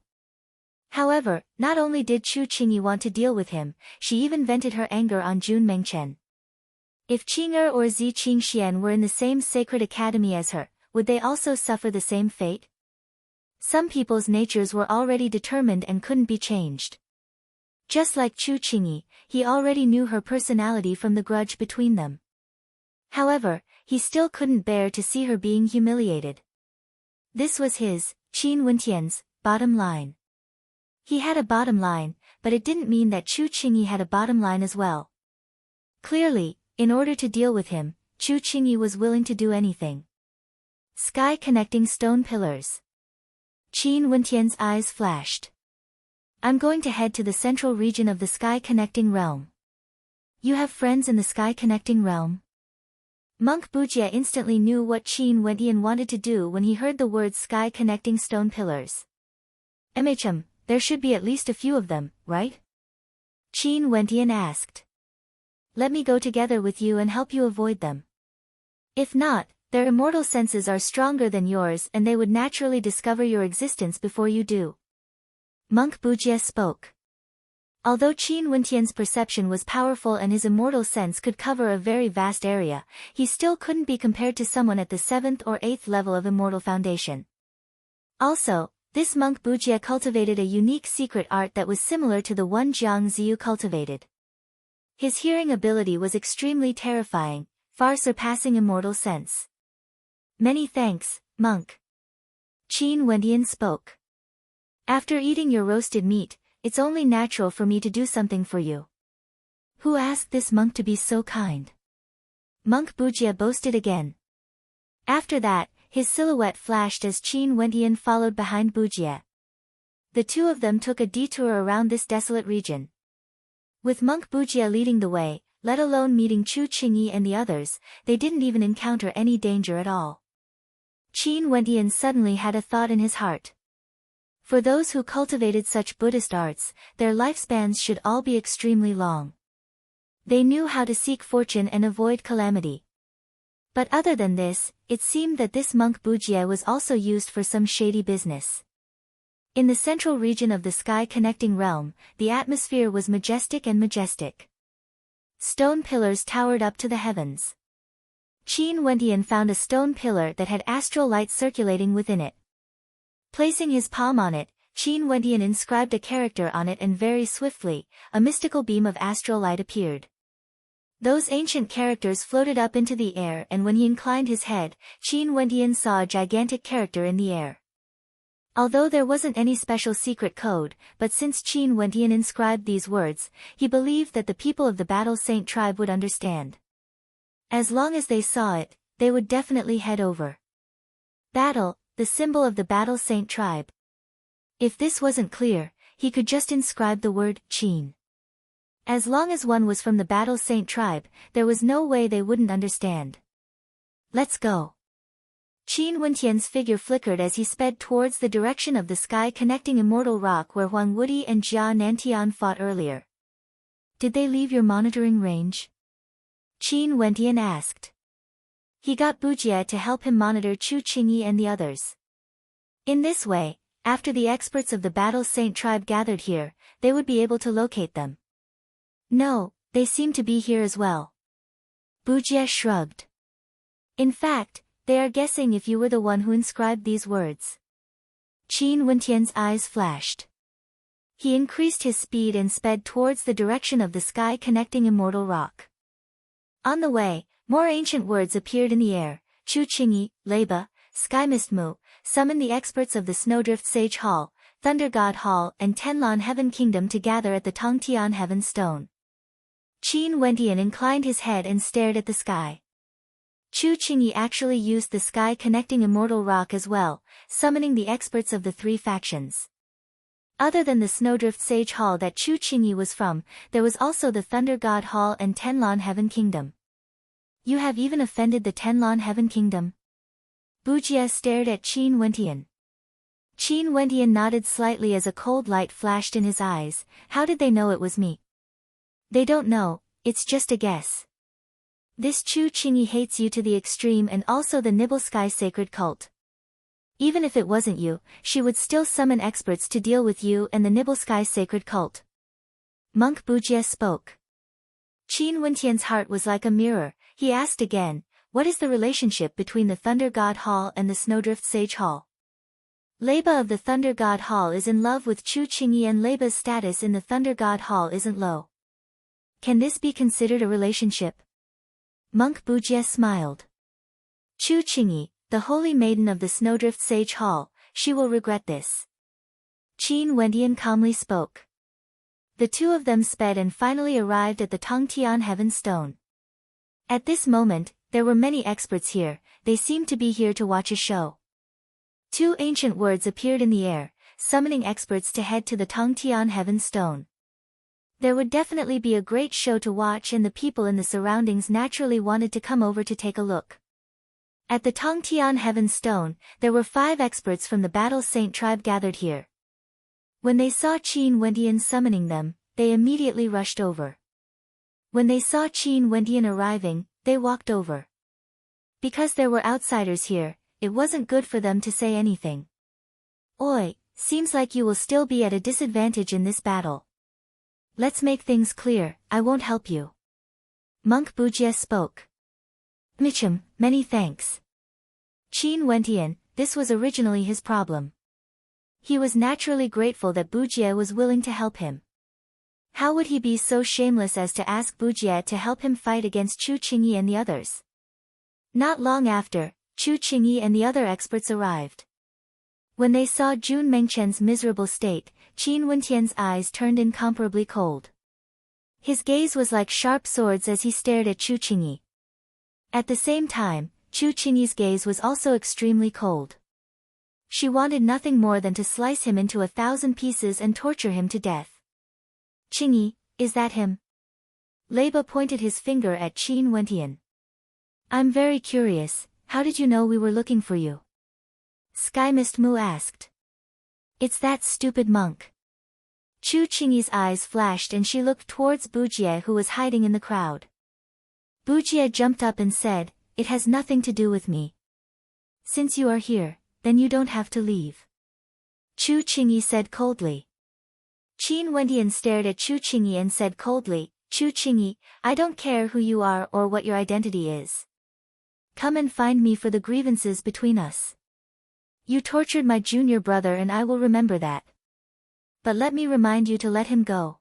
However, not only did Chu Qingyi want to deal with him, she even vented her anger on Jun Mengchen. If Qing'er or Zi Qingxian were in the same sacred academy as her, would they also suffer the same fate? Some people's natures were already determined and couldn't be changed. Just like Chu Qingyi, he already knew her personality from the grudge between them. However, he still couldn't bear to see her being humiliated. This was his, Qin Wentian's, bottom line. He had a bottom line, but it didn't mean that Chu Qingyi had a bottom line as well. Clearly, in order to deal with him, Chu Qingyi was willing to do anything. Sky connecting stone pillars. Qin Wentian's eyes flashed. I'm going to head to the central region of the sky connecting realm. You have friends in the sky connecting realm? Monk Bujie instantly knew what Qin Wentian wanted to do when he heard the words sky connecting stone pillars. There should be at least a few of them, right? Qin Wentian asked. Let me go together with you and help you avoid them. If not, their immortal senses are stronger than yours and they would naturally discover your existence before you do. Monk Bujie spoke. Although Qin Wentian's perception was powerful and his immortal sense could cover a very vast area, he still couldn't be compared to someone at the 7th or 8th level of immortal foundation. Also, this monk Bujie cultivated a unique secret art that was similar to the one Jiang Ziyu cultivated. His hearing ability was extremely terrifying, far surpassing immortal sense. Many thanks, monk. Qin Wentian spoke. After eating your roasted meat, it's only natural for me to do something for you. Who asked this monk to be so kind? Monk Bujie boasted again. After that, his silhouette flashed as Qin Wentian followed behind Bujie. The two of them took a detour around this desolate region. With monk Bujie leading the way, let alone meeting Chu Qingyi and the others, they didn't even encounter any danger at all. Qin Wentian suddenly had a thought in his heart. For those who cultivated such Buddhist arts, their lifespans should all be extremely long. They knew how to seek fortune and avoid calamity. But other than this, it seemed that this monk Bujie was also used for some shady business. In the central region of the sky connecting realm, the atmosphere was majestic and majestic. Stone pillars towered up to the heavens. Qin Wentian found a stone pillar that had astral light circulating within it. Placing his palm on it, Qin Wentian inscribed a character on it and very swiftly, a mystical beam of astral light appeared. Those ancient characters floated up into the air and when he inclined his head, Qin Wentian saw a gigantic character in the air. Although there wasn't any special secret code, but since Qin Wentian inscribed these words, he believed that the people of the Battle Saint tribe would understand. As long as they saw it, they would definitely head over. Battle, the symbol of the Battle Saint tribe. If this wasn't clear, he could just inscribe the word Qin. As long as one was from the Battle Saint tribe, there was no way they wouldn't understand. Let's go. Qin Wentian's figure flickered as he sped towards the direction of the sky connecting immortal rock where Huang Wudi and Jia Nantian fought earlier. Did they leave your monitoring range? Qin Wentian asked. He got Bujie to help him monitor Chu Qingyi and the others. In this way, after the experts of the Battle Saint tribe gathered here, they would be able to locate them. No, they seem to be here as well. Bujie shrugged. In fact, they are guessing if you were the one who inscribed these words. Qin Wentian's eyes flashed. He increased his speed and sped towards the direction of the sky connecting immortal rock. On the way, more ancient words appeared in the air. Chu Qingyi, Leba, Sky Mist Mu, summon the experts of the Snowdrift Sage Hall, Thunder God Hall and Tenlon Heaven Kingdom to gather at the Tongtian Heaven Stone. Qin Wentian inclined his head and stared at the sky. Chu Qingyi actually used the sky connecting immortal rock as well, summoning the experts of the three factions. Other than the Snowdrift Sage Hall that Chu Qingyi was from, there was also the Thunder God Hall and Tenlon Heaven Kingdom. You have even offended the Tenlon Heaven Kingdom? Bujie stared at Qin Wentian. Qin Wentian nodded slightly as a cold light flashed in his eyes. How did they know it was me? They don't know, it's just a guess. This Chu Qingyi hates you to the extreme and also the Nibble Sky Sacred Cult. Even if it wasn't you, she would still summon experts to deal with you and the Nibble Sky Sacred Cult. Monk Bujie spoke. Qin Wentian's heart was like a mirror. He asked again, what is the relationship between the Thunder God Hall and the Snowdrift Sage Hall? Leba of the Thunder God Hall is in love with Chu Qingyi and Leba's status in the Thunder God Hall isn't low. Can this be considered a relationship? Monk Bujie smiled. Chu Qingyi, the holy maiden of the Snowdrift Sage Hall, she will regret this. Qin Wendian calmly spoke. The two of them sped and finally arrived at the Tongtian Heaven Stone. At this moment, there were many experts here, they seemed to be here to watch a show. Two ancient words appeared in the air, summoning experts to head to the Tongtian Heaven Stone. There would definitely be a great show to watch and the people in the surroundings naturally wanted to come over to take a look. At the Tongtian Heaven Stone, there were 5 experts from the Battle Saint tribe gathered here. When they saw Qin Wendian summoning them, they immediately rushed over. When they saw Qin Wendian arriving, they walked over. Because there were outsiders here, it wasn't good for them to say anything. Oi, seems like you will still be at a disadvantage in this battle. Let's make things clear, I won't help you. Monk Bujie spoke. Micham, many thanks. Qin Wendian, this was originally his problem. He was naturally grateful that Bujie was willing to help him. How would he be so shameless as to ask Bujie to help him fight against Chu Qingyi and the others? Not long after, Chu Qingyi and the other experts arrived. When they saw Jun Mengchen's miserable state, Qin Wendian's eyes turned incomparably cold. His gaze was like sharp swords as he stared at Chu Qingyi. At the same time, Chu Qingyi's gaze was also extremely cold. She wanted nothing more than to slice him into 1,000 pieces and torture him to death. Qingyi, is that him? Leba pointed his finger at Qin Wendian. I'm very curious, how did you know we were looking for you? Sky Mist Mu asked. It's that stupid monk. Chu Qingyi's eyes flashed and she looked towards Bujie who was hiding in the crowd. Bujie jumped up and said, it has nothing to do with me. Since you are here, then you don't have to leave. Chu Qingyi said coldly. Qin Wendian stared at Chu Qingyi and said coldly, Chu Qingyi, I don't care who you are or what your identity is. Come and find me for the grievances between us. You tortured my junior brother and I will remember that. But let me remind you to let him go.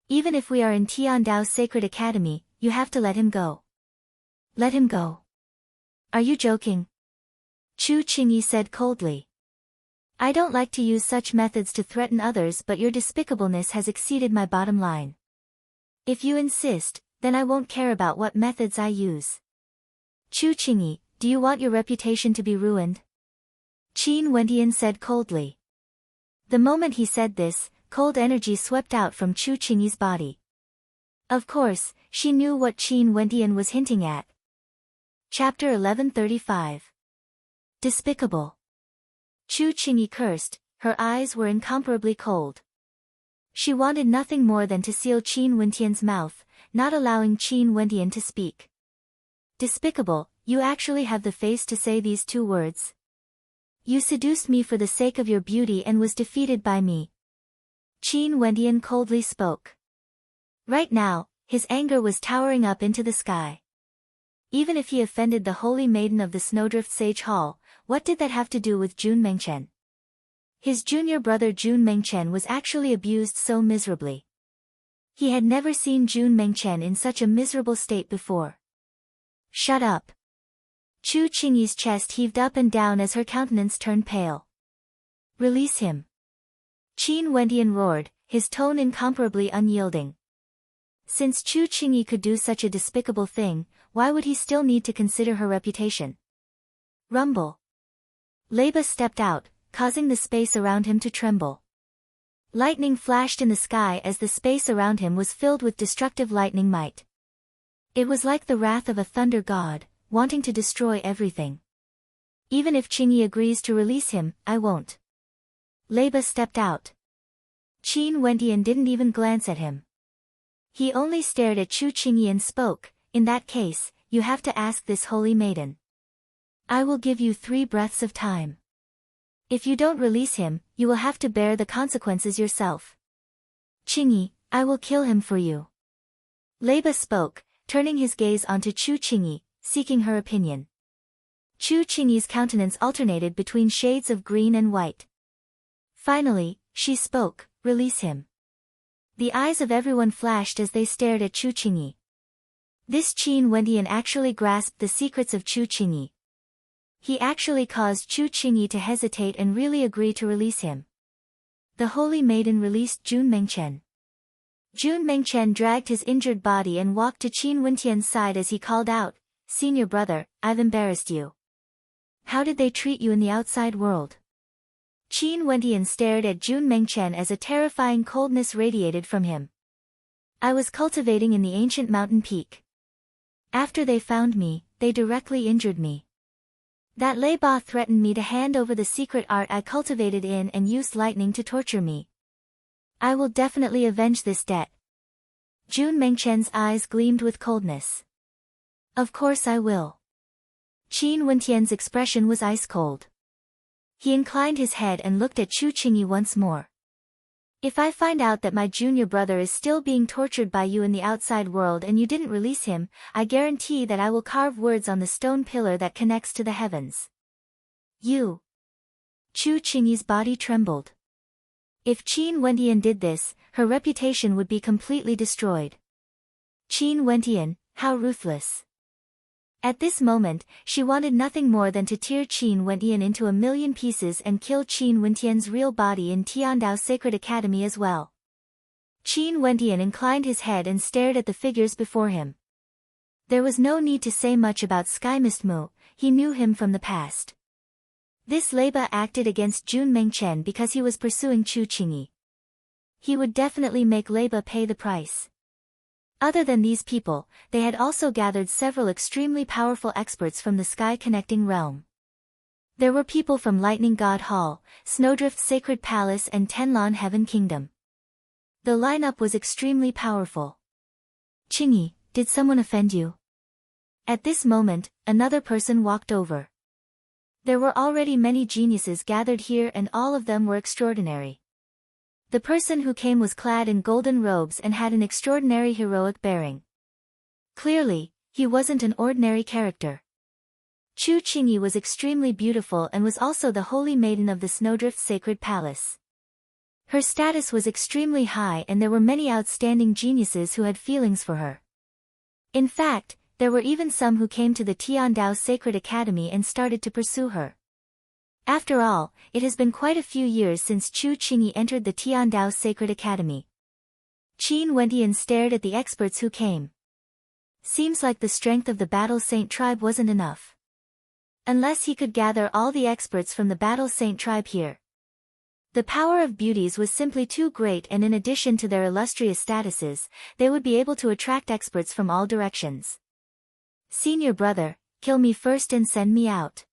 Even if we are in Tiandao's Sacred Academy, you have to let him go. Let him go. Are you joking? Chu Qingyi said coldly. I don't like to use such methods to threaten others but your despicableness has exceeded my bottom line. If you insist, then I won't care about what methods I use. Chu Qingyi, do you want your reputation to be ruined? Qin Wendian said coldly. The moment he said this, cold energy swept out from Chu Qingyi's body. Of course, she knew what Qin Wendian was hinting at. Chapter 1135. Despicable. Chu Qingyi cursed, her eyes were incomparably cold. She wanted nothing more than to seal Qin Wendian's mouth, not allowing Qin Wendian to speak. Despicable, you actually have the face to say these 2 words. You seduced me for the sake of your beauty and was defeated by me. Qin Wendian coldly spoke. Right now, his anger was towering up into the sky. Even if he offended the holy maiden of the Snowdrift Sage Hall, what did that have to do with Jun Mengchen? His junior brother Jun Mengchen was actually abused so miserably. He had never seen Jun Mengchen in such a miserable state before. Shut up. Chu Qingyi's chest heaved up and down as her countenance turned pale. Release him. Qin Wendian roared, his tone incomparably unyielding. Since Chu Qingyi could do such a despicable thing, why would he still need to consider her reputation? Rumble. Leba stepped out, causing the space around him to tremble. Lightning flashed in the sky as the space around him was filled with destructive lightning might. It was like the wrath of a thunder god, wanting to destroy everything. Even if Qingyi agrees to release him, I won't. Leba stepped out. Qin Wendian didn't even glance at him. He only stared at Chu Qingyi and spoke, in that case, you have to ask this holy maiden. I will give you 3 breaths of time. If you don't release him, you will have to bear the consequences yourself. Qingyi, I will kill him for you. Leba spoke, turning his gaze onto Chu Qingyi, seeking her opinion. Chu Qingyi's countenance alternated between shades of green and white. Finally, she spoke, "Release him." The eyes of everyone flashed as they stared at Chu Qingyi. This Qin Wendian actually grasped the secrets of Chu Qingyi. He actually caused Chu Qingyi to hesitate and really agree to release him. The Holy Maiden released Jun Mengchen. Jun Mengchen dragged his injured body and walked to Qin Wendian's side as he called out, "Senior brother, I've embarrassed you. How did they treat you in the outside world?" Qin Wendian stared at Jun Mengchen as a terrifying coldness radiated from him. "I was cultivating in the ancient mountain peak. After they found me, they directly injured me. That Lei Ba threatened me to hand over the secret art I cultivated in and used lightning to torture me. I will definitely avenge this debt." Jun Mengchen's eyes gleamed with coldness. "Of course I will." Qin Wendian's expression was ice cold. He inclined his head and looked at Chu Qingyi once more. "If I find out that my junior brother is still being tortured by you in the outside world and you didn't release him, I guarantee that I will carve words on the stone pillar that connects to the heavens. You." Chu Qingyi's body trembled. If Qin Wendian did this, her reputation would be completely destroyed. Qin Wendian, how ruthless. At this moment, she wanted nothing more than to tear Qin Wendian into a million pieces and kill Qin Wendian's real body in Tiandao Sacred Academy as well. Qin Wendian inclined his head and stared at the figures before him. There was no need to say much about Sky Mist Mu, he knew him from the past. This Lei Ba acted against Jun Mengchen because he was pursuing Chu Qingyi. He would definitely make Lei Ba pay the price. Other than these people, they had also gathered several extremely powerful experts from the Sky Connecting Realm. There were people from Lightning God Hall, Snowdrift Sacred Palace and Tenlon Heaven Kingdom. The lineup was extremely powerful. "Qingyi, did someone offend you?" At this moment, another person walked over. There were already many geniuses gathered here and all of them were extraordinary. The person who came was clad in golden robes and had an extraordinary heroic bearing. Clearly, he wasn't an ordinary character. Chu Qingyi was extremely beautiful and was also the Holy Maiden of the Snowdrift Sacred Palace. Her status was extremely high and there were many outstanding geniuses who had feelings for her. In fact, there were even some who came to the Tiandao Sacred Academy and started to pursue her. After all, it has been quite a few years since Chu Qingyi entered the Tiandao Sacred Academy. Qin Wendian stared at the experts who came. Seems like the strength of the Battle Saint tribe wasn't enough. Unless he could gather all the experts from the Battle Saint tribe here. The power of beauties was simply too great and in addition to their illustrious statuses, they would be able to attract experts from all directions. "Senior brother, kill me first and send me out."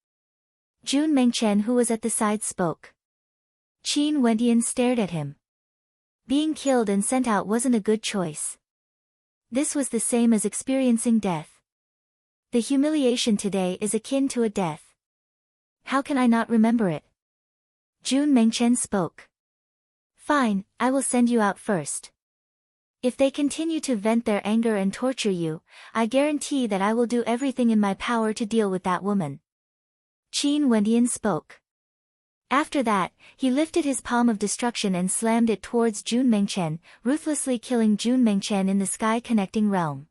Jun Mengchen who was at the side spoke. Qin Wendian stared at him. Being killed and sent out wasn't a good choice. This was the same as experiencing death. The humiliation today is akin to a death. How can I not remember it? Jun Mengchen spoke. "Fine, I will send you out first. If they continue to vent their anger and torture you, I guarantee that I will do everything in my power to deal with that woman." Qin Wendian spoke. After that, he lifted his palm of destruction and slammed it towards Jun Mengchen, ruthlessly killing Jun Mengchen in the Sky Connecting Realm.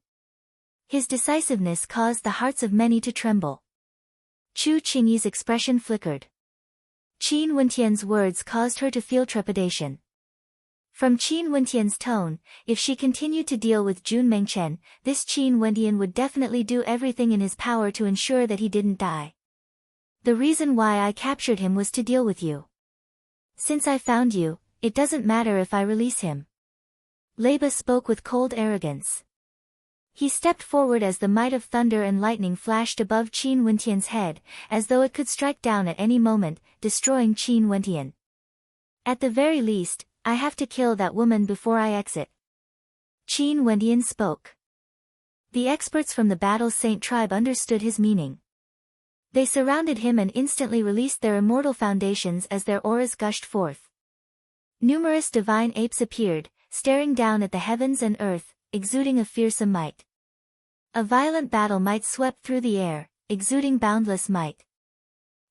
His decisiveness caused the hearts of many to tremble. Chu Qingyi's expression flickered. Qin Wendian's words caused her to feel trepidation. From Qin Wendian's tone, if she continued to deal with Jun Mengchen, this Qin Wendian would definitely do everything in his power to ensure that he didn't die. "The reason why I captured him was to deal with you. Since I found you, it doesn't matter if I release him." Lei Ba spoke with cold arrogance. He stepped forward as the might of thunder and lightning flashed above Qin Wendian's head, as though it could strike down at any moment, destroying Qin Wendian. "At the very least, I have to kill that woman before I exit." Qin Wendian spoke. The experts from the Battle Saint tribe understood his meaning. They surrounded him and instantly released their immortal foundations as their auras gushed forth. Numerous divine apes appeared, staring down at the heavens and earth, exuding a fearsome might. A violent battle might swept through the air, exuding boundless might.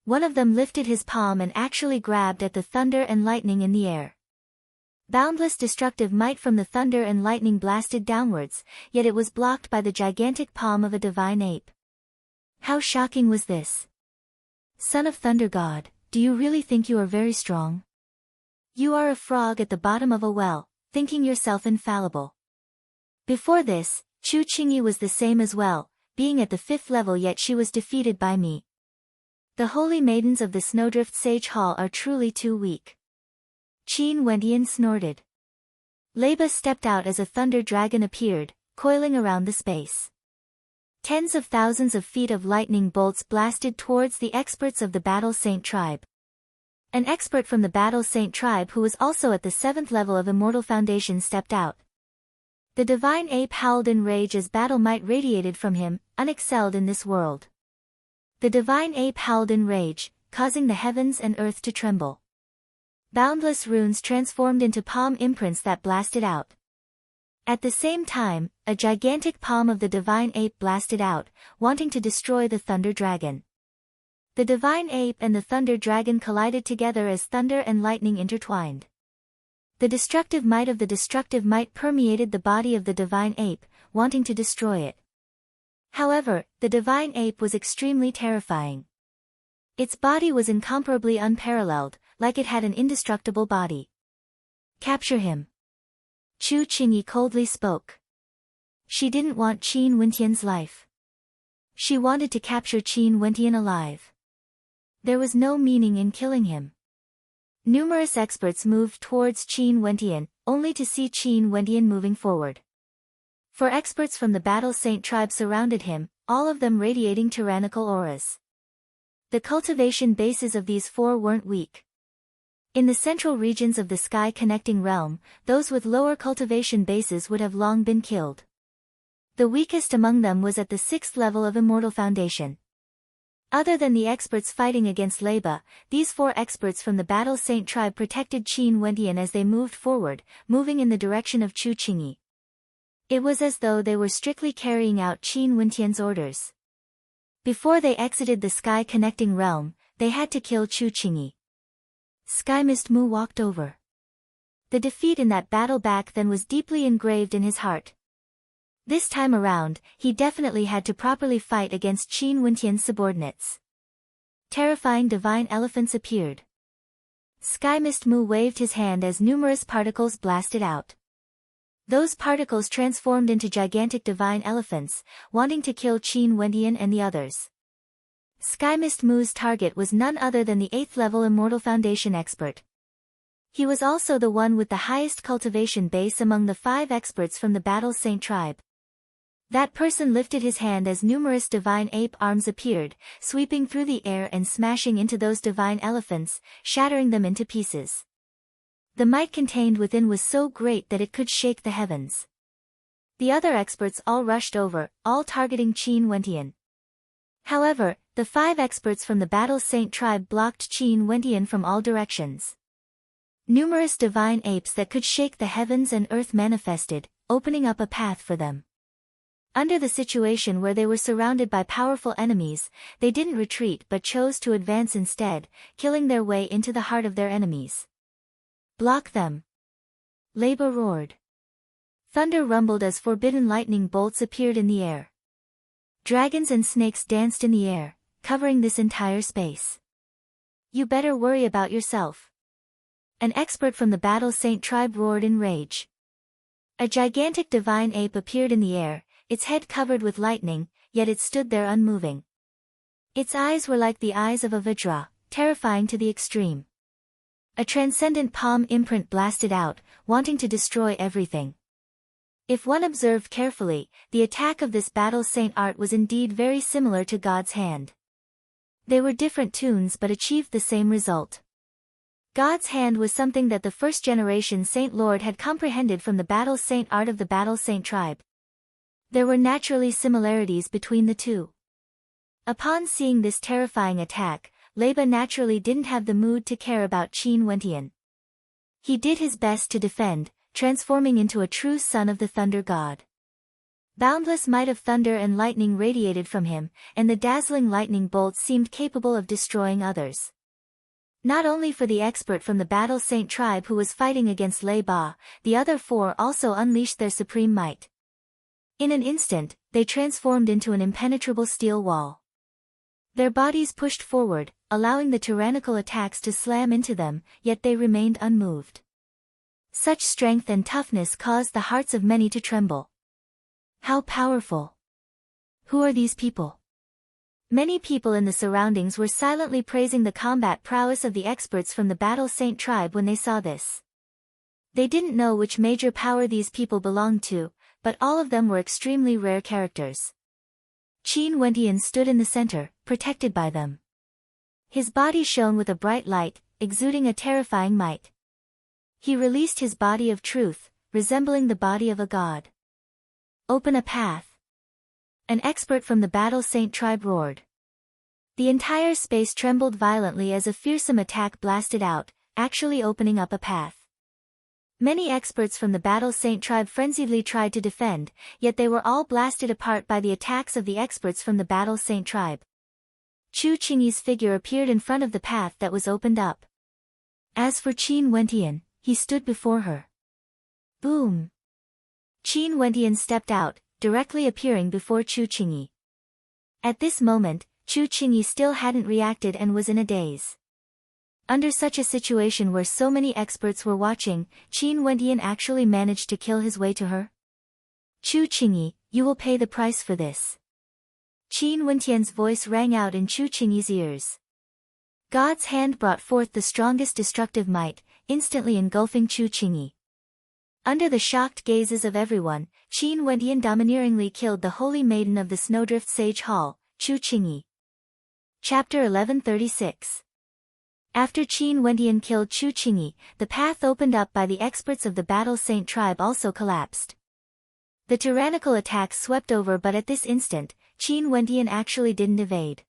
One of them lifted his palm and actually grabbed at the thunder and lightning in the air. Boundless destructive might from the thunder and lightning blasted downwards, yet it was blocked by the gigantic palm of a divine ape. How shocking was this? Son of Thunder God, do you really think you are very strong? You are a frog at the bottom of a well, thinking yourself infallible. Before this, Chu Qingyi was the same as well, being at the 5th level, yet she was defeated by me. The holy maidens of the Snowdrift Sage Hall are truly too weak. Qin Wentian snorted. Leba stepped out as a thunder dragon appeared, coiling around the space. Tens of thousands of feet of lightning bolts blasted towards the experts of the Battle Saint tribe. An expert from the Battle Saint tribe who was also at the 7th level of Immortal Foundation stepped out. The divine ape howled in rage as battle might radiated from him, unexcelled in this world. The divine ape howled in rage, causing the heavens and earth to tremble. Boundless runes transformed into palm imprints that blasted out. At the same time, a gigantic palm of the divine ape blasted out, wanting to destroy the thunder dragon. The divine ape and the thunder dragon collided together as thunder and lightning intertwined. The destructive might of the destructive might permeated the body of the divine ape, wanting to destroy it. However, the divine ape was extremely terrifying. Its body was incomparably unparalleled, like it had an indestructible body. Capture him. Chu Qingyi coldly spoke. She didn't want Qin Wentian's life. She wanted to capture Qin Wentian alive. There was no meaning in killing him. Numerous experts moved towards Qin Wentian, only to see Qin Wentian moving forward. 4 experts from the Battle Saint tribe surrounded him, all of them radiating tyrannical auras. The cultivation bases of these 4 weren't weak. In the central regions of the sky connecting realm, those with lower cultivation bases would have long been killed. The weakest among them was at the 6th level of Immortal Foundation. Other than the experts fighting against Leba, these 4 experts from the Battle Saint tribe protected Qin Wentian as they moved forward, moving in the direction of Chu Qingyi. It was as though they were strictly carrying out Qin Wentian's orders. Before they exited the sky connecting realm, they had to kill Chu Qingyi. Sky Mist Mu walked over. The defeat in that battle back then was deeply engraved in his heart. This time around, he definitely had to properly fight against Qin Wentian's subordinates. Terrifying divine elephants appeared. Sky Mist Mu waved his hand as numerous particles blasted out. Those particles transformed into gigantic divine elephants, wanting to kill Qin Wentian and the others. Sky Mist Mu's target was none other than the 8th level Immortal Foundation expert. He was also the one with the highest cultivation base among the 5 experts from the Battle Saint tribe. That person lifted his hand as numerous divine ape arms appeared, sweeping through the air and smashing into those divine elephants, shattering them into pieces. The might contained within was so great that it could shake the heavens. The other experts all rushed over, all targeting Qin Wentian. However, the 5 experts from the Battle Saint tribe blocked Qin Wentian from all directions. Numerous divine apes that could shake the heavens and earth manifested, opening up a path for them. Under the situation where they were surrounded by powerful enemies, they didn't retreat but chose to advance instead, killing their way into the heart of their enemies. Block them! Leba roared. Thunder rumbled as forbidden lightning bolts appeared in the air. Dragons and snakes danced in the air, covering this entire space. You better worry about yourself. An expert from the Battle Saint tribe roared in rage. A gigantic divine ape appeared in the air, its head covered with lightning, yet it stood there unmoving. Its eyes were like the eyes of a Vajra, terrifying to the extreme. A transcendent palm imprint blasted out, wanting to destroy everything. If one observed carefully, the attack of this Battle Saint art was indeed very similar to God's hand. They were different tunes but achieved the same result. God's hand was something that the first generation Saint Lord had comprehended from the Battle Saint art of the Battle Saint tribe. There were naturally similarities between the two. Upon seeing this terrifying attack, Leba naturally didn't have the mood to care about Qin Wentian. He did his best to defend, transforming into a true son of the Thunder God. Boundless might of thunder and lightning radiated from him, and the dazzling lightning bolts seemed capable of destroying others. Not only for the expert from the Battle Saint tribe who was fighting against Lei Ba, the other four also unleashed their supreme might. In an instant, they transformed into an impenetrable steel wall. Their bodies pushed forward, allowing the tyrannical attacks to slam into them, yet they remained unmoved. Such strength and toughness caused the hearts of many to tremble. How powerful! Who are these people? Many people in the surroundings were silently praising the combat prowess of the experts from the Battle Saint tribe when they saw this. They didn't know which major power these people belonged to, but all of them were extremely rare characters. Qin Wentian stood in the center, protected by them. His body shone with a bright light, exuding a terrifying might. He released his body of truth, resembling the body of a god. Open a path. An expert from the Battle Saint tribe roared. The entire space trembled violently as a fearsome attack blasted out, actually opening up a path. Many experts from the Battle Saint tribe frenziedly tried to defend, yet they were all blasted apart by the attacks of the experts from the Battle Saint tribe. Chu Qingyi's figure appeared in front of the path that was opened up. As for Qin Wentian, he stood before her. Boom! Qin Wentian stepped out, directly appearing before Chu Qingyi. At this moment, Chu Qingyi still hadn't reacted and was in a daze. Under such a situation where so many experts were watching, Qin Wentian actually managed to kill his way to her? Chu Qingyi, you will pay the price for this. Qin Wentian's voice rang out in Chu Qingyi's ears. God's hand brought forth the strongest destructive might, instantly engulfing Chu Qingyi. Under the shocked gazes of everyone, Qin Wentian domineeringly killed the holy maiden of the Snowdrift Sage Hall, Chu Qingyi. Chapter 1136. After Qin Wentian killed Chu Qingyi, the path opened up by the experts of the Battle Saint tribe also collapsed. The tyrannical attacks swept over, but at this instant, Qin Wentian actually didn't evade.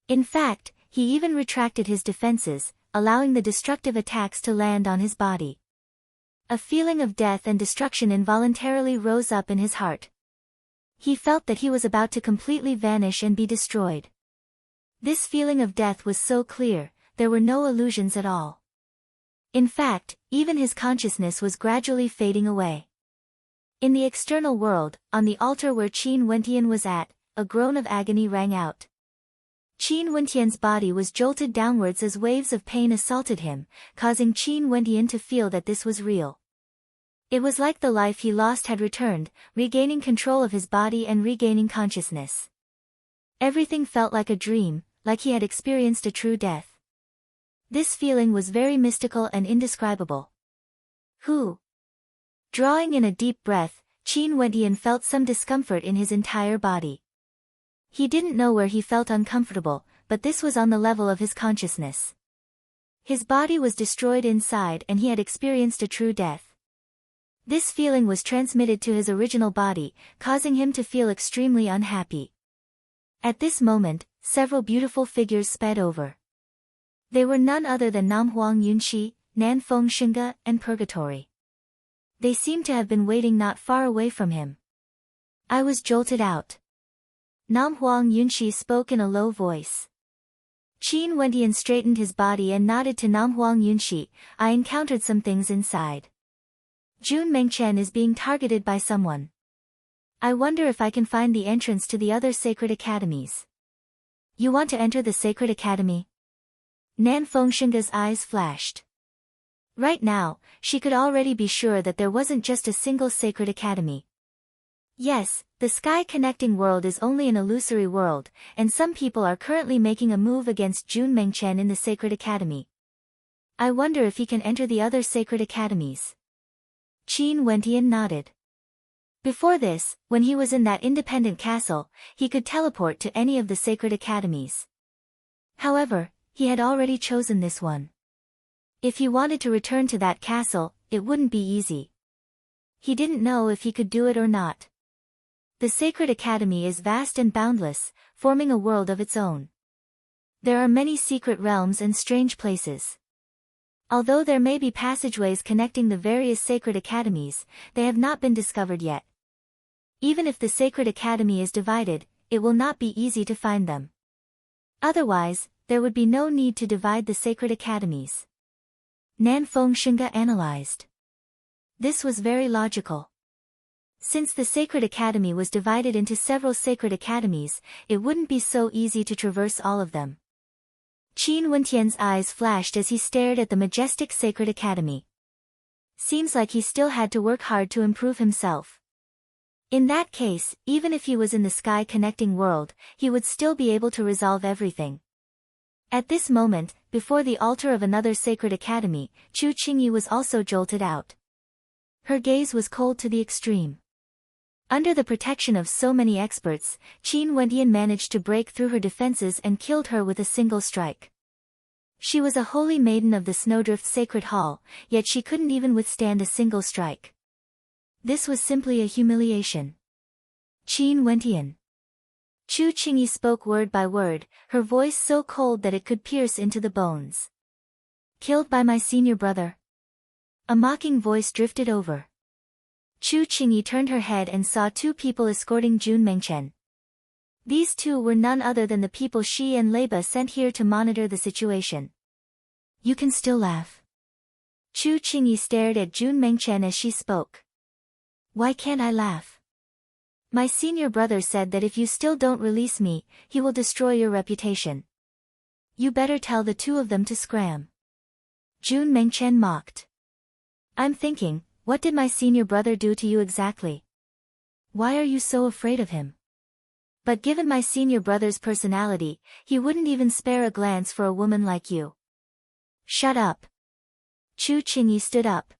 In fact, he even retracted his defenses, allowing the destructive attacks to land on his body. A feeling of death and destruction involuntarily rose up in his heart. He felt that he was about to completely vanish and be destroyed. This feeling of death was so clear, there were no illusions at all. In fact, even his consciousness was gradually fading away. In the external world, on the altar where Qin Wentian was at, a groan of agony rang out. Qin Wentian's body was jolted downwards as waves of pain assaulted him, causing Qin Wentian to feel that this was real. It was like the life he lost had returned, regaining control of his body and regaining consciousness. Everything felt like a dream, like he had experienced a true death. This feeling was very mystical and indescribable. Who? Drawing in a deep breath, Qin Wentian felt some discomfort in his entire body. He didn't know where he felt uncomfortable, but this was on the level of his consciousness. His body was destroyed inside and he had experienced a true death. This feeling was transmitted to his original body, causing him to feel extremely unhappy. At this moment, several beautiful figures sped over. They were none other than Namhuang Yunxi, Nanfeng Xinge, and Purgatory. They seemed to have been waiting not far away from him. I was jolted out. Namhuang Yunxi spoke in a low voice. Qin Wentian straightened his body and nodded to Namhuang Yunxi. I encountered some things inside. Jun Mengchen is being targeted by someone. I wonder if I can find the entrance to the other sacred academies. You want to enter the sacred academy? Nanfeng Xinge's eyes flashed. Right now, she could already be sure that there wasn't just a single sacred academy. Yes, the sky connecting world is only an illusory world, and some people are currently making a move against Jun Mengchen in the sacred academy. I wonder if he can enter the other sacred academies. Qin Wentian nodded. Before this, when he was in that independent castle, he could teleport to any of the sacred academies. However, he had already chosen this one. If he wanted to return to that castle, it wouldn't be easy. He didn't know if he could do it or not. The sacred academy is vast and boundless, forming a world of its own. There are many secret realms and strange places. Although there may be passageways connecting the various sacred academies, they have not been discovered yet. Even if the Sacred Academy is divided, it will not be easy to find them. Otherwise, there would be no need to divide the Sacred Academies. Nan Feng Shinga analyzed. This was very logical. Since the Sacred Academy was divided into several Sacred Academies, it wouldn't be so easy to traverse all of them. Qin Wentian's eyes flashed as he stared at the majestic Sacred Academy. Seems like he still had to work hard to improve himself. In that case, even if he was in the sky connecting world, he would still be able to resolve everything. At this moment, before the altar of another Sacred Academy, Chu Qingyi was also jolted out. Her gaze was cold to the extreme. Under the protection of so many experts, Qin Wentian managed to break through her defenses and killed her with a single strike. She was a holy maiden of the Snowdrift Sacred Hall, yet she couldn't even withstand a single strike. This was simply a humiliation. Qin Wentian. Chu Qingyi spoke word by word, her voice so cold that it could pierce into the bones. Killed by my senior brother. A mocking voice drifted over. Chu Qingyi turned her head and saw two people escorting Jun Mengchen. These two were none other than the people she and Leiba sent here to monitor the situation. You can still laugh. Chu Qingyi stared at Jun Mengchen as she spoke. Why can't I laugh? My senior brother said that if you still don't release me, he will destroy your reputation. You better tell the two of them to scram. Jun Mengchen mocked. I'm thinking, what did my senior brother do to you exactly? Why are you so afraid of him? But given my senior brother's personality, he wouldn't even spare a glance for a woman like you. Shut up. Chu Qingyi stood up.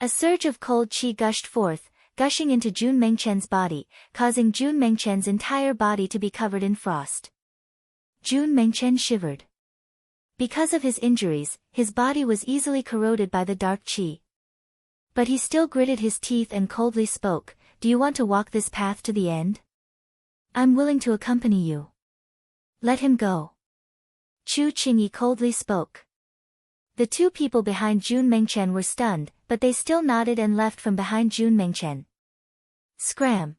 A surge of cold qi gushed forth, gushing into Jun Mengchen's body, causing Jun Mengchen's entire body to be covered in frost. Jun Mengchen shivered. Because of his injuries, his body was easily corroded by the dark qi. But he still gritted his teeth and coldly spoke, do you want to walk this path to the end? I'm willing to accompany you. Let him go. Chu Qingyi coldly spoke. The two people behind Jun Mengchen were stunned, but they still nodded and left from behind Jun Mengchen. Scram.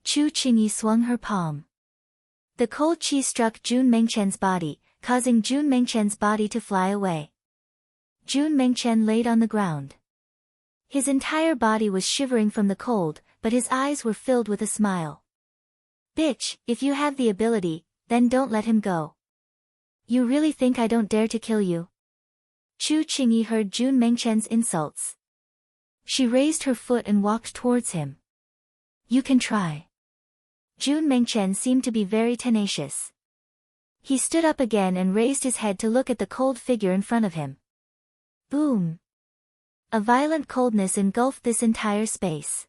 Chu Qingyi swung her palm. The cold qi struck Jun Mengchen's body, causing Jun Mengchen's body to fly away. Jun Mengchen laid on the ground. His entire body was shivering from the cold, but his eyes were filled with a smile. Bitch, if you have the ability, then don't let him go. You really think I don't dare to kill you? Chu Qingyi heard Jun Mengchen's insults. She raised her foot and walked towards him. You can try. Jun Mengchen seemed to be very tenacious. He stood up again and raised his head to look at the cold figure in front of him. Boom. A violent coldness engulfed this entire space.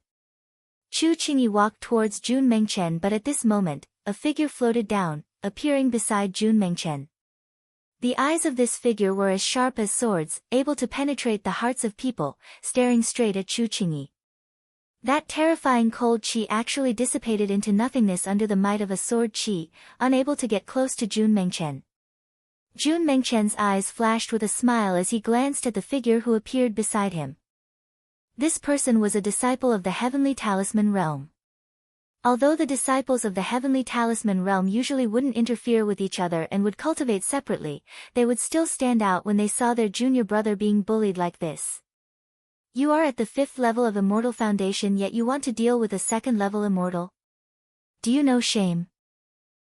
Chu Qingyi walked towards Jun Mengchen, but at this moment, a figure floated down, appearing beside Jun Mengchen. The eyes of this figure were as sharp as swords, able to penetrate the hearts of people, staring straight at Chu Qingyi. That terrifying cold qi actually dissipated into nothingness under the might of a sword qi, unable to get close to Jun Mengchen. Jun Mengchen's eyes flashed with a smile as he glanced at the figure who appeared beside him. This person was a disciple of the Heavenly Talisman Realm. Although the disciples of the Heavenly Talisman Realm usually wouldn't interfere with each other and would cultivate separately, they would still stand out when they saw their junior brother being bullied like this. You are at the 5th level of Immortal Foundation, yet you want to deal with a 2nd level Immortal? Do you know shame?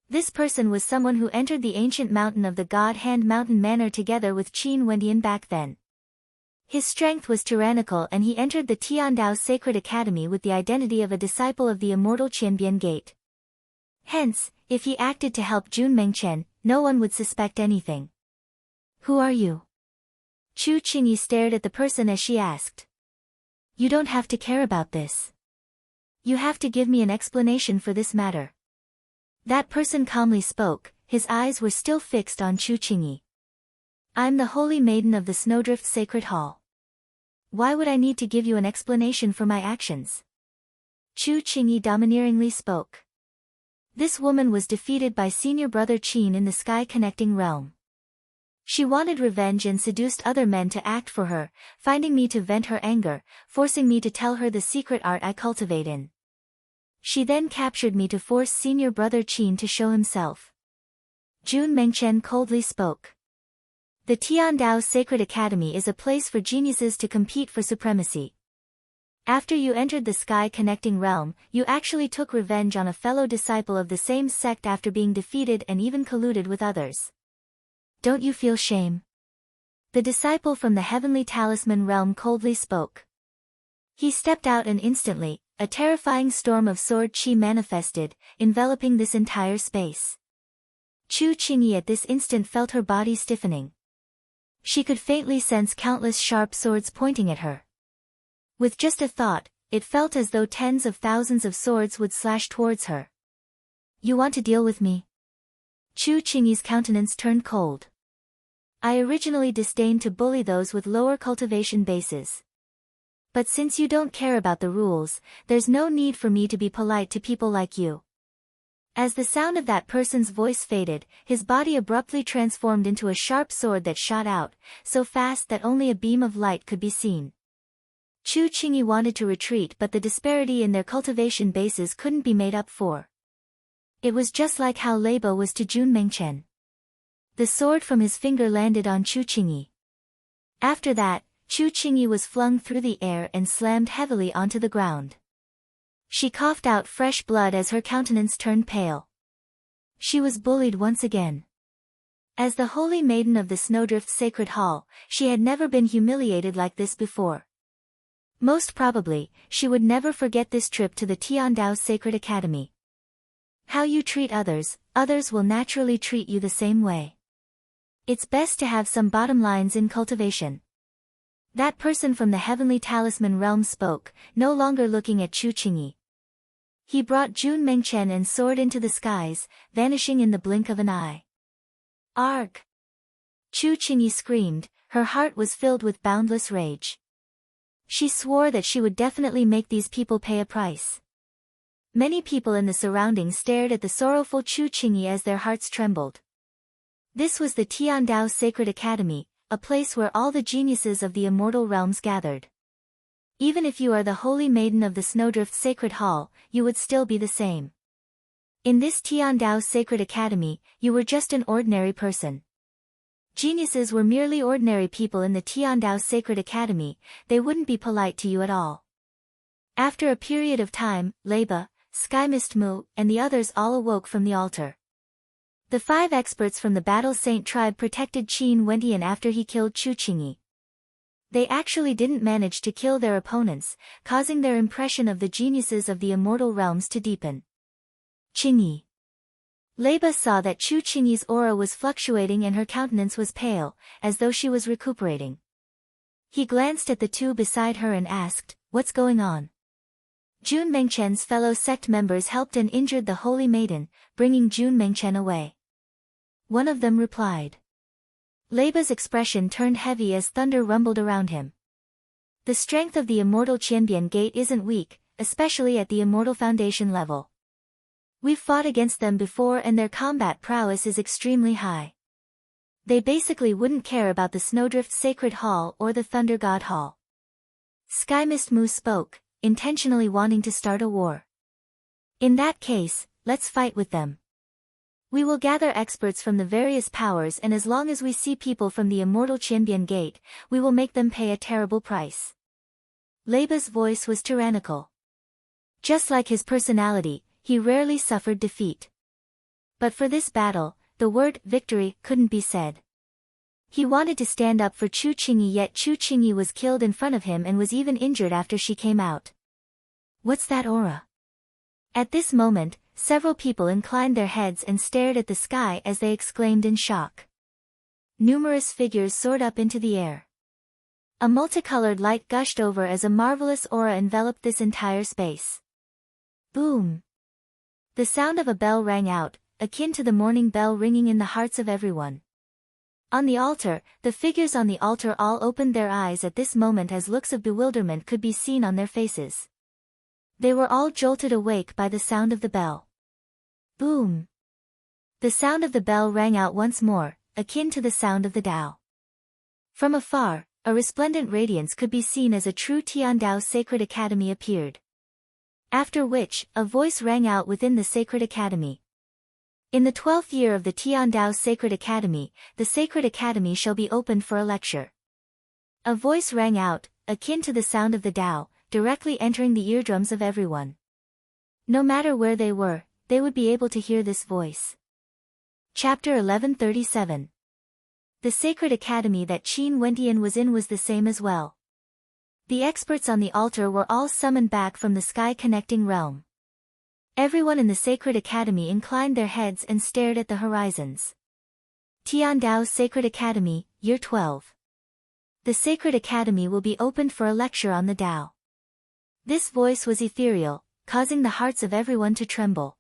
This person was someone who entered the ancient mountain of the God Hand Mountain Manor together with Qin Wentian back then. His strength was tyrannical and he entered the Tiandao Sacred Academy with the identity of a disciple of the immortal Qianbian Gate. Hence, if he acted to help Jun Mengchen, no one would suspect anything. Who are you? Chu Qingyi stared at the person as she asked. You don't have to care about this. You have to give me an explanation for this matter. That person calmly spoke, his eyes were still fixed on Chu Qingyi. I'm the Holy Maiden of the Snowdrift Sacred Hall. Why would I need to give you an explanation for my actions? Chu Qingyi domineeringly spoke. This woman was defeated by senior brother Qin in the Sky Connecting Realm. She wanted revenge and seduced other men to act for her, finding me to vent her anger, forcing me to tell her the secret art I cultivate in. She then captured me to force senior brother Qin to show himself. Jun Mengchen coldly spoke. The Tiandao Sacred Academy is a place for geniuses to compete for supremacy. After you entered the Sky Connecting Realm, you actually took revenge on a fellow disciple of the same sect after being defeated and even colluded with others. Don't you feel shame? The disciple from the Heavenly Talisman Realm coldly spoke. He stepped out and instantly, a terrifying storm of sword chi manifested, enveloping this entire space. Chu Qingyi at this instant felt her body stiffening. She could faintly sense countless sharp swords pointing at her. With just a thought, it felt as though tens of thousands of swords would slash towards her. You want to deal with me? Chu Qingyi's countenance turned cold. I originally disdained to bully those with lower cultivation bases. But since you don't care about the rules, there's no need for me to be polite to people like you. As the sound of that person's voice faded, his body abruptly transformed into a sharp sword that shot out, so fast that only a beam of light could be seen. Chu Qingyi wanted to retreat, but the disparity in their cultivation bases couldn't be made up for. It was just like how Leiba was to Jun Mengchen. The sword from his finger landed on Chu Qingyi. After that, Chu Qingyi was flung through the air and slammed heavily onto the ground. She coughed out fresh blood as her countenance turned pale. She was bullied once again. As the holy maiden of the Snowdrift Sacred Hall, she had never been humiliated like this before. Most probably, she would never forget this trip to the Tiandao Sacred Academy. How you treat others, others will naturally treat you the same way. It's best to have some bottom lines in cultivation. That person from the Heavenly Talisman Realm spoke, no longer looking at Chu Qingyi. He brought Jun Mengchen and soared into the skies, vanishing in the blink of an eye. Arg! Chu Qingyi screamed, her heart was filled with boundless rage. She swore that she would definitely make these people pay a price. Many people in the surroundings stared at the sorrowful Chu Qingyi as their hearts trembled. This was the Tiandao Sacred Academy, a place where all the geniuses of the immortal realms gathered. Even if you are the holy maiden of the Snowdrift Sacred Hall, you would still be the same. In this Tiandao Sacred Academy, you were just an ordinary person. Geniuses were merely ordinary people in the Tiandao Sacred Academy, they wouldn't be polite to you at all. After a period of time, Leiba, Sky Mist Mu, and the others all awoke from the altar. The 5 experts from the Battle Saint tribe protected Qin Wentian after he killed Chu Qingyi. They actually didn't manage to kill their opponents, causing their impression of the geniuses of the immortal realms to deepen. Qingyi. Leiba saw that Chu Qingyi's aura was fluctuating and her countenance was pale, as though she was recuperating. He glanced at the 2 beside her and asked, "What's going on?" Jun Mengchen's fellow sect members helped and injured the holy maiden, bringing Jun Mengchen away. One of them replied. Leiba's expression turned heavy as thunder rumbled around him. The strength of the immortal Qianbian Gate isn't weak, especially at the immortal foundation level. We've fought against them before and their combat prowess is extremely high. They basically wouldn't care about the Snowdrift Sacred Hall or the Thunder God Hall. Sky Mist Mu spoke, intentionally wanting to start a war. In that case, let's fight with them. We will gather experts from the various powers, and as long as we see people from the immortal Qianbian Gate, we will make them pay a terrible price. Leiba's voice was tyrannical. Just like his personality, he rarely suffered defeat. But for this battle, the word victory couldn't be said. He wanted to stand up for Chu Qingyi, yet Chu Qingyi was killed in front of him and was even injured after she came out. What's that aura? At this moment, several people inclined their heads and stared at the sky as they exclaimed in shock. Numerous figures soared up into the air. A multicolored light gushed over as a marvelous aura enveloped this entire space. Boom! The sound of a bell rang out, akin to the morning bell ringing in the hearts of everyone. On the altar, the figures on the altar all opened their eyes at this moment as looks of bewilderment could be seen on their faces. They were all jolted awake by the sound of the bell. Boom! The sound of the bell rang out once more, akin to the sound of the Tao. From afar, a resplendent radiance could be seen as a true Tiandao Sacred Academy appeared. After which, a voice rang out within the Sacred Academy. In the 12th year of the Tiandao Sacred Academy, the Sacred Academy shall be opened for a lecture. A voice rang out, akin to the sound of the Tao, directly entering the eardrums of everyone. No matter where they were, they would be able to hear this voice. Chapter 1137. The Sacred Academy that Qin Wendian was in was the same as well. The experts on the altar were all summoned back from the sky-connecting realm. Everyone in the Sacred Academy inclined their heads and stared at the horizons. Tiandao Sacred Academy, Year 12. The Sacred Academy will be opened for a lecture on the Tao. This voice was ethereal, causing the hearts of everyone to tremble.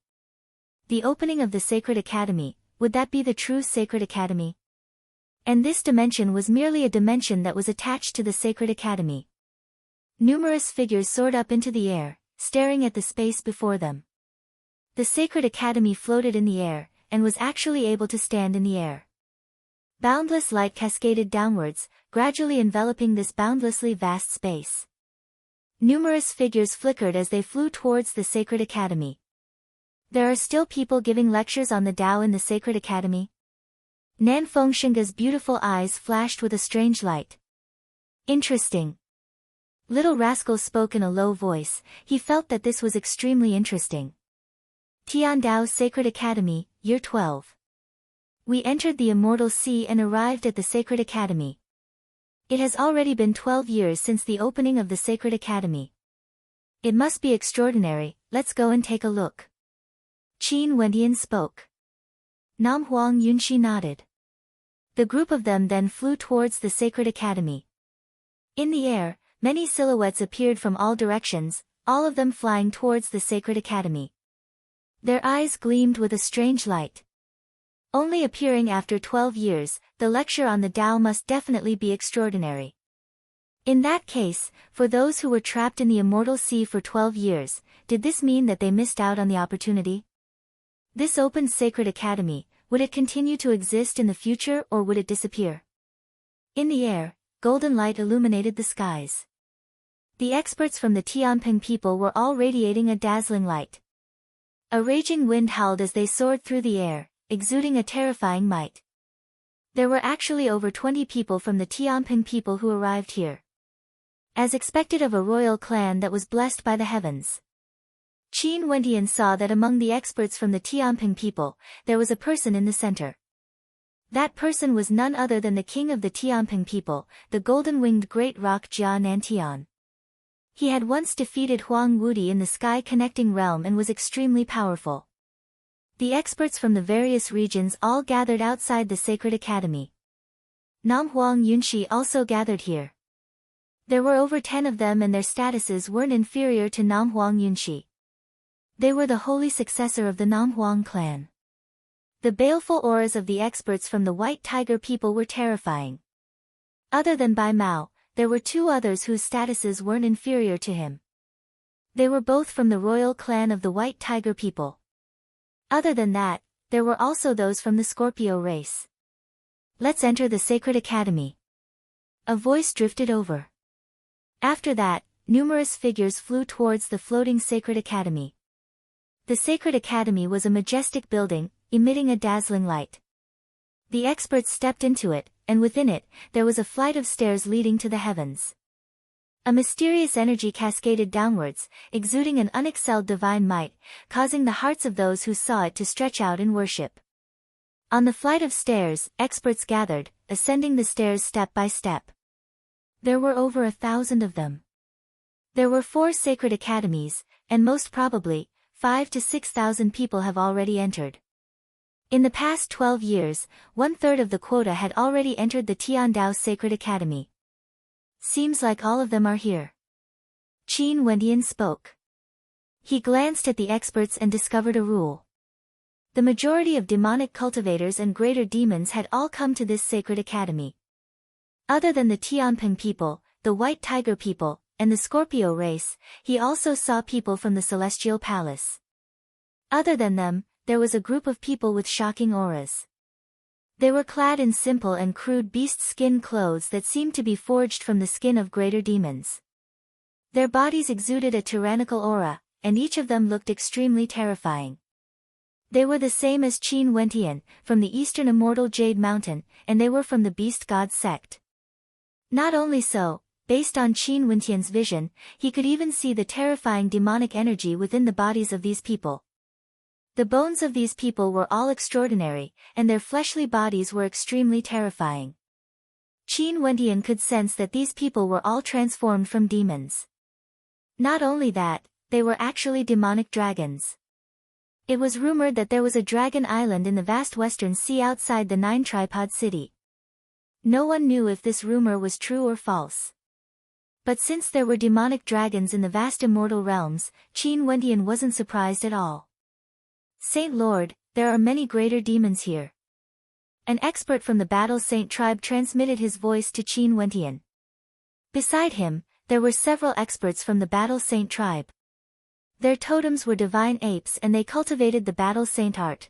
The opening of the Sacred Academy, would that be the true Sacred Academy? And this dimension was merely a dimension that was attached to the Sacred Academy. Numerous figures soared up into the air, staring at the space before them. The Sacred Academy floated in the air, and was actually able to stand in the air. Boundless light cascaded downwards, gradually enveloping this boundlessly vast space. Numerous figures flickered as they flew towards the Sacred Academy. There are still people giving lectures on the Tao in the Sacred Academy? Nan Fengshenge's beautiful eyes flashed with a strange light. Interesting. Little Rascal spoke in a low voice. He felt that this was extremely interesting. Tiandao Sacred Academy, Year 12. We entered the Immortal Sea and arrived at the Sacred Academy. It has already been 12 years since the opening of the Sacred Academy. It must be extraordinary, let's go and take a look. Qin Wendian spoke. Nam Huang Yunxi nodded. The group of them then flew towards the Sacred Academy. In the air, many silhouettes appeared from all directions, all of them flying towards the Sacred Academy. Their eyes gleamed with a strange light. Only appearing after 12 years, the lecture on the Tao must definitely be extraordinary. In that case, for those who were trapped in the Immortal Sea for 12 years, did this mean that they missed out on the opportunity? This opened Sacred Academy, would it continue to exist in the future or would it disappear? In the air, golden light illuminated the skies. The experts from the Tianping people were all radiating a dazzling light. A raging wind howled as they soared through the air, exuding a terrifying might. There were actually over 20 people from the Tianping people who arrived here. As expected of a royal clan that was blessed by the heavens. Qin Wendian saw that among the experts from the Tianping people, there was a person in the center. That person was none other than the king of the Tianping people, the golden-winged great rock Jia Nantian. He had once defeated Huang Wudi in the sky-connecting realm and was extremely powerful. The experts from the various regions all gathered outside the Sacred Academy. Nam Huang Yunxi also gathered here. There were over 10 of them and their statuses weren't inferior to Nam Huang Yunxi. They were the holy successor of the Nam Huang clan. The baleful auras of the experts from the White Tiger people were terrifying. Other than Bai Mao, there were 2 others whose statuses weren't inferior to him. They were both from the royal clan of the White Tiger people. Other than that, there were also those from the Scorpio race. Let's enter the Sacred Academy. A voice drifted over. After that, numerous figures flew towards the floating Sacred Academy. The Sacred Academy was a majestic building, emitting a dazzling light. The experts stepped into it, and within it, there was a flight of stairs leading to the heavens. A mysterious energy cascaded downwards, exuding an unexcelled divine might, causing the hearts of those who saw it to stretch out in worship. On the flight of stairs, experts gathered, ascending the stairs step by step. There were over 1,000 of them. There were 4 Sacred Academies, and most probably, 5,000 to 6,000 people have already entered. In the past 12 years, 1/3 of the quota had already entered the Tiandao Sacred Academy. Seems like all of them are here. Qin Wendian spoke. He glanced at the experts and discovered a rule. The majority of demonic cultivators and greater demons had all come to this Sacred Academy. Other than the Tianping people, the White Tiger people, and the Scorpio race, he also saw people from the Celestial Palace. Other than them, there was a group of people with shocking auras. They were clad in simple and crude beast skin clothes that seemed to be forged from the skin of greater demons. Their bodies exuded a tyrannical aura, and each of them looked extremely terrifying. They were the same as Qin Wentian, from the eastern immortal Jade Mountain, and they were from the Beast God sect. Not only so, based on Qin Wentian's vision, he could even see the terrifying demonic energy within the bodies of these people. The bones of these people were all extraordinary, and their fleshly bodies were extremely terrifying. Qin Wentian could sense that these people were all transformed from demons. Not only that, they were actually demonic dragons. It was rumored that there was a dragon island in the vast western sea outside the Nine Tripod City. No one knew if this rumor was true or false. But since there were demonic dragons in the vast immortal realms, Qin Wentian wasn't surprised at all. Saint Lord, there are many greater demons here. An expert from the Battle Saint tribe transmitted his voice to Qin Wentian. Beside him, there were several experts from the Battle Saint tribe. Their totems were divine apes and they cultivated the Battle Saint art.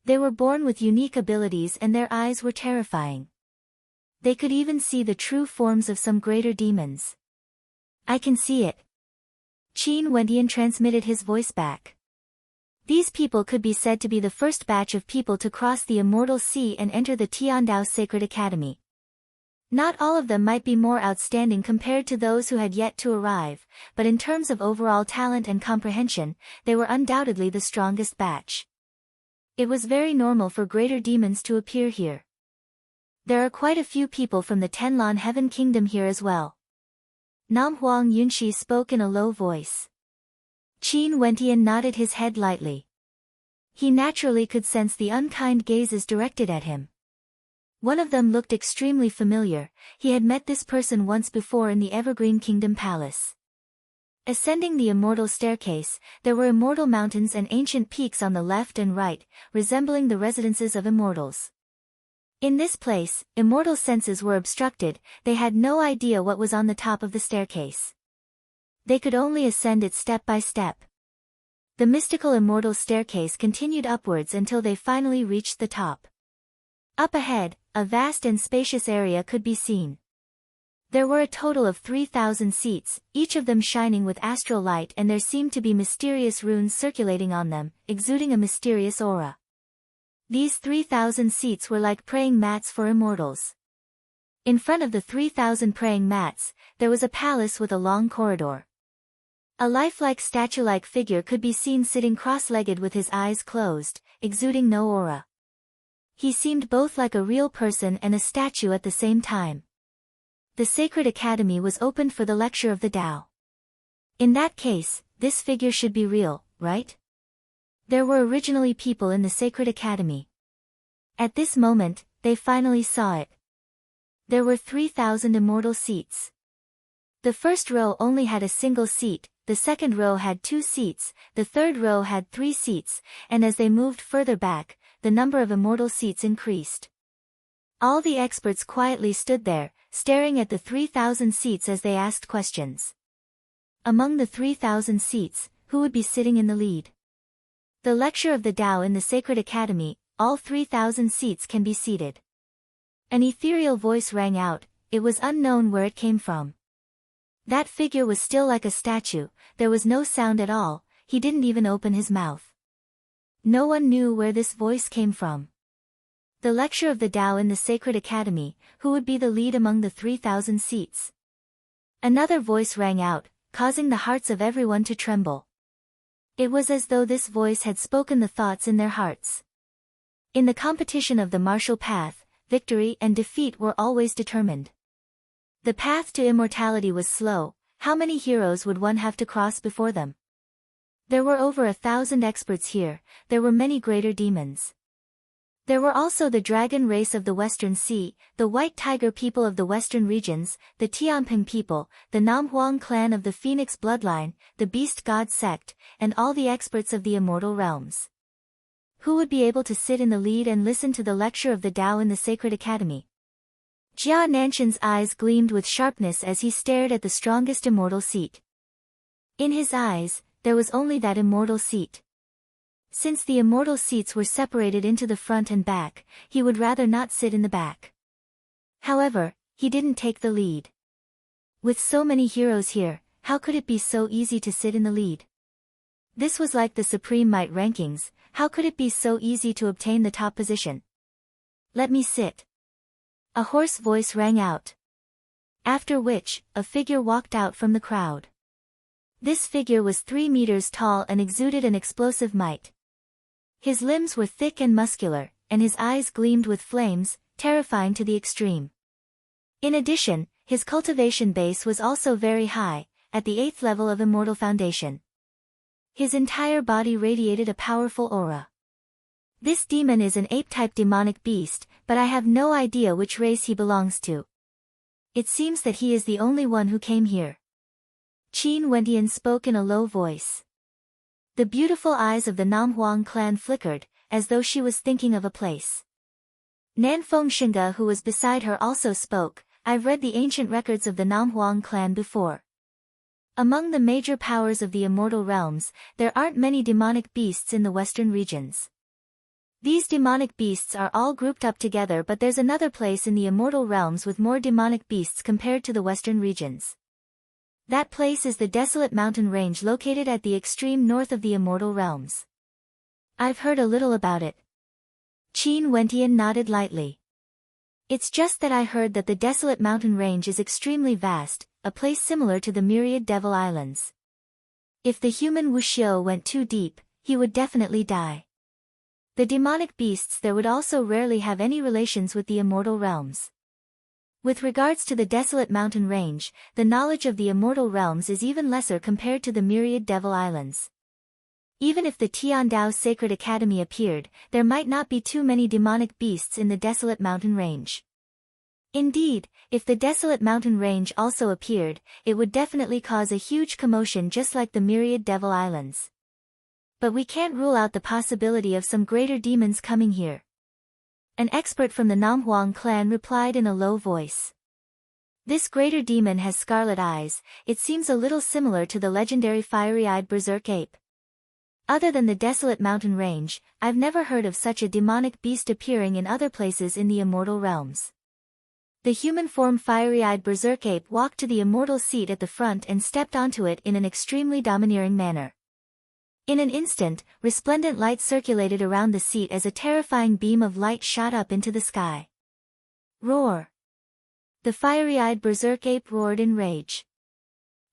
They were born with unique abilities and their eyes were terrifying. They could even see the true forms of some greater demons. I can see it. Qin Wentian transmitted his voice back. These people could be said to be the first batch of people to cross the immortal sea and enter the Tiandao Sacred Academy. Not all of them might be more outstanding compared to those who had yet to arrive, but in terms of overall talent and comprehension, they were undoubtedly the strongest batch. It was very normal for greater demons to appear here. There are quite a few people from the Tenlon Heaven Kingdom here as well. Nam Huang Yunshi spoke in a low voice. Qin Wentian nodded his head lightly. He naturally could sense the unkind gazes directed at him. One of them looked extremely familiar. He had met this person once before in the Evergreen Kingdom Palace. Ascending the immortal staircase, there were immortal mountains and ancient peaks on the left and right, resembling the residences of immortals. In this place, immortal senses were obstructed, they had no idea what was on the top of the staircase. They could only ascend it step by step. The mystical immortal staircase continued upwards until they finally reached the top. Up ahead, a vast and spacious area could be seen. There were a total of 3,000 seats, each of them shining with astral light, and there seemed to be mysterious runes circulating on them, exuding a mysterious aura. These 3,000 seats were like praying mats for immortals. In front of the 3,000 praying mats, there was a palace with a long corridor. A lifelike statue-like figure could be seen sitting cross-legged with his eyes closed, exuding no aura. He seemed both like a real person and a statue at the same time. The Sacred Academy was opened for the lecture of the Tao. In that case, this figure should be real, right? There were originally people in the Sacred Academy. At this moment, they finally saw it. There were 3,000 immortal seats. The first row only had a single seat, the second row had 2 seats, the third row had 3 seats, and as they moved further back, the number of immortal seats increased. All the experts quietly stood there, staring at the 3,000 seats as they asked questions. Among the 3,000 seats, who would be sitting in the lead? The lecture of the Tao in the Sacred Academy, all 3,000 seats can be seated. An ethereal voice rang out, it was unknown where it came from. That figure was still like a statue, there was no sound at all, he didn't even open his mouth. No one knew where this voice came from. The lecture of the Tao in the Sacred Academy, who would be the lead among the 3,000 seats? Another voice rang out, causing the hearts of everyone to tremble. It was as though this voice had spoken the thoughts in their hearts. In the competition of the martial path, victory and defeat were always determined. The path to immortality was slow, how many heroes would one have to cross before them? There were over 1,000 experts here, there were many greater demons. There were also the dragon race of the Western Sea, the white tiger people of the western regions, the Tianping people, the Namhuang clan of the Phoenix bloodline, the Beast God sect, and all the experts of the immortal realms. Who would be able to sit in the lead and listen to the lecture of the Tao in the Sacred Academy? Jia Nanshan's eyes gleamed with sharpness as he stared at the strongest immortal seat. In his eyes, there was only that immortal seat. Since the immortal seats were separated into the front and back, he would rather not sit in the back. However, he didn't take the lead. With so many heroes here, how could it be so easy to sit in the lead? This was like the Supreme Might rankings. How could it be so easy to obtain the top position? Let me sit. A hoarse voice rang out. After which, a figure walked out from the crowd. This figure was 3 meters tall and exuded an explosive might. His limbs were thick and muscular, and his eyes gleamed with flames, terrifying to the extreme. In addition, his cultivation base was also very high, at the 8th level of Immortal Foundation. His entire body radiated a powerful aura. This demon is an ape-type demonic beast, but I have no idea which race he belongs to. It seems that he is the only one who came here. Qin Wentian spoke in a low voice. The beautiful eyes of the Nam Huang clan flickered, as though she was thinking of a place. Nanfeng Xinge, who was beside her, also spoke. I've read the ancient records of the Nam Huang clan before. Among the major powers of the immortal realms, there aren't many demonic beasts in the western regions. These demonic beasts are all grouped up together, but there's another place in the immortal realms with more demonic beasts compared to the western regions. That place is the desolate mountain range located at the extreme north of the immortal realms. I've heard a little about it. Qin Wentian nodded lightly. It's just that I heard that the desolate mountain range is extremely vast, a place similar to the myriad Devil Islands. If the human Wuxiu went too deep, he would definitely die. The demonic beasts there would also rarely have any relations with the immortal realms. With regards to the desolate mountain range, the knowledge of the immortal realms is even lesser compared to the myriad Devil Islands. Even if the Tiandao Sacred Academy appeared, there might not be too many demonic beasts in the desolate mountain range. Indeed, if the desolate mountain range also appeared, it would definitely cause a huge commotion just like the myriad Devil Islands. But we can't rule out the possibility of some greater demons coming here. An expert from the Nam Huang clan replied in a low voice. This greater demon has scarlet eyes. It seems a little similar to the legendary fiery-eyed berserk ape. Other than the desolate mountain range, I've never heard of such a demonic beast appearing in other places in the immortal realms. The human form fiery-eyed berserk ape walked to the immortal seat at the front and stepped onto it in an extremely domineering manner. In an instant, resplendent light circulated around the seat as a terrifying beam of light shot up into the sky. Roar! The fiery-eyed berserk ape roared in rage.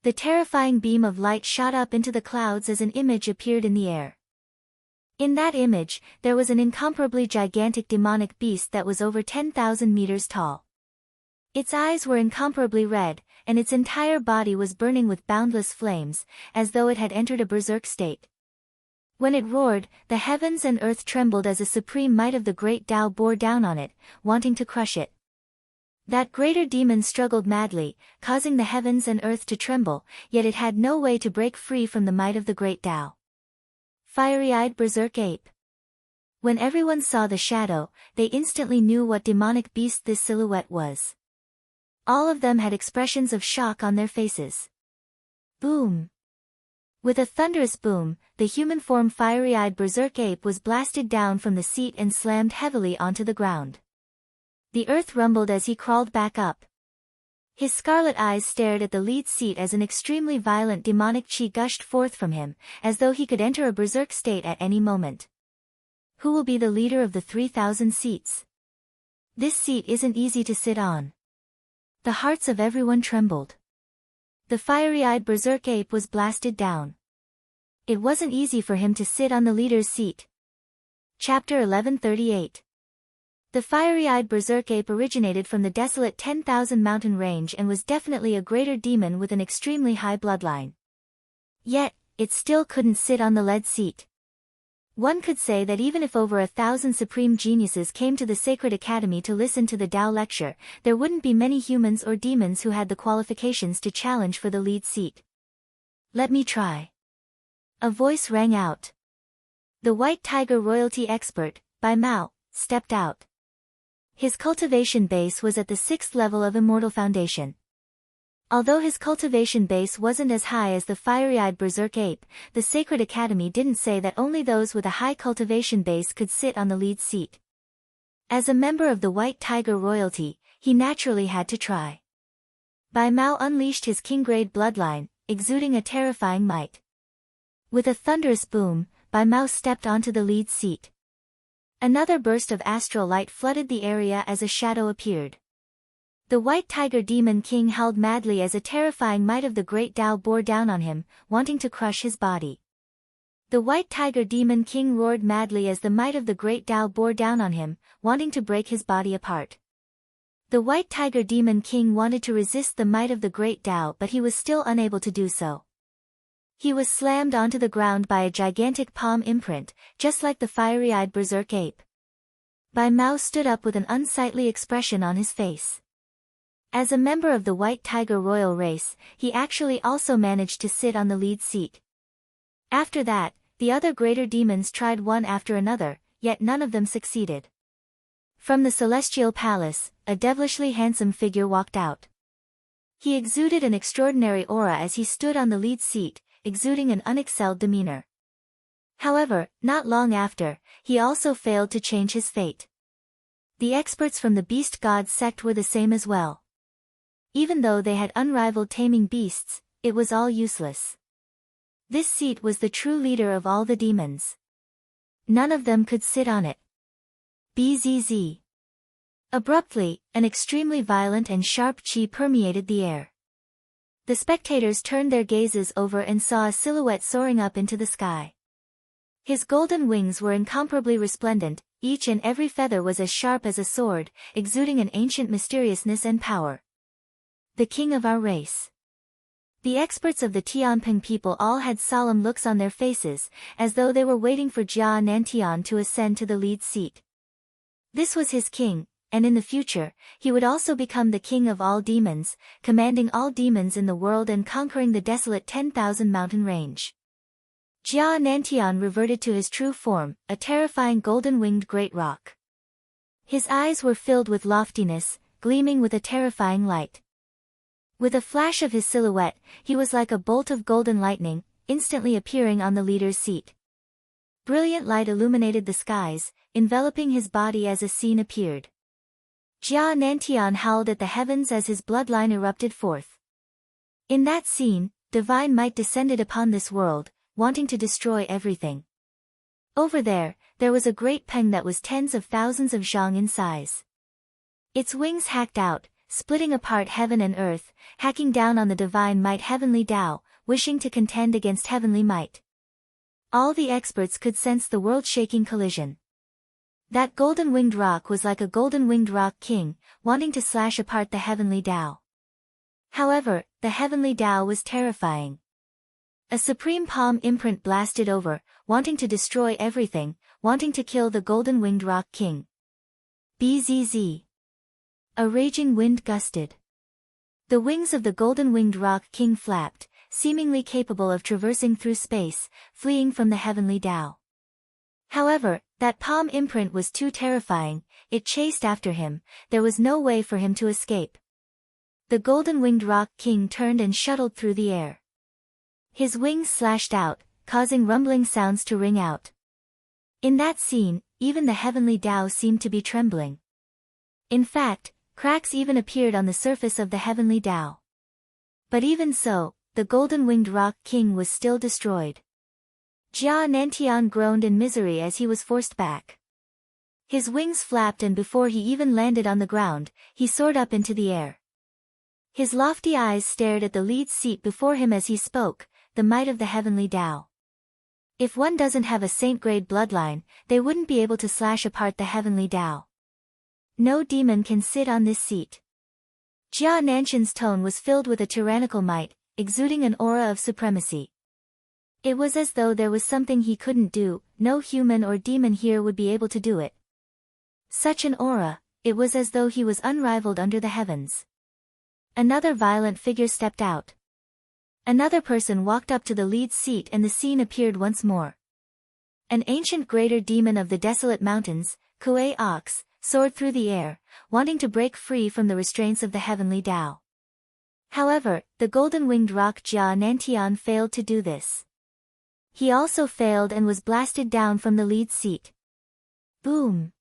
The terrifying beam of light shot up into the clouds as an image appeared in the air. In that image, there was an incomparably gigantic demonic beast that was over 10,000 meters tall. Its eyes were incomparably red, and its entire body was burning with boundless flames, as though it had entered a berserk state. When it roared, the heavens and earth trembled as a supreme might of the great Tao bore down on it, wanting to crush it. That greater demon struggled madly, causing the heavens and earth to tremble, yet it had no way to break free from the might of the great Tao. Fiery-eyed berserk ape. When everyone saw the shadow, they instantly knew what demonic beast this silhouette was. All of them had expressions of shock on their faces. Boom! With a thunderous boom, the human form fiery-eyed berserk ape was blasted down from the seat and slammed heavily onto the ground. The earth rumbled as he crawled back up. His scarlet eyes stared at the lead seat as an extremely violent demonic chi gushed forth from him, as though he could enter a berserk state at any moment. Who will be the leader of the 3,000 seats? This seat isn't easy to sit on. The hearts of everyone trembled. The fiery-eyed berserk ape was blasted down. It wasn't easy for him to sit on the leader's seat. Chapter 1138. The fiery-eyed berserk ape originated from the desolate 10,000 mountain range and was definitely a greater demon with an extremely high bloodline. Yet, it still couldn't sit on the lead seat. One could say that even if over 1,000 supreme geniuses came to the Sacred Academy to listen to the Tao lecture, there wouldn't be many humans or demons who had the qualifications to challenge for the lead seat. Let me try. A voice rang out. The White Tiger royalty expert, Bai Mao, stepped out. His cultivation base was at the 6th level of Immortal Foundation. Although his cultivation base wasn't as high as the fiery-eyed berserk ape, the Sacred Academy didn't say that only those with a high cultivation base could sit on the lead seat. As a member of the White Tiger royalty, he naturally had to try. Bai Mao unleashed his king-grade bloodline, exuding a terrifying might. With a thunderous boom, Bai Mao stepped onto the lead seat. Another burst of astral light flooded the area as a shadow appeared. The White Tiger Demon King howled madly as a terrifying might of the Great Tao bore down on him, wanting to crush his body. The White Tiger Demon King roared madly as the might of the Great Tao bore down on him, wanting to break his body apart. The White Tiger Demon King wanted to resist the might of the Great Tao, but he was still unable to do so. He was slammed onto the ground by a gigantic palm imprint, just like the fiery-eyed berserk ape. Bai Mao stood up with an unsightly expression on his face. As a member of the White Tiger royal race, he actually also managed to sit on the lead seat. After that, the other greater demons tried one after another, yet none of them succeeded. From the celestial palace, a devilishly handsome figure walked out. He exuded an extraordinary aura as he stood on the lead seat, exuding an unexcelled demeanor. However, not long after, he also failed to change his fate. The experts from the Beast God sect were the same as well. Even though they had unrivaled taming beasts, it was all useless. This seat was the true leader of all the demons. None of them could sit on it. Bzz. Abruptly, an extremely violent and sharp chi permeated the air. The spectators turned their gazes over and saw a silhouette soaring up into the sky. His golden wings were incomparably resplendent, each and every feather was as sharp as a sword, exuding an ancient mysteriousness and power. The king of our race. The experts of the Tianping people all had solemn looks on their faces, as though they were waiting for Jia Nantian to ascend to the lead seat. This was his king, and in the future, he would also become the king of all demons, commanding all demons in the world and conquering the desolate 10,000 mountain range. Jia Nantian reverted to his true form, a terrifying golden-winged great rock. His eyes were filled with loftiness, gleaming with a terrifying light. With a flash of his silhouette, he was like a bolt of golden lightning, instantly appearing on the leader's seat. Brilliant light illuminated the skies, enveloping his body as a scene appeared. Jia Nantian howled at the heavens as his bloodline erupted forth. In that scene, divine might descended upon this world, wanting to destroy everything. Over there was a great peng that was tens of thousands of zhang in size. Its wings hacked out, splitting apart heaven and earth, hacking down on the divine might heavenly Tao, wishing to contend against heavenly might. All the experts could sense the world-shaking collision. That golden-winged rock was like a golden-winged rock king, wanting to slash apart the heavenly Tao. However, the heavenly Tao was terrifying. A supreme palm imprint blasted over, wanting to destroy everything, wanting to kill the golden-winged rock king. Bzz. A raging wind gusted. The wings of the golden-winged rock king flapped, seemingly capable of traversing through space, fleeing from the heavenly Tao. However, that palm imprint was too terrifying, it chased after him, there was no way for him to escape. The golden-winged rock king turned and shuttled through the air. His wings slashed out, causing rumbling sounds to ring out. In that scene, even the heavenly Tao seemed to be trembling. In fact, cracks even appeared on the surface of the heavenly Tao. But even so, the golden-winged rock king was still destroyed. Jia Nantian groaned in misery as he was forced back. His wings flapped and before he even landed on the ground, he soared up into the air. His lofty eyes stared at the lead seat before him as he spoke, the might of the heavenly Tao. If one doesn't have a saint-grade bloodline, they wouldn't be able to slash apart the heavenly Tao. No demon can sit on this seat. Jia Nantian's tone was filled with a tyrannical might, exuding an aura of supremacy. It was as though there was something he couldn't do, no human or demon here would be able to do it. Such an aura, it was as though he was unrivaled under the heavens. Another violent figure stepped out. Another person walked up to the lead seat and the scene appeared once more. An ancient greater demon of the desolate mountains, Kuei Ox, soared through the air, wanting to break free from the restraints of the heavenly Tao. However, the golden-winged rock Jia Nantian failed to do this. He also failed and was blasted down from the lead seat. Boom!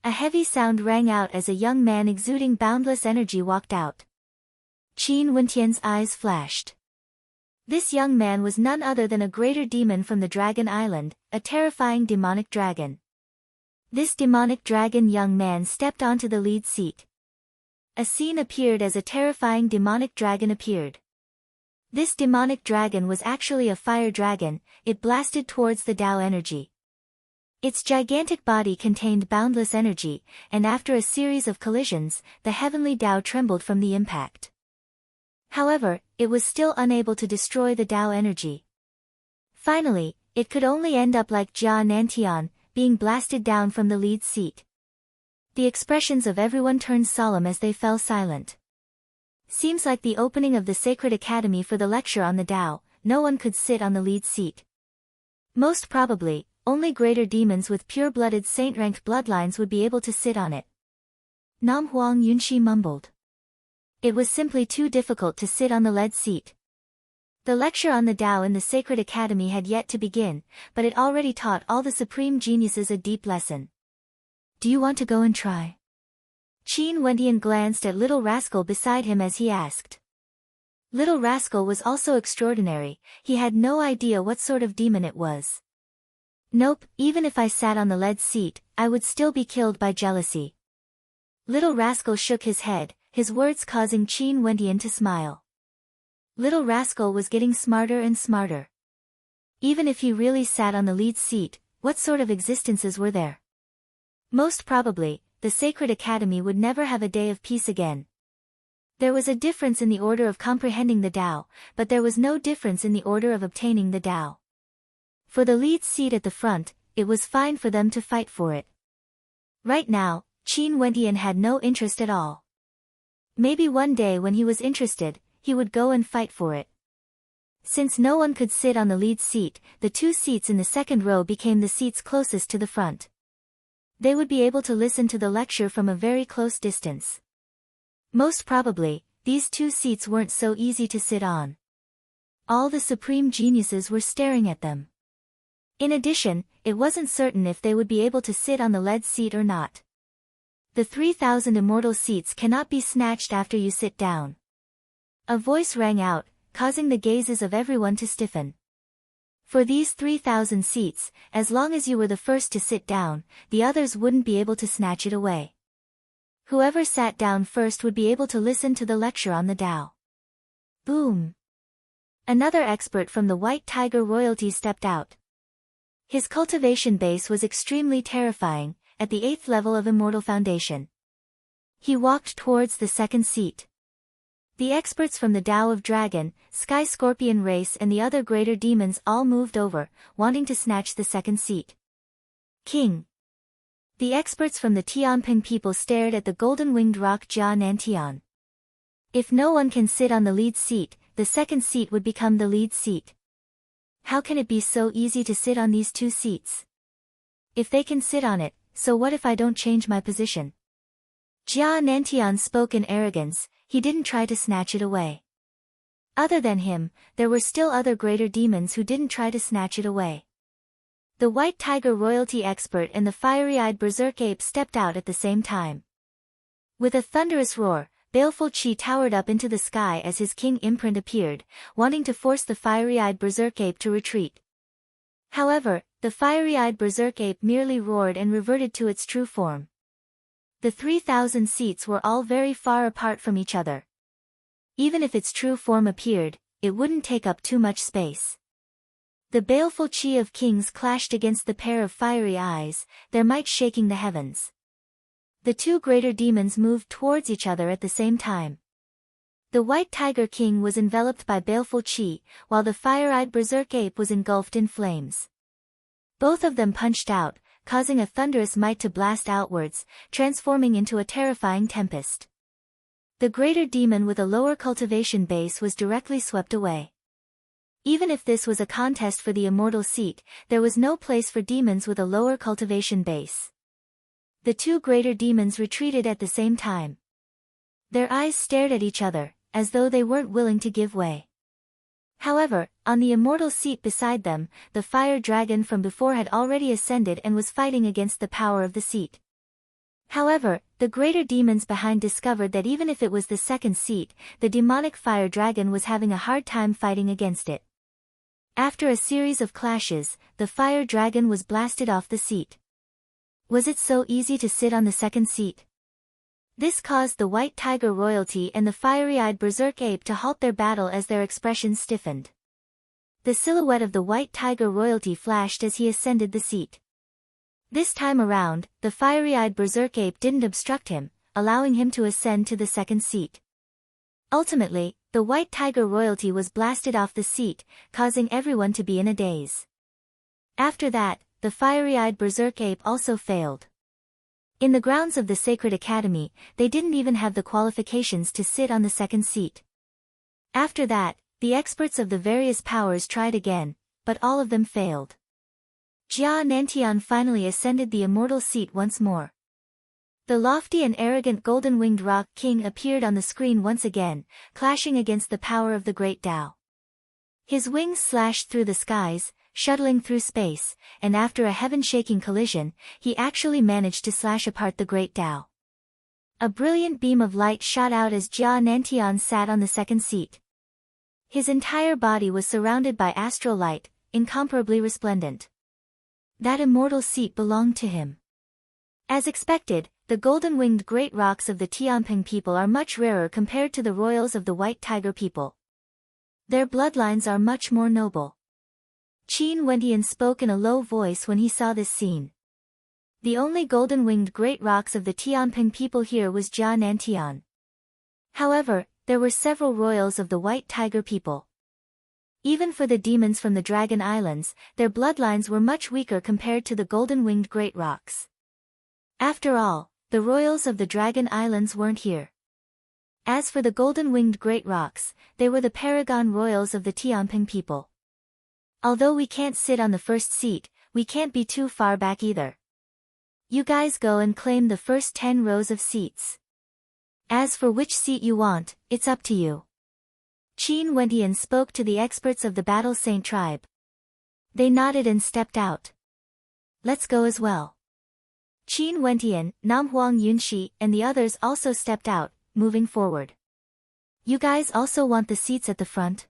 A heavy sound rang out as a young man exuding boundless energy walked out. Qin Wentian's eyes flashed. This young man was none other than a greater demon from the Dragon Island, a terrifying demonic dragon. This demonic dragon young man stepped onto the lead seat. A scene appeared as a terrifying demonic dragon appeared. This demonic dragon was actually a fire dragon. It blasted towards the Tao energy. Its gigantic body contained boundless energy, and after a series of collisions, the heavenly Tao trembled from the impact. However, it was still unable to destroy the Tao energy. Finally, it could only end up like Jia Nantian, being blasted down from the lead seat. The expressions of everyone turned solemn as they fell silent. Seems like the opening of the Sacred Academy for the lecture on the Tao. No one could sit on the lead seat. Most probably, only greater demons with pure-blooded saint-ranked bloodlines would be able to sit on it. Nam Huang Yunshi mumbled. It was simply too difficult to sit on the lead seat. The lecture on the Tao in the Sacred Academy had yet to begin, but it already taught all the supreme geniuses a deep lesson. Do you want to go and try? Qin Wendian glanced at Little Rascal beside him as he asked. Little Rascal was also extraordinary. He had no idea what sort of demon it was. Nope, even if I sat on the lead seat, I would still be killed by jealousy. Little Rascal shook his head, his words causing Qin Wendian to smile. Little Rascal was getting smarter and smarter. Even if he really sat on the lead seat, what sort of existences were there? Most probably, the Sacred Academy would never have a day of peace again. There was a difference in the order of comprehending the Tao, but there was no difference in the order of obtaining the Tao. For the lead seat at the front, it was fine for them to fight for it. Right now, Qin Wendian had no interest at all. Maybe one day when he was interested, he would go and fight for it. Since no one could sit on the lead seat, the two seats in the second row became the seats closest to the front. They would be able to listen to the lecture from a very close distance. Most probably, these two seats weren't so easy to sit on. All the supreme geniuses were staring at them. In addition, it wasn't certain if they would be able to sit on the lead seat or not. The 3,000 immortal seats cannot be snatched after you sit down. A voice rang out, causing the gazes of everyone to stiffen. For these 3,000 seats, as long as you were the first to sit down, the others wouldn't be able to snatch it away. Whoever sat down first would be able to listen to the lecture on the Tao. Boom! Another expert from the White Tiger royalty stepped out. His cultivation base was extremely terrifying, at the 8th level of Immortal Foundation. He walked towards the second seat. The experts from the Tao of Dragon, Sky Scorpion race and the other greater demons all moved over, wanting to snatch the second seat. King. The experts from the Tianping people stared at the golden-winged rock Jia Nantian. If no one can sit on the lead seat, the second seat would become the lead seat. How can it be so easy to sit on these two seats? If they can sit on it, so what if I don't change my position? Jia Nantian spoke in arrogance. He didn't try to snatch it away. Other than him, there were still other greater demons who didn't try to snatch it away. The White Tiger royalty expert and the fiery-eyed berserk ape stepped out at the same time. With a thunderous roar, baleful chi towered up into the sky as his king imprint appeared, wanting to force the fiery-eyed berserk ape to retreat. However, the fiery-eyed berserk ape merely roared and reverted to its true form. The 3,000 seats were all very far apart from each other. Even if its true form appeared, it wouldn't take up too much space. The baleful chi of kings clashed against the pair of fiery eyes, their might shaking the heavens. The two greater demons moved towards each other at the same time. The White Tiger King was enveloped by baleful chi, while the fire-eyed berserk ape was engulfed in flames. Both of them punched out, causing a thunderous might to blast outwards, transforming into a terrifying tempest. The greater demon with a lower cultivation base was directly swept away. Even if this was a contest for the immortal seat, there was no place for demons with a lower cultivation base. The two greater demons retreated at the same time. Their eyes stared at each other, as though they weren't willing to give way. However, on the immortal seat beside them, the fire dragon from before had already ascended and was fighting against the power of the seat. However, the greater demons behind discovered that even if it was the second seat, the demonic fire dragon was having a hard time fighting against it. After a series of clashes, the fire dragon was blasted off the seat. Was it so easy to sit on the second seat? This caused the white tiger royalty and the fiery-eyed berserk ape to halt their battle as their expressions stiffened. The silhouette of the white tiger royalty flashed as he ascended the seat. This time around, the fiery-eyed berserk ape didn't obstruct him, allowing him to ascend to the second seat. Ultimately, the white tiger royalty was blasted off the seat, causing everyone to be in a daze. After that, the fiery-eyed berserk ape also failed. In the grounds of the Sacred Academy, they didn't even have the qualifications to sit on the second seat. After that, the experts of the various powers tried again, but all of them failed. Jia Nantian finally ascended the immortal seat once more. The lofty and arrogant golden-winged rock king appeared on the screen once again, clashing against the power of the great Tao. His wings slashed through the skies, shuttling through space, and after a heaven-shaking collision, he actually managed to slash apart the great Tao. A brilliant beam of light shot out as Jia Nantian sat on the second seat. His entire body was surrounded by astral light, incomparably resplendent. That immortal seat belonged to him. As expected, the golden-winged great rocks of the Tianping people are much rarer compared to the royals of the white tiger people. Their bloodlines are much more noble. Qin Wentian spoke in a low voice when he saw this scene. The only golden-winged great rocks of the Tianping people here was Jia Nantian. However, there were several royals of the white tiger people. Even for the demons from the Dragon Islands, their bloodlines were much weaker compared to the golden-winged great rocks. After all, the royals of the Dragon Islands weren't here. As for the golden-winged great rocks, they were the paragon royals of the Tianping people. Although we can't sit on the first seat, we can't be too far back either. You guys go and claim the first 10 rows of seats. As for which seat you want, it's up to you. Qin Wentian spoke to the experts of the Battle Saint tribe. They nodded and stepped out. Let's go as well. Qin Wentian, Namhuang Yunxi, and the others also stepped out, moving forward. You guys also want the seats at the front?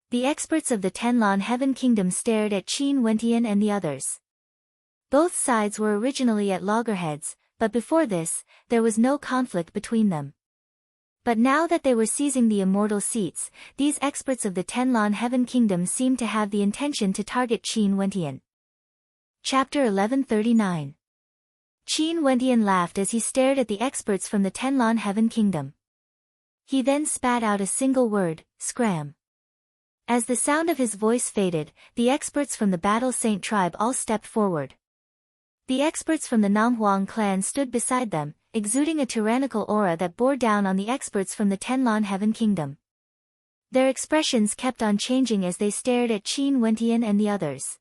The experts of the Tenlon Heaven Kingdom stared at Qin Wentian and the others. Both sides were originally at loggerheads, but before this, there was no conflict between them. But now that they were seizing the immortal seats, these experts of the Tenlon Heaven Kingdom seemed to have the intention to target Qin Wentian. Chapter 1139. Qin Wentian laughed as he stared at the experts from the Tenlon Heaven Kingdom. He then spat out a single word, scram. As the sound of his voice faded, the experts from the Battle Saint tribe all stepped forward. The experts from the Namhuang clan stood beside them, exuding a tyrannical aura that bore down on the experts from the Tenlon Heaven Kingdom. Their expressions kept on changing as they stared at Qin Wentian and the others.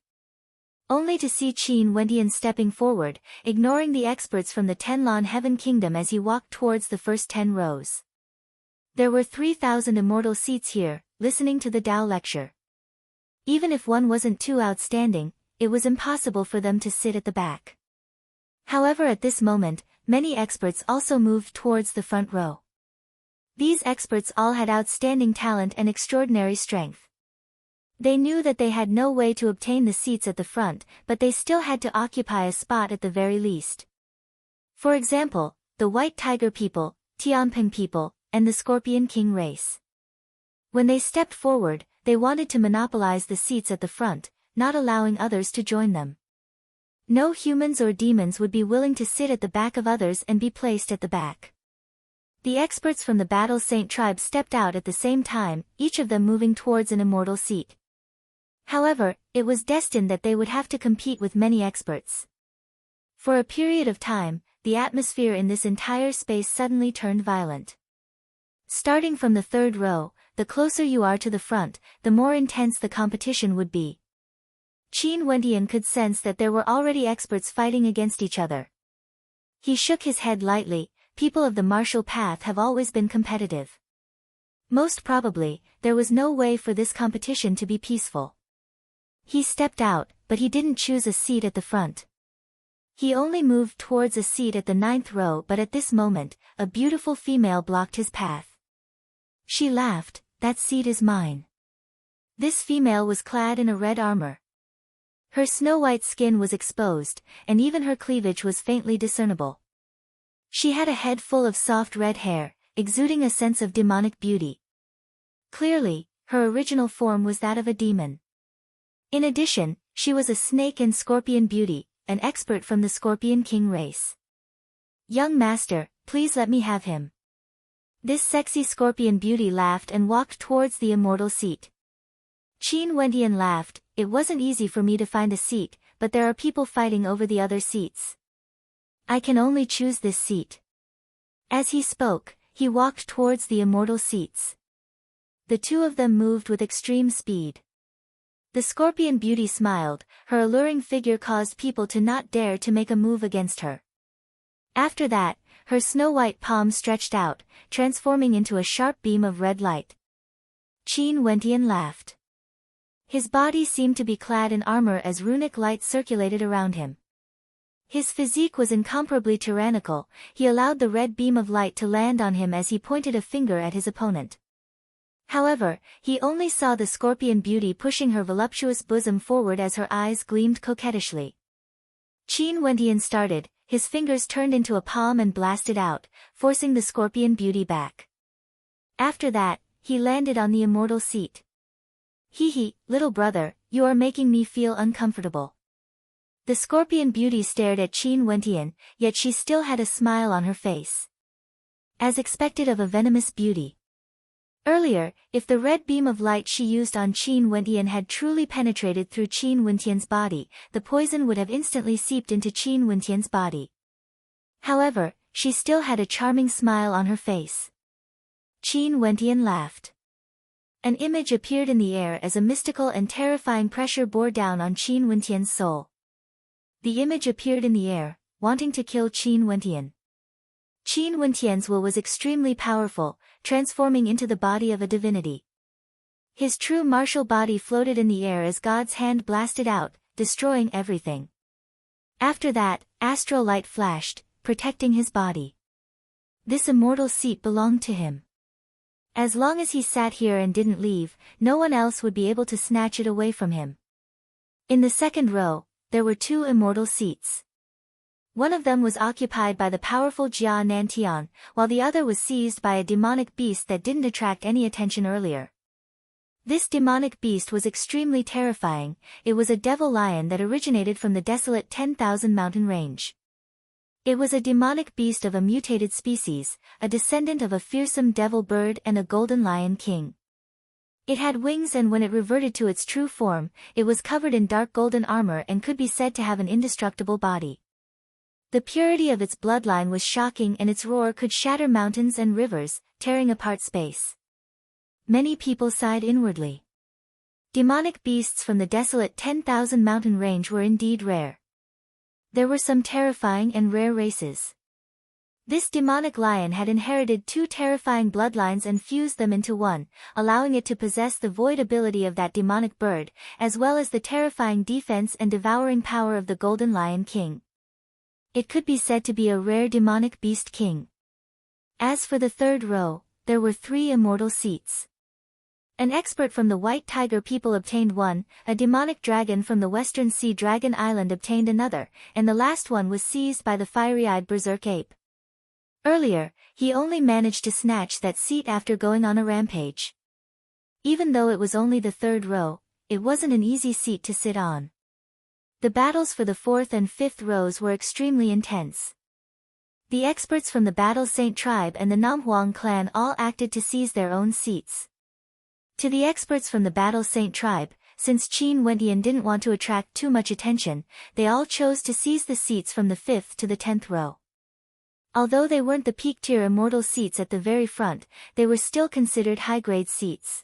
Only to see Qin Wentian stepping forward, ignoring the experts from the Tenlon Heaven Kingdom as he walked towards the first 10 rows. There were 3,000 immortal seats here, listening to the Tao lecture. Even if one wasn't too outstanding, it was impossible for them to sit at the back. However, at this moment, many experts also moved towards the front row. These experts all had outstanding talent and extraordinary strength. They knew that they had no way to obtain the seats at the front, but they still had to occupy a spot at the very least. For example, the White Tiger people, Tianping people, and the Scorpion King race. When they stepped forward, they wanted to monopolize the seats at the front, not allowing others to join them. No humans or demons would be willing to sit at the back of others and be placed at the back. The experts from the Battle Saint tribe stepped out at the same time, each of them moving towards an immortal seat. However, it was destined that they would have to compete with many experts. For a period of time, the atmosphere in this entire space suddenly turned violent. Starting from the third row, the closer you are to the front, the more intense the competition would be. Qin Wentian could sense that there were already experts fighting against each other. He shook his head lightly. People of the martial path have always been competitive. Most probably, there was no way for this competition to be peaceful. He stepped out, but he didn't choose a seat at the front. He only moved towards a seat at the 9th row, but at this moment, a beautiful female blocked his path. She laughed, "That seat is mine." This female was clad in a red armor. Her snow-white skin was exposed, and even her cleavage was faintly discernible. She had a head full of soft red hair, exuding a sense of demonic beauty. Clearly, her original form was that of a demon. In addition, she was a snake and scorpion beauty, an expert from the Scorpion King race. "Young master, please let me have him." This sexy scorpion beauty laughed and walked towards the immortal seat. Qin Wentian laughed, "It wasn't easy for me to find a seat, but there are people fighting over the other seats. I can only choose this seat." As he spoke, he walked towards the immortal seats. The two of them moved with extreme speed. The scorpion beauty smiled, her alluring figure caused people to not dare to make a move against her. After that, her snow-white palm stretched out, transforming into a sharp beam of red light. Qin Wentian laughed. His body seemed to be clad in armor as runic light circulated around him. His physique was incomparably tyrannical, he allowed the red beam of light to land on him as he pointed a finger at his opponent. However, he only saw the scorpion beauty pushing her voluptuous bosom forward as her eyes gleamed coquettishly. Qin Wentian started, his fingers turned into a palm and blasted out, forcing the scorpion beauty back. After that, he landed on the immortal seat. "Hee, little brother, you are making me feel uncomfortable." The scorpion beauty stared at Qin Wentian, yet she still had a smile on her face. As expected of a venomous beauty. Earlier, if the red beam of light she used on Qin Wentian had truly penetrated through Qin Wentian's body, the poison would have instantly seeped into Qin Wentian's body. However, she still had a charming smile on her face. Qin Wentian laughed. An image appeared in the air as a mystical and terrifying pressure bore down on Qin Wentian's soul. The image appeared in the air, wanting to kill Qin Wentian. Qin Wentian's will was extremely powerful, transforming into the body of a divinity. His true martial body floated in the air as God's hand blasted out, destroying everything. After that, astral light flashed, protecting his body. This immortal seat belonged to him. As long as he sat here and didn't leave, no one else would be able to snatch it away from him. In the 2nd row, there were 2 immortal seats. One of them was occupied by the powerful Jia Nantian, while the other was seized by a demonic beast that didn't attract any attention earlier. This demonic beast was extremely terrifying, it was a devil lion that originated from the desolate 10,000 mountain range. It was a demonic beast of a mutated species, a descendant of a fearsome devil bird and a golden lion king. It had wings, and when it reverted to its true form, it was covered in dark golden armor and could be said to have an indestructible body. The purity of its bloodline was shocking, and its roar could shatter mountains and rivers, tearing apart space. Many people sighed inwardly. Demonic beasts from the desolate 10,000 mountain range were indeed rare. There were some terrifying and rare races. This demonic lion had inherited 2 terrifying bloodlines and fused them into one, allowing it to possess the void ability of that demonic bird, as well as the terrifying defense and devouring power of the Golden Lion King. It could be said to be a rare demonic beast king. As for the 3rd row, there were 3 immortal seats. An expert from the White Tiger people obtained one, a demonic dragon from the Western Sea Dragon Island obtained another, and the last one was seized by the fiery-eyed berserk ape. Earlier, he only managed to snatch that seat after going on a rampage. Even though it was only the 3rd row, it wasn't an easy seat to sit on. The battles for the 4th and 5th rows were extremely intense. The experts from the Battle Saint tribe and the Namhuang clan all acted to seize their own seats. To the experts from the Battle Saint tribe, since Qin Wentian didn't want to attract too much attention, they all chose to seize the seats from the 5th to the 10th row. Although they weren't the peak-tier immortal seats at the very front, they were still considered high-grade seats.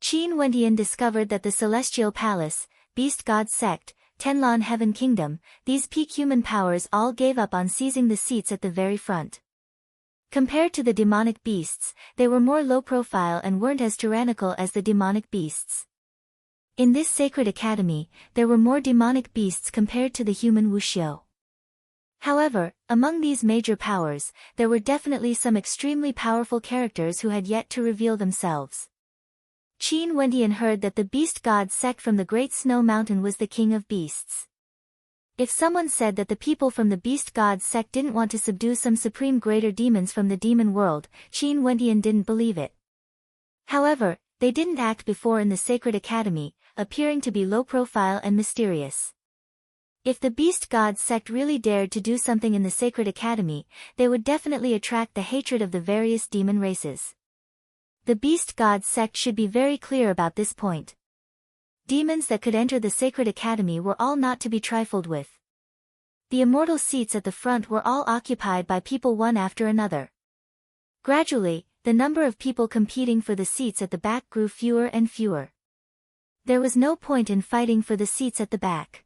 Qin Wentian discovered that the Celestial Palace, Beast God Sect, Tenlon Heaven Kingdom, these peak human powers all gave up on seizing the seats at the very front. Compared to the demonic beasts, they were more low-profile and weren't as tyrannical as the demonic beasts. In this sacred academy, there were more demonic beasts compared to the human wuxiu. However, among these major powers, there were definitely some extremely powerful characters who had yet to reveal themselves. Qin Wendian heard that the beast god sect from the Great Snow Mountain was the king of beasts. If someone said that the people from the beast god sect didn't want to subdue some supreme greater demons from the demon world, Qin Wendian didn't believe it. However, they didn't act before in the Sacred Academy, appearing to be low profile and mysterious. If the beast god sect really dared to do something in the Sacred Academy, they would definitely attract the hatred of the various demon races. The beast god sect should be very clear about this point. Demons that could enter the Sacred Academy were all not to be trifled with. The immortal seats at the front were all occupied by people one after another. Gradually, the number of people competing for the seats at the back grew fewer and fewer. There was no point in fighting for the seats at the back.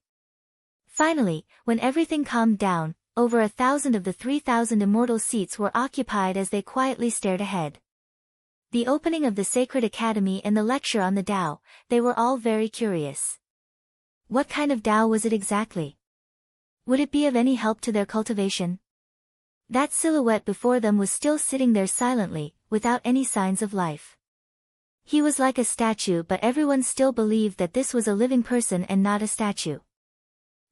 Finally, when everything calmed down, over 1,000 of the 3,000 immortal seats were occupied as they quietly stared ahead. The opening of the Sacred Academy and the lecture on the Tao, they were all very curious. What kind of Tao was it exactly? Would it be of any help to their cultivation? That silhouette before them was still sitting there silently, without any signs of life. He was like a statue, but everyone still believed that this was a living person and not a statue.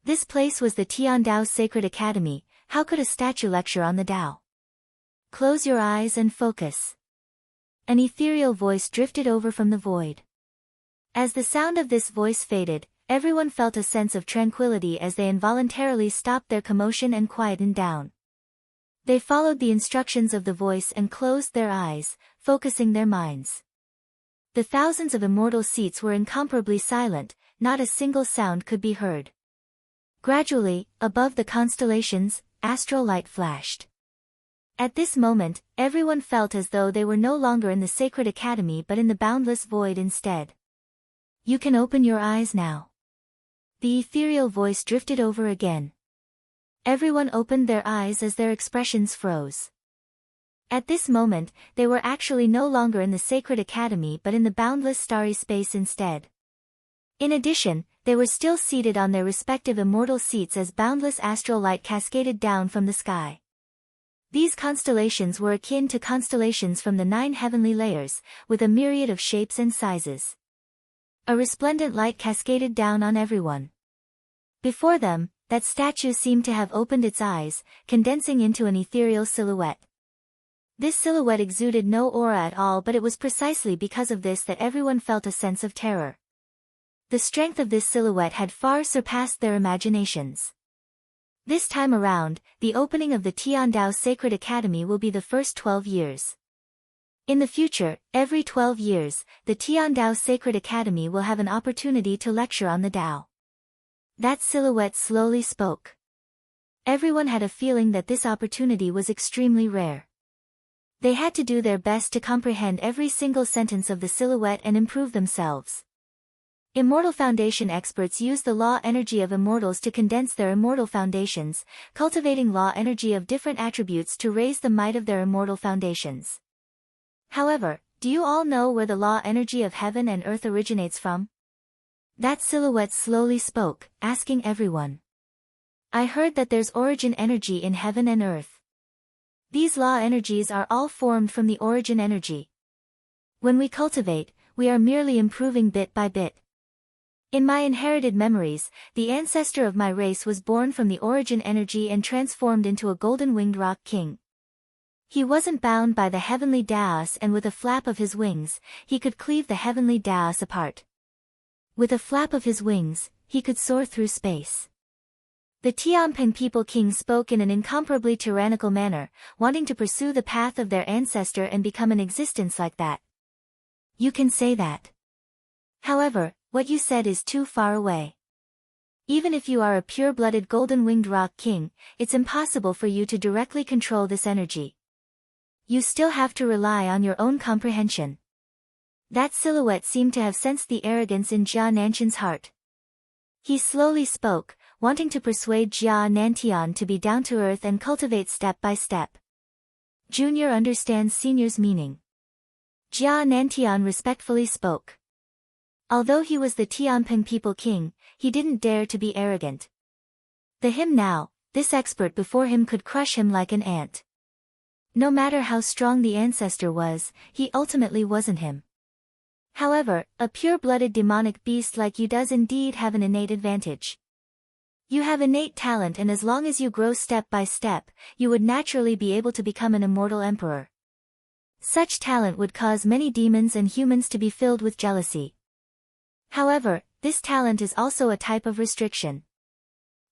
This place was the Tian Dao's Sacred Academy. How could a statue lecture on the Tao? Close your eyes and focus. An ethereal voice drifted over from the void. As the sound of this voice faded, everyone felt a sense of tranquility as they involuntarily stopped their commotion and quietened down. They followed the instructions of the voice and closed their eyes, focusing their minds. The thousands of immortal seats were incomparably silent, not a single sound could be heard. Gradually, above the constellations, astral light flashed. At this moment, everyone felt as though they were no longer in the Sacred Academy but in the boundless void instead. You can open your eyes now. The ethereal voice drifted over again. Everyone opened their eyes as their expressions froze. At this moment, they were actually no longer in the Sacred Academy but in the boundless starry space instead. In addition, they were still seated on their respective immortal seats as boundless astral light cascaded down from the sky. These constellations were akin to constellations from the 9 heavenly layers, with a myriad of shapes and sizes. A resplendent light cascaded down on everyone. Before them, that statue seemed to have opened its eyes, condensing into an ethereal silhouette. This silhouette exuded no aura at all, but it was precisely because of this that everyone felt a sense of terror. The strength of this silhouette had far surpassed their imaginations. This time around, the opening of the Tian Dao Sacred Academy will be the first 12 years. In the future, every 12 years, the Tian Dao Sacred Academy will have an opportunity to lecture on the Tao. That silhouette slowly spoke. Everyone had a feeling that this opportunity was extremely rare. They had to do their best to comprehend every single sentence of the silhouette and improve themselves. Immortal Foundation experts use the law energy of immortals to condense their immortal foundations, cultivating law energy of different attributes to raise the might of their immortal foundations. However, do you all know where the law energy of heaven and earth originates from? That silhouette slowly spoke, asking everyone. I heard that there's origin energy in heaven and earth. These law energies are all formed from the origin energy. When we cultivate, we are merely improving bit by bit. In my inherited memories, the ancestor of my race was born from the origin energy and transformed into a golden-winged rock king. He wasn't bound by the heavenly Daos, and with a flap of his wings, he could cleave the heavenly Daos apart. With a flap of his wings, he could soar through space. The Tianping people king spoke in an incomparably tyrannical manner, wanting to pursue the path of their ancestor and become an existence like that. You can say that. However, what you said is too far away. Even if you are a pure-blooded golden-winged rock king, it's impossible for you to directly control this energy. You still have to rely on your own comprehension. That silhouette seemed to have sensed the arrogance in Jia Nanshan's heart. He slowly spoke, wanting to persuade Jia Nantian to be down to earth and cultivate step by step. Junior understands senior's meaning. Jia Nantian respectfully spoke. Although he was the Tianping people king, he didn't dare to be arrogant. The him now, this expert before him could crush him like an ant. No matter how strong the ancestor was, he ultimately wasn't him. However, a pure-blooded demonic beast like you does indeed have an innate advantage. You have innate talent, and as long as you grow step by step, you would naturally be able to become an immortal emperor. Such talent would cause many demons and humans to be filled with jealousy. However, this talent is also a type of restriction.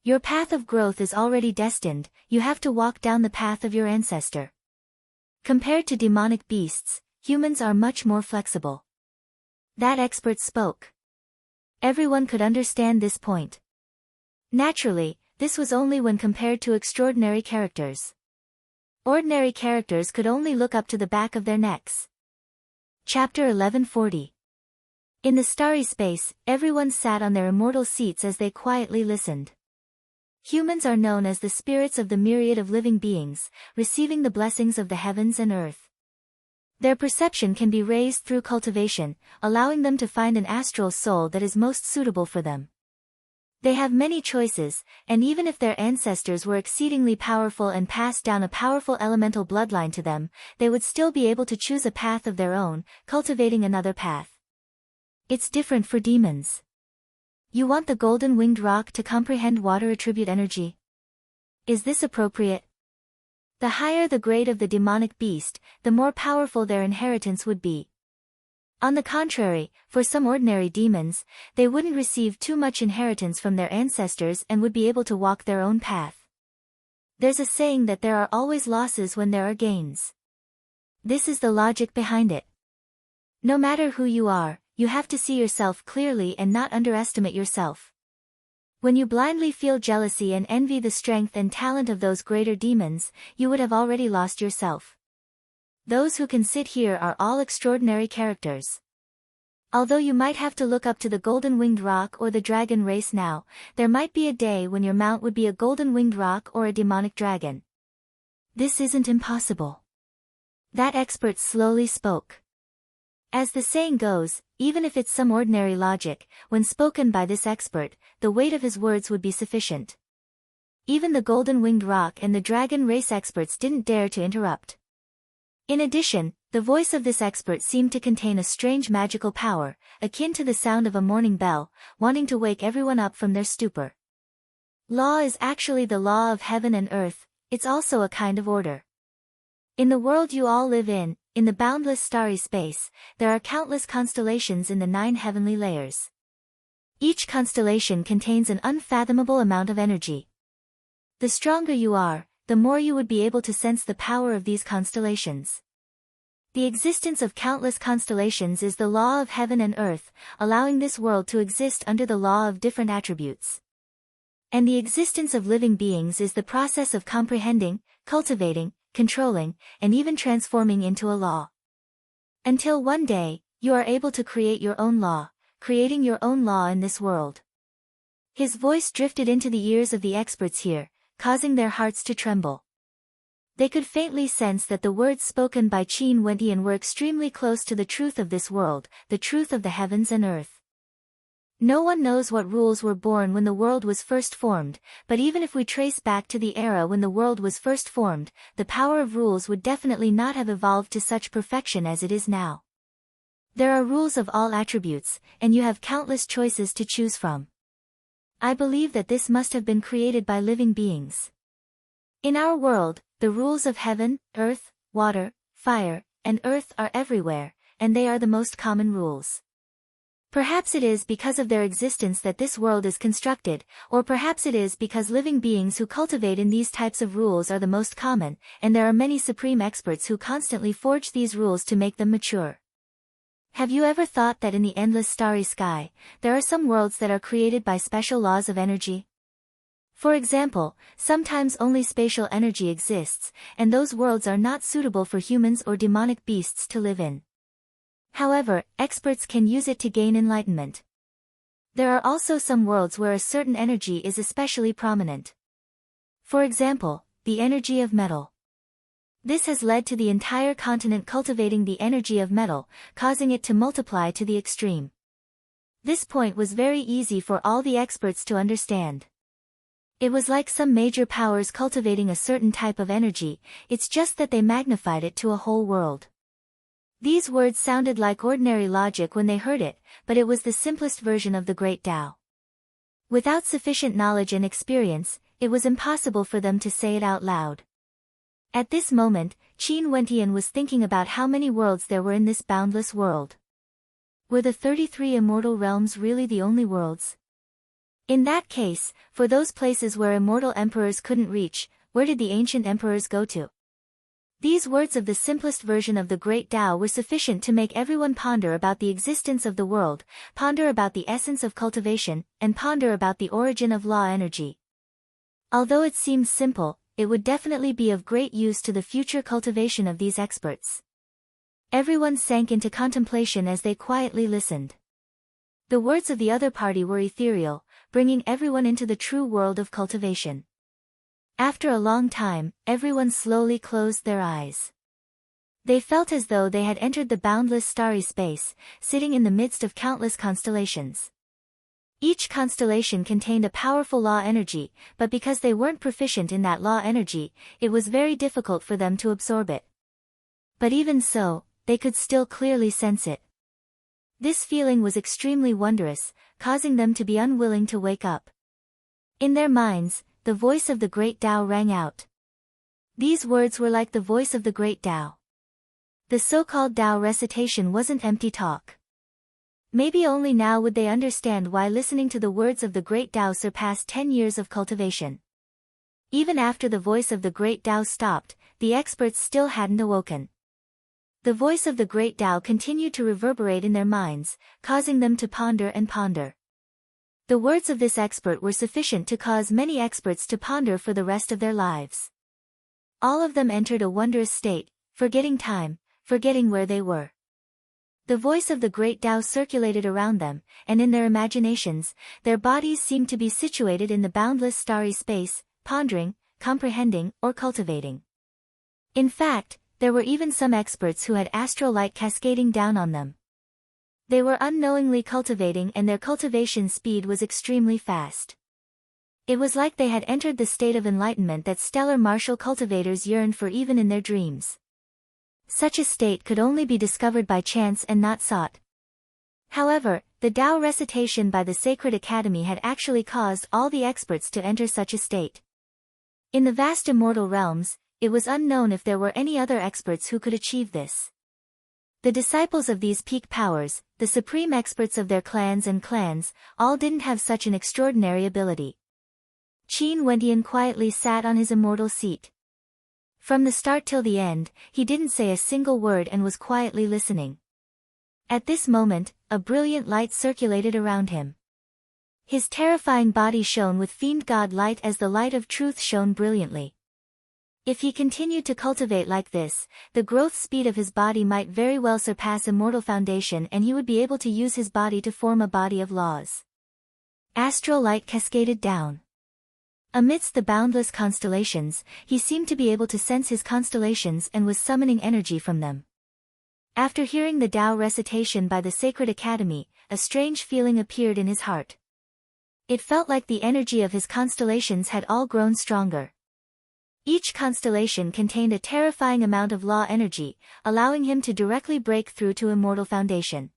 Your path of growth is already destined, you have to walk down the path of your ancestor. Compared to demonic beasts, humans are much more flexible. That expert spoke. Everyone could understand this point. Naturally, this was only when compared to extraordinary characters. Ordinary characters could only look up to the back of their necks. Chapter 1140. In the starry space, everyone sat on their immortal seats as they quietly listened. Humans are known as the spirits of the myriad of living beings, receiving the blessings of the heavens and earth. Their perception can be raised through cultivation, allowing them to find an astral soul that is most suitable for them. They have many choices, and even if their ancestors were exceedingly powerful and passed down a powerful elemental bloodline to them, they would still be able to choose a path of their own, cultivating another path. It's different for demons. You want the golden-winged rock to comprehend water attribute energy? Is this appropriate? The higher the grade of the demonic beast, the more powerful their inheritance would be. On the contrary, for some ordinary demons, they wouldn't receive too much inheritance from their ancestors and would be able to walk their own path. There's a saying that there are always losses when there are gains. This is the logic behind it. No matter who you are, you have to see yourself clearly and not underestimate yourself. When you blindly feel jealousy and envy the strength and talent of those greater demons, you would have already lost yourself. Those who can sit here are all extraordinary characters. Although you might have to look up to the golden-winged rock or the dragon race now, there might be a day when your mount would be a golden-winged rock or a demonic dragon. This isn't impossible. That expert slowly spoke. As the saying goes, even if it's some ordinary logic, when spoken by this expert, the weight of his words would be sufficient. Even the golden-winged rock and the dragon race experts didn't dare to interrupt. In addition, the voice of this expert seemed to contain a strange magical power, akin to the sound of a morning bell, wanting to wake everyone up from their stupor. Law is actually the law of heaven and earth, it's also a kind of order. In the world you all live in the boundless starry space, there are countless constellations in the 9 heavenly layers. Each constellation contains an unfathomable amount of energy. The stronger you are, the more you would be able to sense the power of these constellations. The existence of countless constellations is the law of heaven and earth, allowing this world to exist under the law of different attributes. And the existence of living beings is the process of comprehending, cultivating, controlling, and even transforming into a law. Until one day, you are able to create your own law, creating your own law in this world. His voice drifted into the ears of the experts here, causing their hearts to tremble. They could faintly sense that the words spoken by Qin Wentian were extremely close to the truth of this world, the truth of the heavens and earth. No one knows what rules were born when the world was first formed, but even if we trace back to the era when the world was first formed, the power of rules would definitely not have evolved to such perfection as it is now. There are rules of all attributes, and you have countless choices to choose from. I believe that this must have been created by living beings. In our world, the rules of heaven, earth, water, fire, and earth are everywhere, and they are the most common rules. Perhaps it is because of their existence that this world is constructed, or perhaps it is because living beings who cultivate in these types of rules are the most common, and there are many supreme experts who constantly forge these rules to make them mature. Have you ever thought that in the endless starry sky, there are some worlds that are created by special laws of energy? For example, sometimes only spatial energy exists, and those worlds are not suitable for humans or demonic beasts to live in. However, experts can use it to gain enlightenment. There are also some worlds where a certain energy is especially prominent. For example, the energy of metal. This has led to the entire continent cultivating the energy of metal, causing it to multiply to the extreme. This point was very easy for all the experts to understand. It was like some major powers cultivating a certain type of energy, it's just that they magnified it to a whole world. These words sounded like ordinary logic when they heard it, but it was the simplest version of the Great Tao. Without sufficient knowledge and experience, it was impossible for them to say it out loud. At this moment, Qin Wentian was thinking about how many worlds there were in this boundless world. Were the 33 immortal realms really the only worlds? In that case, for those places where immortal emperors couldn't reach, where did the ancient emperors go to? These words of the simplest version of the Great Tao were sufficient to make everyone ponder about the existence of the world, ponder about the essence of cultivation, and ponder about the origin of law energy. Although it seems simple, it would definitely be of great use to the future cultivation of these experts. Everyone sank into contemplation as they quietly listened. The words of the other party were ethereal, bringing everyone into the true world of cultivation. After a long time, everyone slowly closed their eyes. They felt as though they had entered the boundless starry space, sitting in the midst of countless constellations. Each constellation contained a powerful law energy, but because they weren't proficient in that law energy, it was very difficult for them to absorb it. But even so, they could still clearly sense it. This feeling was extremely wondrous, causing them to be unwilling to wake up. In their minds, the voice of the Great Tao rang out. These words were like the voice of the Great Tao. The so-called Tao recitation wasn't empty talk. Maybe only now would they understand why listening to the words of the Great Tao surpassed 10 years of cultivation. Even after the voice of the Great Tao stopped, the experts still hadn't awoken. The voice of the Great Tao continued to reverberate in their minds, causing them to ponder and ponder. The words of this expert were sufficient to cause many experts to ponder for the rest of their lives. All of them entered a wondrous state, forgetting time, forgetting where they were. The voice of the Great Tao circulated around them, and in their imaginations, their bodies seemed to be situated in the boundless starry space, pondering, comprehending, or cultivating. In fact, there were even some experts who had astral light cascading down on them. They were unknowingly cultivating, and their cultivation speed was extremely fast. It was like they had entered the state of enlightenment that stellar martial cultivators yearned for even in their dreams. Such a state could only be discovered by chance and not sought. However, the Tao recitation by the Sacred Academy had actually caused all the experts to enter such a state. In the vast immortal realms, it was unknown if there were any other experts who could achieve this. The disciples of these peak powers, the supreme experts of their clans, all didn't have such an extraordinary ability. Qin Wentian quietly sat on his immortal seat. From the start till the end, he didn't say a single word and was quietly listening. At this moment, a brilliant light circulated around him. His terrifying body shone with fiend god light as the light of truth shone brilliantly. If he continued to cultivate like this, the growth speed of his body might very well surpass immortal foundation, and he would be able to use his body to form a body of laws. Astral light cascaded down. Amidst the boundless constellations, he seemed to be able to sense his constellations and was summoning energy from them. After hearing the Tao recitation by the Sacred Academy, a strange feeling appeared in his heart. It felt like the energy of his constellations had all grown stronger. Each constellation contained a terrifying amount of law energy, allowing him to directly break through to immortal foundation.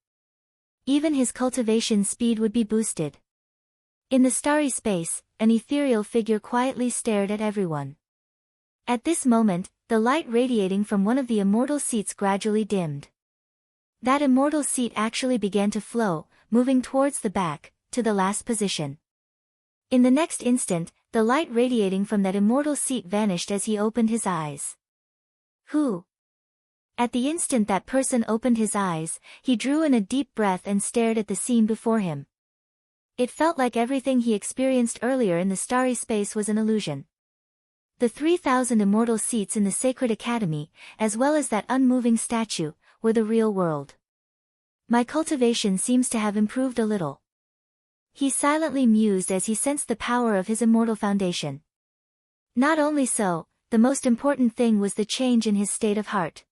Even his cultivation speed would be boosted. In the starry space, an ethereal figure quietly stared at everyone. At this moment, the light radiating from one of the immortal seats gradually dimmed. That immortal seat actually began to flow, moving towards the back, to the last position. In the next instant, the light radiating from that immortal seat vanished as he opened his eyes. Who? At the instant that person opened his eyes, he drew in a deep breath and stared at the scene before him. It felt like everything he experienced earlier in the starry space was an illusion. The 3,000 immortal seats in the Sacred Academy, as well as that unmoving statue, were the real world. My cultivation seems to have improved a little. He silently mused as he sensed the power of his immortal foundation. Not only so, the most important thing was the change in his state of heart.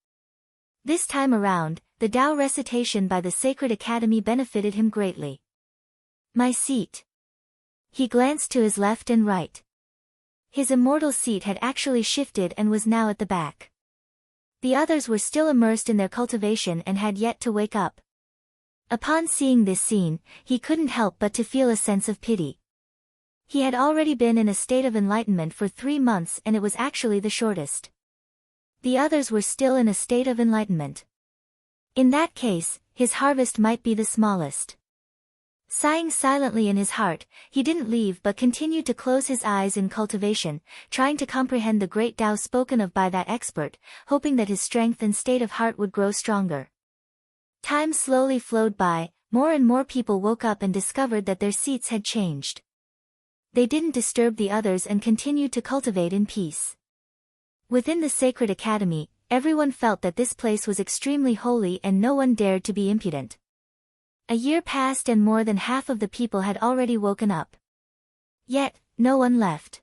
This time around, the Tao recitation by the Sacred Academy benefited him greatly. My seat. He glanced to his left and right. His immortal seat had actually shifted and was now at the back. The others were still immersed in their cultivation and had yet to wake up. Upon seeing this scene, he couldn't help but to feel a sense of pity. He had already been in a state of enlightenment for 3 months and it was actually the shortest. The others were still in a state of enlightenment. In that case, his harvest might be the smallest. Sighing silently in his heart, he didn't leave but continued to close his eyes in cultivation, trying to comprehend the great Tao spoken of by that expert, hoping that his strength and state of heart would grow stronger. Time slowly flowed by, more and more people woke up and discovered that their seats had changed. They didn't disturb the others and continued to cultivate in peace. Within the sacred academy, everyone felt that this place was extremely holy and no one dared to be impudent. A year passed and more than half of the people had already woken up. Yet, no one left.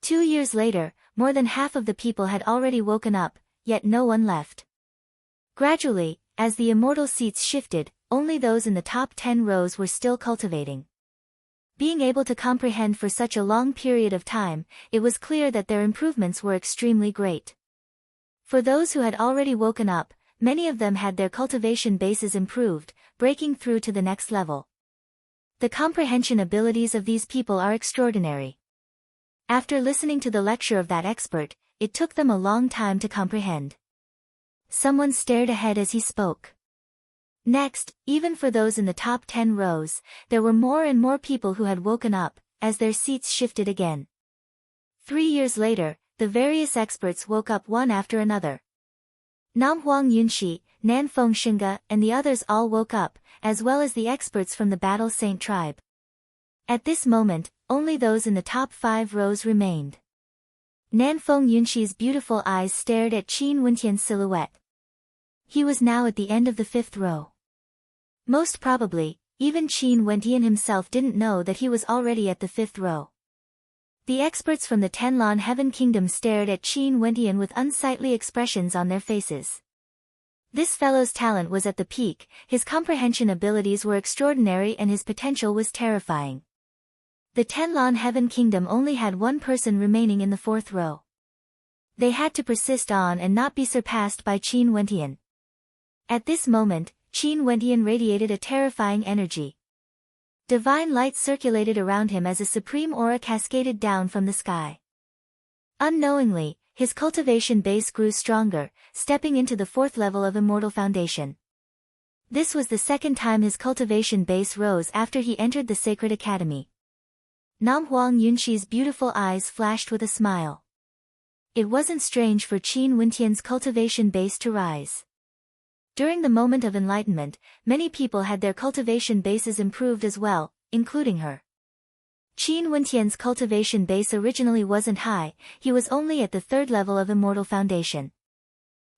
2 years later, more than half of the people had already woken up, yet no one left. Gradually, as the immortal seats shifted, only those in the top 10 rows were still cultivating. Being able to comprehend for such a long period of time, it was clear that their improvements were extremely great. For those who had already woken up, many of them had their cultivation bases improved, breaking through to the next level. The comprehension abilities of these people are extraordinary. After listening to the lecture of that expert, it took them a long time to comprehend. Someone stared ahead as he spoke. Next, even for those in the top 10 rows, there were more and more people who had woken up, as their seats shifted again. 3 years later, the various experts woke up one after another. Nam Huang Yunxi, Nan Feng Shinga, and the others all woke up, as well as the experts from the Battle Saint tribe. At this moment, only those in the top 5 rows remained. Nan Feng Yunxi's beautiful eyes stared at Qin Wentian's silhouette. He was now at the end of the 5th row. Most probably, even Qin Wentian himself didn't know that he was already at the 5th row. The experts from the Tenlan Heaven Kingdom stared at Qin Wentian with unsightly expressions on their faces. This fellow's talent was at the peak, his comprehension abilities were extraordinary and his potential was terrifying. The Tenlan Heaven Kingdom only had one person remaining in the 4th row. They had to persist on and not be surpassed by Qin Wentian. At this moment, Qin Wentian radiated a terrifying energy. Divine light circulated around him as a supreme aura cascaded down from the sky. Unknowingly, his cultivation base grew stronger, stepping into the 4th level of Immortal Foundation. This was the 2nd time his cultivation base rose after he entered the Sacred Academy. Nam Huang Yunxi's beautiful eyes flashed with a smile. It wasn't strange for Qin Wentian's cultivation base to rise. During the moment of enlightenment, many people had their cultivation bases improved as well, including her. Qin Wentian's cultivation base originally wasn't high, he was only at the 3rd level of Immortal Foundation.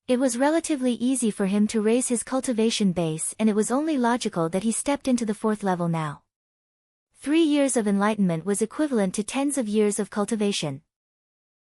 It was relatively easy for him to raise his cultivation base and it was only logical that he stepped into the 4th level now. 3 years of enlightenment was equivalent to tens of years of cultivation.